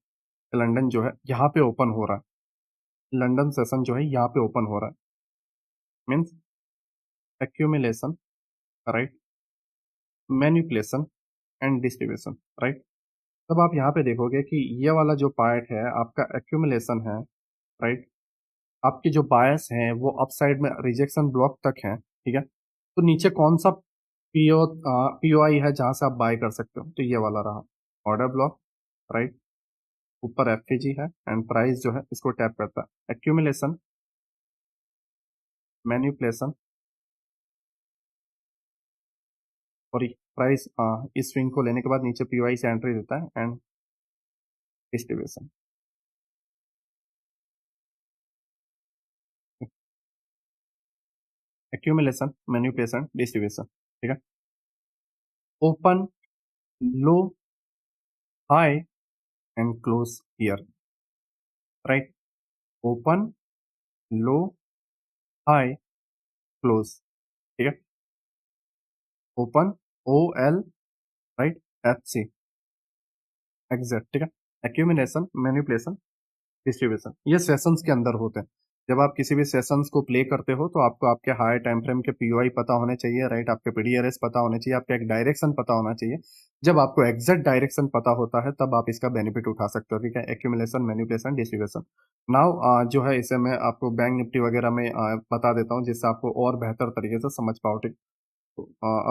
[SPEAKER 1] लंदन जो है यहाँ पे ओपन हो रहा है। लंदन सेशन जो है यहाँ पे ओपन हो रहा है, means accumulation, right, manipulation and distribution, right. तब आप यहाँ पे देखोगे कि ये वाला जो पार्ट है आपका एक्यूमुलेशन है, राइट। आपके जो बायस हैं वो अप साइड में रिजेक्शन ब्लॉक तक हैं, ठीक है। तो नीचे कौन सा पीओआई है जहां से आप बाय कर सकते हो? तो ये वाला रहा, ऑर्डर ब्लॉक, राइट। ऊपर एफपीजी है एंड प्राइस जो है इसको टैप करता है। एक्यूमुलेशन, मैनिपुलेशन, और प्राइस इस स्विंग को लेने के बाद नीचे पीओआई से एंट्री देता है and distribution. Accumulation, manipulation, distribution, ठीक है। Open, low, high and close here, right? Open, low, high, close, ठीक है? Open, O L, right? H C, exact, ठीक है? एक्यूमिलेशन, मैनिपुलेशन, डिस्ट्रीब्यूशन, ये सेशंस के अंदर होते हैं। जब आप किसी भी सेशंस को प्ले करते हो तो आपको आपके हाई टाइम फ्रेम के पीओआई पता होने चाहिए, राइट? आपके पीडीआरएस पता होने चाहिए, आपका एक डायरेक्शन पता होना चाहिए। जब आपको एग्जैक्ट डायरेक्शन पता होता है तब आप इसका बेनिफिट उठा सकते हो, ठीक है? Accumulation, manipulation, distribution. नाउ जो है इसे मैं आपको बैंक निफ्टी वगैरह में बता देता हूँ जिससे आपको और बेहतर तरीके से समझ पाओ, ठीक? तो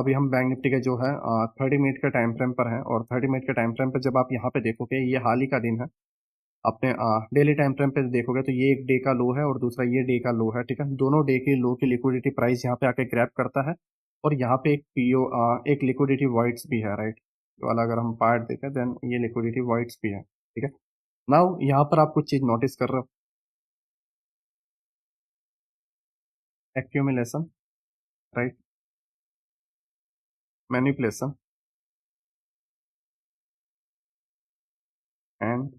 [SPEAKER 1] अभी हम बैंक निफ्टी के जो है 30 मिनट के टाइम फ्रेम पर हैं, और 30 मिनट के टाइम फ्रेम पर जब आप यहाँ पे देखोगे ये हाल ही का दिन है। अपने डेली टाइम फ्रेम पे देखोगे तो ये एक डे का लो है और दूसरा ये डे का लो है, ठीक है? दोनों डे के लो की लिक्विडिटी प्राइस यहाँ पे आके ग्रैब करता है, और यहाँ पे एक एक लिक्विडिटी वाइट्स भी है, राइट? तो वाला अगर हम पार्ट देखें देन ये लिक्विडिटी वाइट्स भी है, ठीक है? नाउ यहाँ पर आप कुछ चीज नोटिस कर रहे हो, एक्यूमुलेशन, राइट? मैनिपुलेशन एंड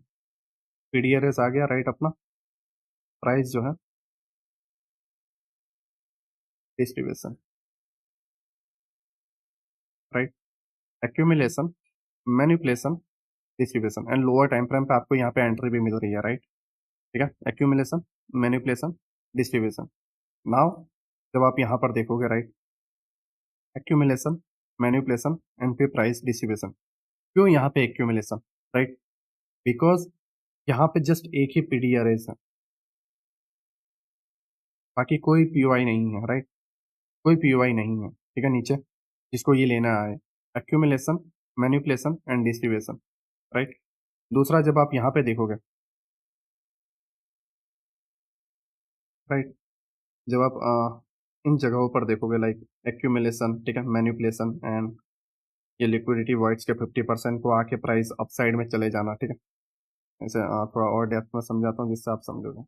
[SPEAKER 1] पीडीआरएस आ गया, राइट? अपना प्राइस जो है distribution, right? Accumulation, manipulation, distribution and lower time frame पे आपको यहाँ पे एंट्री भी मिल रही है, राइट? ठीक है? Accumulation, manipulation, distribution. नाउ जब आप यहाँ पर देखोगे, राइट? एक्यूमुलेशन, मैनिपुलेशन एंड फिर प्राइस डिस्ट्रीब्यूशन। क्यों यहाँ पे एक्यूमुलेशन, राइट? बिकॉज यहाँ पे जस्ट एक ही पीडीआरएस है, बाकी कोई पीओआई नहीं है, राइट? कोई पीओआई नहीं है, ठीक है? नीचे जिसको ये लेना है, accumulation, manipulation and distribution, right? दूसरा जब आप यहाँ पे देखोगे, राइट? जब आप इन जगहों पर देखोगे, लाइक एक्यूमुलेशन, ठीक है, मैनिपुलेशन एंड ये लिक्विडिटी वॉइड्स के 50% को आके प्राइस अपसाइड में चले जाना, ठीक है? ऐसे थोड़ा और डेप्थ में समझाता हूँ जिससे आप समझोगे।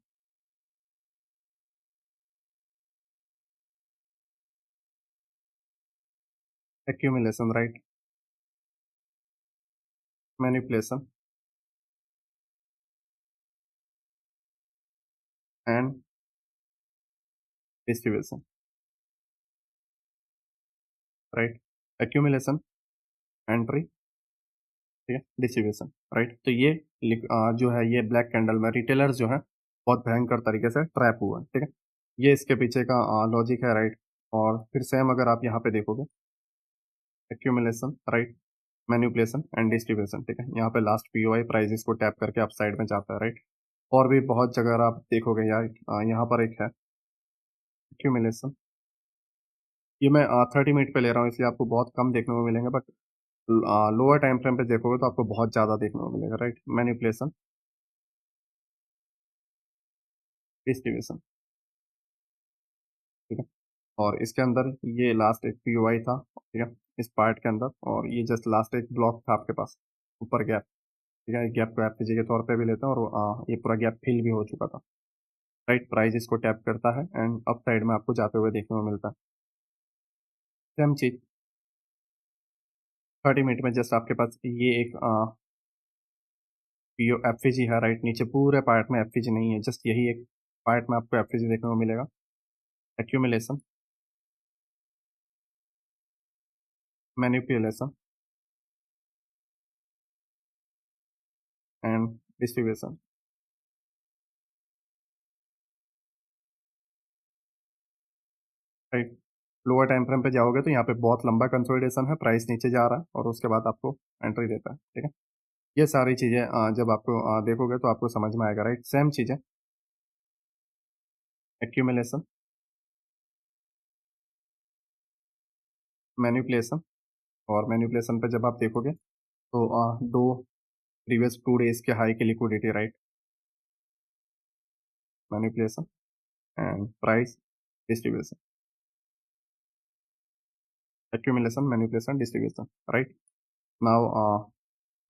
[SPEAKER 1] Accumulation, right? Manipulation and distribution, right? Accumulation, entry, ठीक है, डिस्ट्रीब्यूशन, राइट? तो ये जो है ये ब्लैक कैंडल में रिटेलर्स जो है बहुत भयंकर तरीके से ट्रैप हुआ है, ठीक है? ये इसके पीछे का लॉजिक है, राइट? और फिर सेम अगर आप यहाँ पे देखोगे, accumulation, right? Manipulation and distribution, ठीक है? यहाँ पे लास्ट पीओआई प्राइस इसको टैप करके अप साइड में जाता है, राइट? और भी बहुत जगह आप देखोगे यार, यहाँ पर एक है एक्यूमुलेशन। ये मैं 30 मिनट पे ले रहा हूँ इसलिए आपको बहुत कम देखने को मिलेंगे, बट लोअर टाइम फ्रेम पे देखोगे तो आपको बहुत ज़्यादा देखने को मिलेगा, राइट? मैनिपुलेशन, डिस्ट्रीब्यूशन, ठीक है? और इसके अंदर ये लास्ट एक पीओआई था, ठीक है? इस पार्ट के अंदर, और ये जस्ट लास्ट एक ब्लॉक था आपके पास, ऊपर गैप, ठीक है? गैप को एफपीजी के तौर पे भी लेते हैं, और ये पूरा गैप फिल भी हो चुका था, राइट? प्राइस इसको टैप करता है एंड अप साइड में आपको जाते हुए देखने को मिलता है। सेम चीज 30 मिनट में जस्ट आपके पास ये एक पीओ एफपीजी है, राइट? नीचे पूरे पार्ट में एफपीजी नहीं है, जस्ट यही एक पार्ट में आपको एफपीजी देखने को मिलेगा। Accumulation, manipulation and distribution, right? Lower time frame पे जाओगे तो यहाँ पे बहुत लंबा कंसोलिडेशन है, प्राइस नीचे जा रहा है और उसके बाद आपको एंट्री देता है, ठीक है? ये सारी चीजें जब आपको देखोगे तो आपको समझ में आएगा, राइट? सेम चीजें, एक्यूमुलेशन, मैनिपुलेशन, और मैनिपुलेशन पे जब आप देखोगे तो दो प्रीवियस 2 डेज के हाई की liquidity, right? Manipulation and price distribution, accumulation, manipulation, distribution, right? Now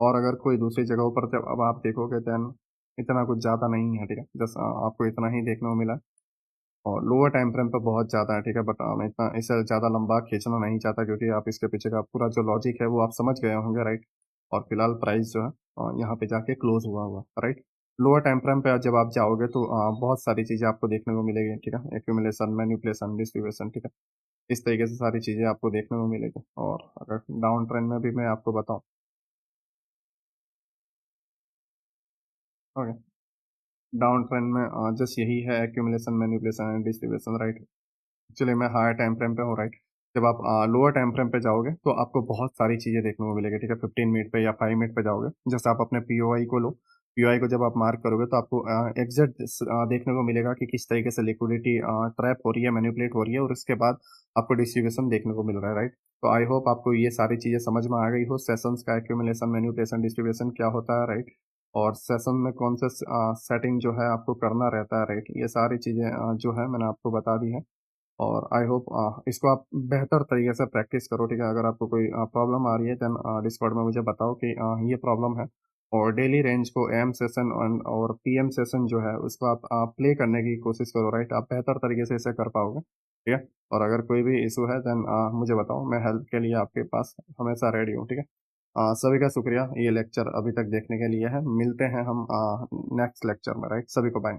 [SPEAKER 1] और अगर कोई दूसरी जगहों पर जब अब आप देखोगे देन इतना कुछ ज़्यादा नहीं है, ठीक है? जस्ट आपको इतना ही देखने को मिला। और लोअर टाइम फ्रेम पे बहुत ज़्यादा है, ठीक है? बट मैं इतना इसे ज़्यादा लंबा खींचना नहीं चाहता क्योंकि आप इसके पीछे का पूरा जो लॉजिक है वो आप समझ गए होंगे, राइट? और फिलहाल प्राइस जो है यहाँ पे जाके क्लोज़ हुआ हुआ, राइट? लोअर टाइम फ्रेम पे जब आप जाओगे तो बहुत सारी चीज़ें आपको देखने को मिलेगी, ठीक है? एक्यूमुलेशन, मैनिपुलेशन, डिस्ट्रीब्यूशन, ठीक है? इस तरीके से सारी चीज़ें आपको देखने को मिलेगी और अगर डाउन ट्रेंड में भी मैं आपको बताऊँ, ओके, डाउन ट्रेंड में जस्ट यही है accumulation, manipulation and distribution, right? Actually मैं हायर टाइम फ्रेम पे हूँ, राइट? जब आप लोअर टाइम फ्रेम पे जाओगे तो आपको बहुत सारी चीज़ें देखने को मिलेगी, ठीक है? 15 मिनट पे या 5 मिनट पे जाओगे, जैसे आप अपने पीओआई को लो, पीओआई को जब आप मार्क करोगे तो आपको एग्ज़ैक्ट देखने को मिलेगा कि किस तरीके से लिक्विडिटी ट्रैप हो रही है, मैनिपुलेट हो रही है और उसके बाद आपको डिस्ट्रीब्यूशन देखने को मिल रहा है, राइट? तो आई होप आपको ये सारी चीज़ें समझ में आ गई हो, सेशंस का एक्यूमुलेशन, मैनिपुलेशन, डिस्ट्रीब्यूशन क्या होता है, राइट? और सेशन में कौन से सेटिंग जो है आपको करना रहता है, राइट? ये सारी चीज़ें जो है मैंने आपको बता दी है। और आई होप इसको आप बेहतर तरीके से प्रैक्टिस करो, ठीक है? अगर आपको कोई प्रॉब्लम आ रही है देन डिस्कॉर्ड में मुझे बताओ कि ये प्रॉब्लम है और डेली रेंज को एम सेशन और पीएम सेशन जो है उसको आप प्ले करने की कोशिश करो, राइट? आप बेहतर तरीके से इसे कर पाओगे, ठीक है? और अगर कोई भी इशू है देन मुझे बताओ, मैं हेल्प के लिए आपके पास हमेशा रेडी हूँ, ठीक है? सभी का शुक्रिया ये लेक्चर अभी तक देखने के लिए है। मिलते हैं हम नेक्स्ट लेक्चर में, राइट? सभी को बाय।